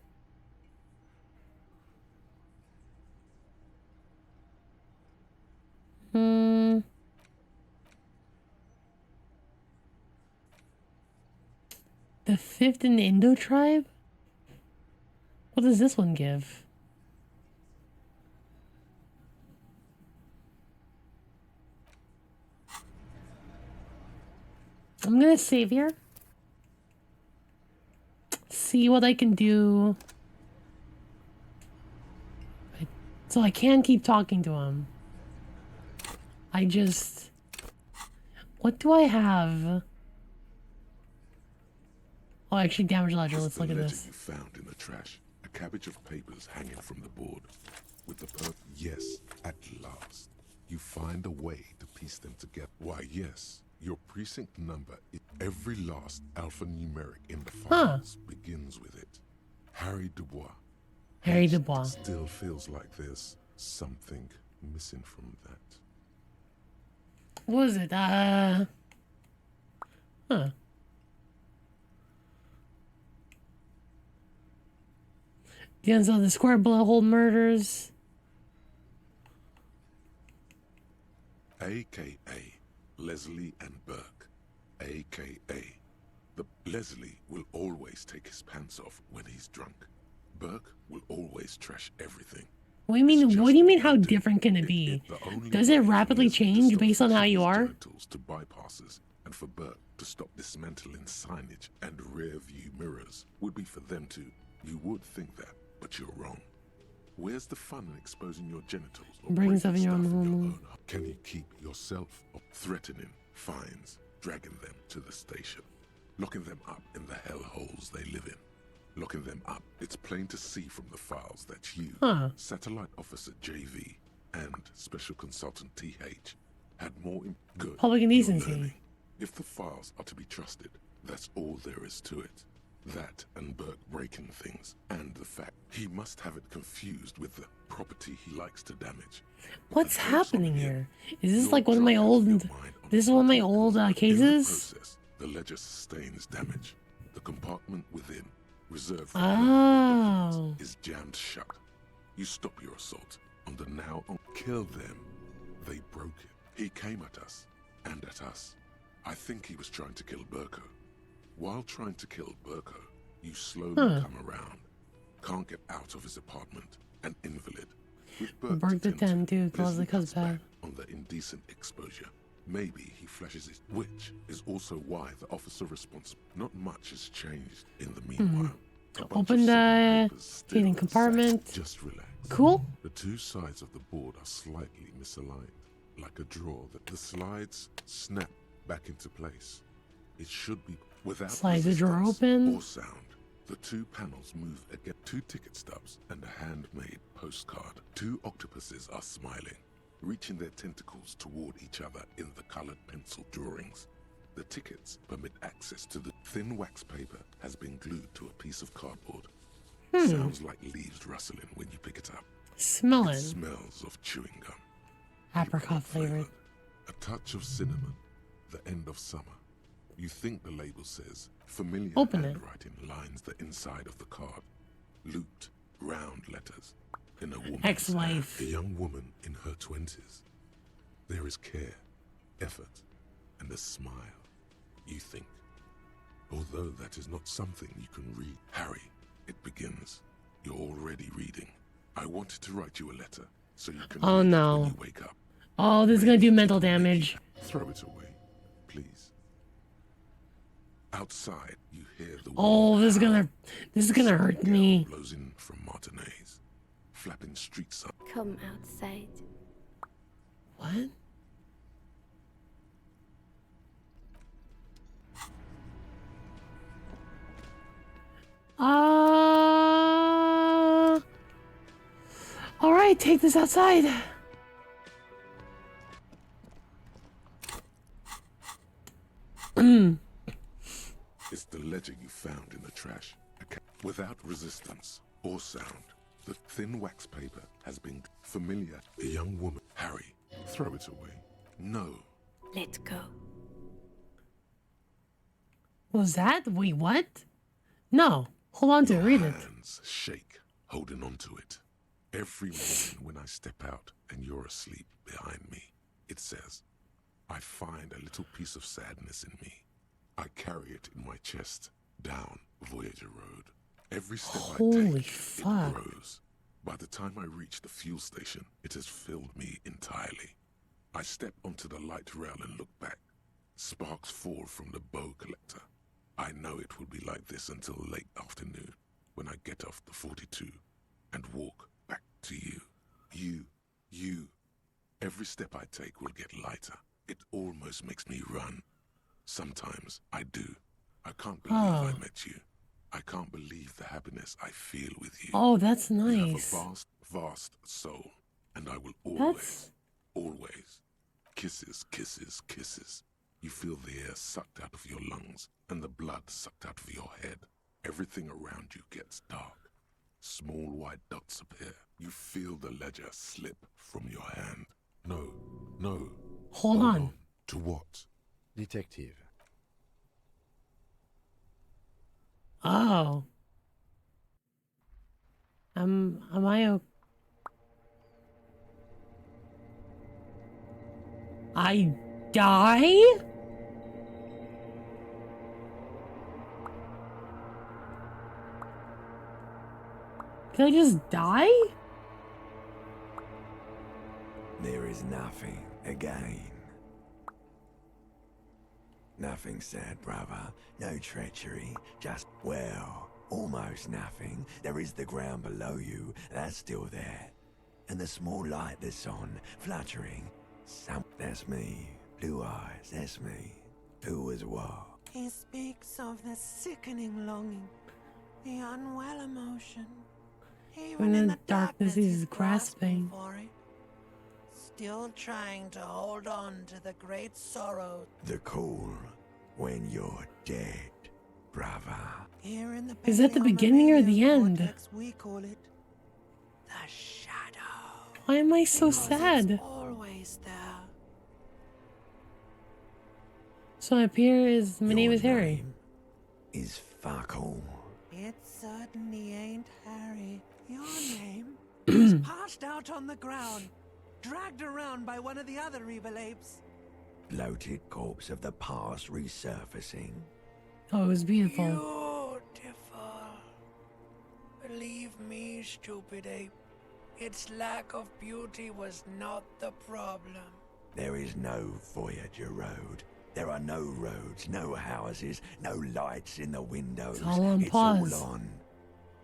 5th in the Indo tribe? What does this one give? I'm gonna save here. See what I can do. So I can keep talking to him. I just... What do I have? Oh, actually, damage ledger. Let's look at this. You found in the trash. A cabbage of papers hanging from the board. With the yes, at last. You find a way to piece them together. Why, yes. Your precinct number, every last alphanumeric in the files begins with it. Harry Dubois. Harry Dubois. Still feels like there's something missing from that. What was it? Huh. The ends of the square bullet hole murders. AKA Leslie and Burke. AKA Leslie will always take his pants off when he's drunk. Burke will always trash everything. What do you mean? What do you mean? How different can it be? Does it rapidly change based on how you are? To bypasses, and for Burke to stop dismantling signage and rear view mirrors would be for them to. You would think that, but you're wrong. Where's the fun in exposing your genitals or Bringing stuff in your stuff own in home. Can you keep yourself up? Threatening fines, dragging them to the station, locking them up in the hellholes they live in. Locking them up, it's plain to see from the files that you, Satellite Officer JV, and Special Consultant TH had more good Public indecency. learning. If the files are to be trusted, that's all there is to it. That and Burke breaking things, and the fact he must have it confused with the property he likes to damage. What's happening here? Is this like one of my old... This is one of my old cases? In the process, the ledger sustains damage. The compartment within, reserved for is jammed shut. You stop your assault on the now on. Kill them. They broke it. He came at us, and at us. I think he was trying to kill Burko. While trying to kill Burko, you slowly come around. Can't get out of his apartment. An invalid. Burke the 10 too, cause the cuts bad. On the indecent exposure. Maybe he flashes it, which is also why the officer responsible. Not much has changed in the meanwhile. Open the hidden compartment. Just relax. Cool. The two sides of the board are slightly misaligned, like a drawer that the slides snap back into place. It should be without Slide the drawer open. or sound. The two panels move again. Two ticket stubs and a handmade postcard. Two octopuses are smiling, reaching their tentacles toward each other in the colored pencil drawings. The tickets permit access to the thin wax paper has been glued to a piece of cardboard. Sounds like leaves rustling when you pick it up. Smelling. It smells of chewing gum. Apricot flavored. A touch of cinnamon. The end of summer. You think the label says familiar handwriting lines the inside of the card. Looped, round letters. In a woman's Ex-wife. hand, a young woman in her 20s. There is care, effort, and a smile. You think. Although that is not something you can read. Harry, it begins. You're already reading. I wanted to write you a letter so you can read it when you wake up. Oh, this is gonna do mental damage. Throw it away, please. Outside, you hear the Oh, this is gonna hurt me. blows in from Martinez, flapping street signs. Come outside. What? All right, take this outside. It's the ledger you found in the trash. Without resistance or sound, The thin wax paper has been familiar. A young woman. Harry, throw it away. No. Let go. Was that? Wait, what? No. Hold on to it. Read it. Hands shake, holding on to it. Every morning when I step out and you're asleep behind me, it says, I find a little piece of sadness in me. I carry it in my chest, down Voyager Road. Every step Holy I take, fuck. it grows. By the time I reach the fuel station, it has filled me entirely. I step onto the light rail and look back. Sparks fall from the bow collector. I know it will be like this until late afternoon, when I get off the 42 and walk back to you. You. Every step I take will get lighter. It almost makes me run. Sometimes I do. I can't believe I met you. I can't believe the happiness I feel with you. Oh, that's You have a nice. vast, vast soul, and I will always, kisses, kisses, kisses. You feel the air sucked out of your lungs and the blood sucked out of your head. Everything around you gets dark. Small white dots appear. You feel the ledger slip from your hand. No. Hold on. To what? Detective. Oh. Am I okay? I die? Did I just die? There is nothing again. Nothing sad, brother. No treachery. Just, well, almost nothing. There is the ground below you. That's still there. And the small light that's on, fluttering. That's me. Blue eyes, that's me. Who was what? He speaks of the sickening longing, the unwell emotion. Even In the darkness he's grasping. for it. Still trying to hold on to the great sorrow. The call when you're dead, brother. Here in the Is that the beginning or the end? vortex, we call it the shadow. Why am I so Because sad? It's always there. So up here is my name is Harry. Is fuck all. It certainly ain't Harry. Your name is passed out on the ground, dragged around by one of the other evil apes. Bloated corpse of the past resurfacing. Oh, it was beautiful. Beautiful. Believe me, stupid ape. Its lack of beauty was not the problem. There is no Voyager Road. There are no roads, no houses, no lights in the windows. It's all on pause. all on.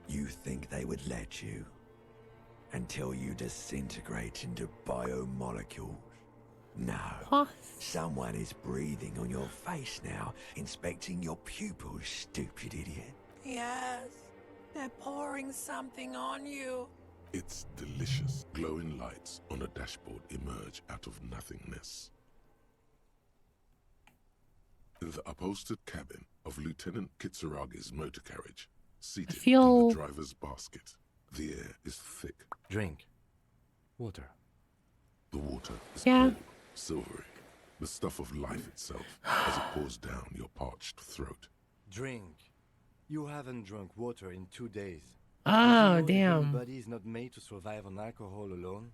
You think they would let you? Until you disintegrate into biomolecules. No. Pause. Someone is breathing on your face now, inspecting your pupils, stupid idiot. Yes, they're pouring something on you. It's delicious. Glowing lights on a dashboard emerge out of nothingness. In the upholstered cabin of Lieutenant Kitsuragi's motor carriage, seated in the driver's basket, the air is thick. Drink. Water. The water is cold, silvery, the stuff of life itself as it pours down your parched throat. Drink. You haven't drunk water in 2 days. Oh, Did you know the human damn. body is not made to survive on alcohol alone.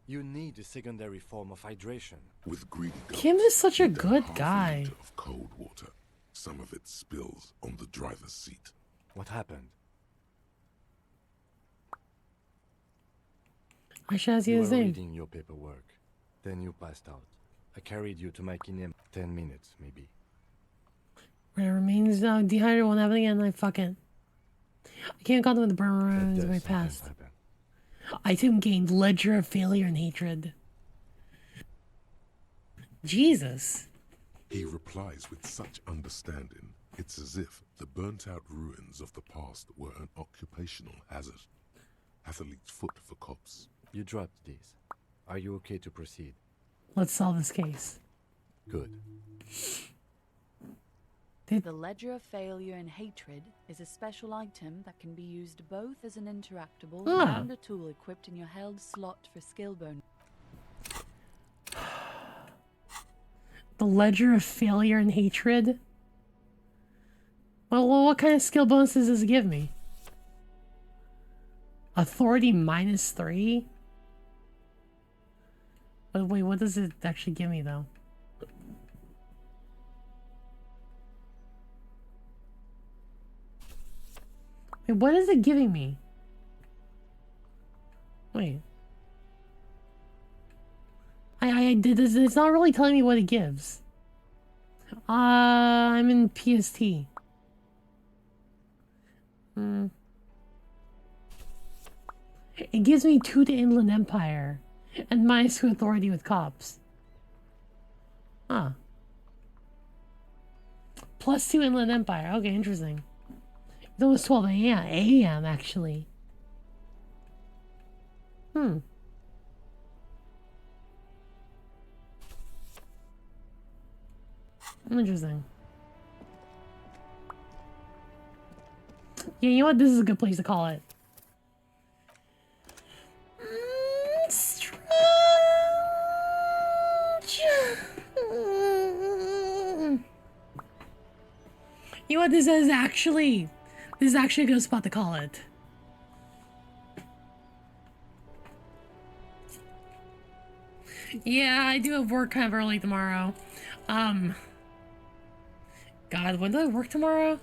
You need a secondary form of hydration. With greedy gulps, Kim is such a you down good half a guy. liter of cold water. Some of it spills on the driver's seat. What happened? I should ask you You the were same. reading your paperwork. Then you passed out. I carried you to my kinem. 10 minutes, maybe. Where it remains dehydrated won't happen again. I fucking. I can't contact with the burn That ruins does of my sometimes past. happen. I too gained ledger of failure and hatred. Jesus. He replies with such understanding, it's as if the burnt-out ruins of the past were an occupational hazard. Athlete's foot for cops. You dropped these. Are you okay to proceed? Let's solve this case. Good. The Ledger of Failure and Hatred is a special item that can be used both as an interactable and a tool equipped in your held slot for skill bonus. The Ledger of Failure and Hatred? Well, what kind of skill bonuses does it give me? Authority -3? But wait, what does it actually give me, though? Wait, what is it giving me? Wait. I did this. It's not really telling me what it gives. I'm in PST. It gives me 2 to Inland Empire and -2 authority with cops. Huh. +2 Inland Empire. Okay, interesting. It was 12 a.m. actually. Interesting. Yeah, you know what? This is a good place to call it. You know what? This is actually a good spot to call it. Yeah, I do have work kind of early tomorrow. God, when do I work tomorrow?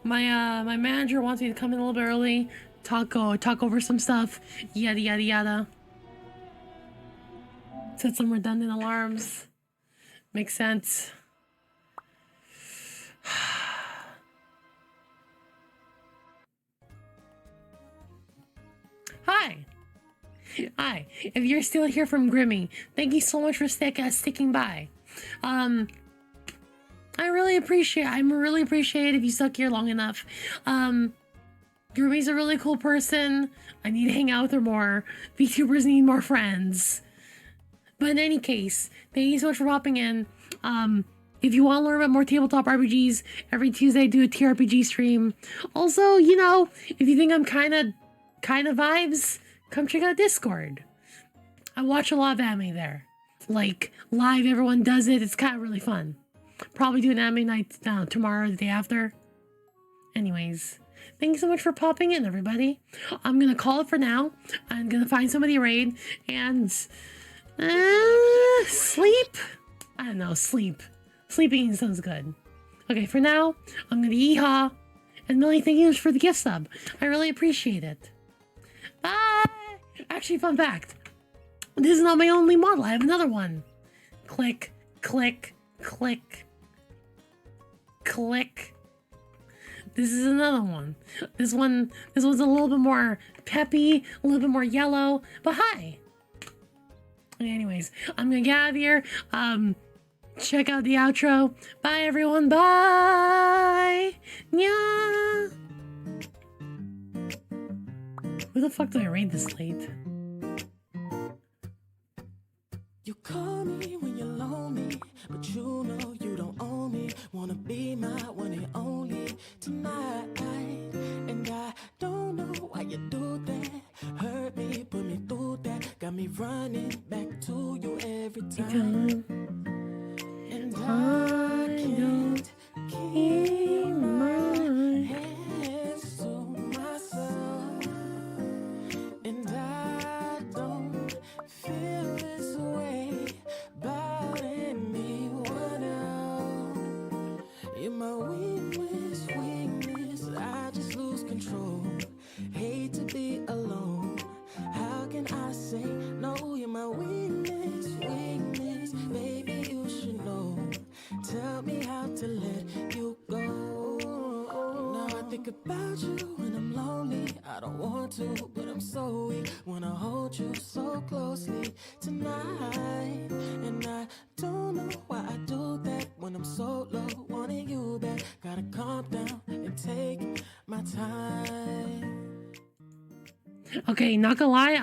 My manager wants me to come in a little bit early, talk over some stuff, yada yada yada. Set some redundant alarms. Makes sense. Hi. Hi. If you're still here from Grimmy, thank you so much for sticking by. I'm really appreciate it if you stuck here long enough. Grimmy's a really cool person. I need to hang out with her more. VTubers need more friends. But in any case, thank you so much for popping in. If you want to learn about more tabletop RPGs, every Tuesday I do a TRPG stream. Also, you know, if you think I'm kind of vibes, come check out Discord. I watch a lot of anime there. Like, live, everyone does it. It's kind of really fun. Probably do an anime night tomorrow or the day after. Anyways, thank you so much for popping in, everybody. I'm going to call it for now. I'm going to find somebody to raid and sleep. I don't know, sleep. Sleeping sounds good. Okay, for now, I'm going to yeehaw. And Millie, thank you for the gift sub. I really appreciate it. Bye! Actually, fun fact. This is not my only model. I have another one. Click, click, click, click. This is another one. This one's a little bit more peppy, a little bit more yellow. But hi. Anyways, I'm gonna get out of here. Check out the outro. Bye, everyone. Bye. Nya. Who the fuck do I raid this late? You call me when you're lonely, but you know you don't own me. Wanna be my one and only tonight. And I don't know why you do that. Hurt me, put me through that. Got me running back to you every time. And I can't keep my hands to myself. And I don't feel this way about anyone else. You're my weakness, I just lose control. Hate to be alone. How can I say no? You're my weakness, baby, you should know. Tell me how to let you go. Now I think about you when I'm lonely. I don't want to, but I'm so weak. Wanna hold you so closely tonight. And I don't know why I do that when I'm so low, wanting you back. Gotta calm down and take my time. Okay, not gonna lie,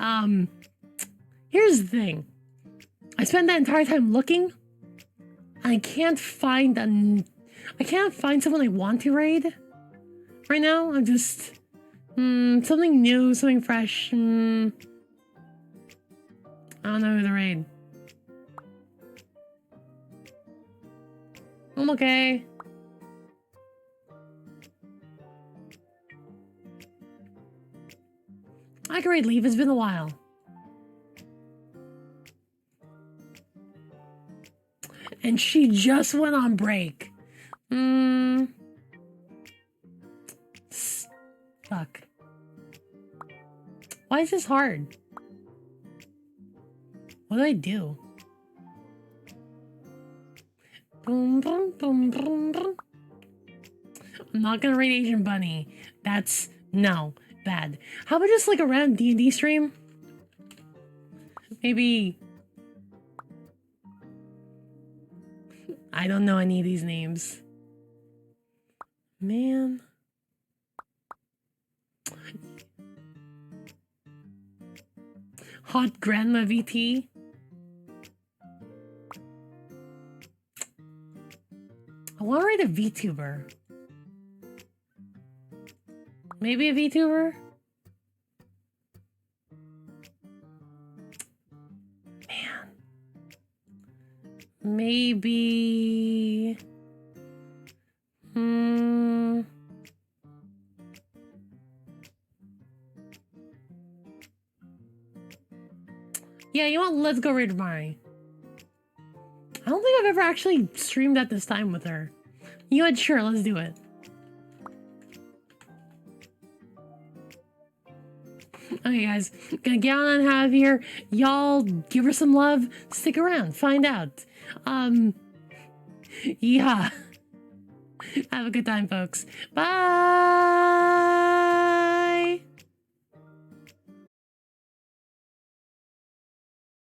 here's the thing. I spent that entire time looking. I can't find someone I want to raid right now. I'm just something new, something fresh. I don't know who to raid. I'm okay. I can raid Leave. It's been a while. And she just went on break. Fuck. Why is this hard? What do I do? Boom, boom, boom, boom, boom. I'm not gonna raid Asian Bunny. That's no bad. How about just like a random D&D stream? Maybe. I don't know any of these names. Man. Hot Grandma VT. I want to write a VTuber. Maybe a VTuber? Man. Maybe... Yeah, you know what? Let's go raid Mari. I don't think I've ever actually streamed at this time with her. You know what? Sure, let's do it. Okay, guys. Gonna get on out of here. Y'all give her some love. Stick around. Find out. Yeah. Have a good time, folks. Bye!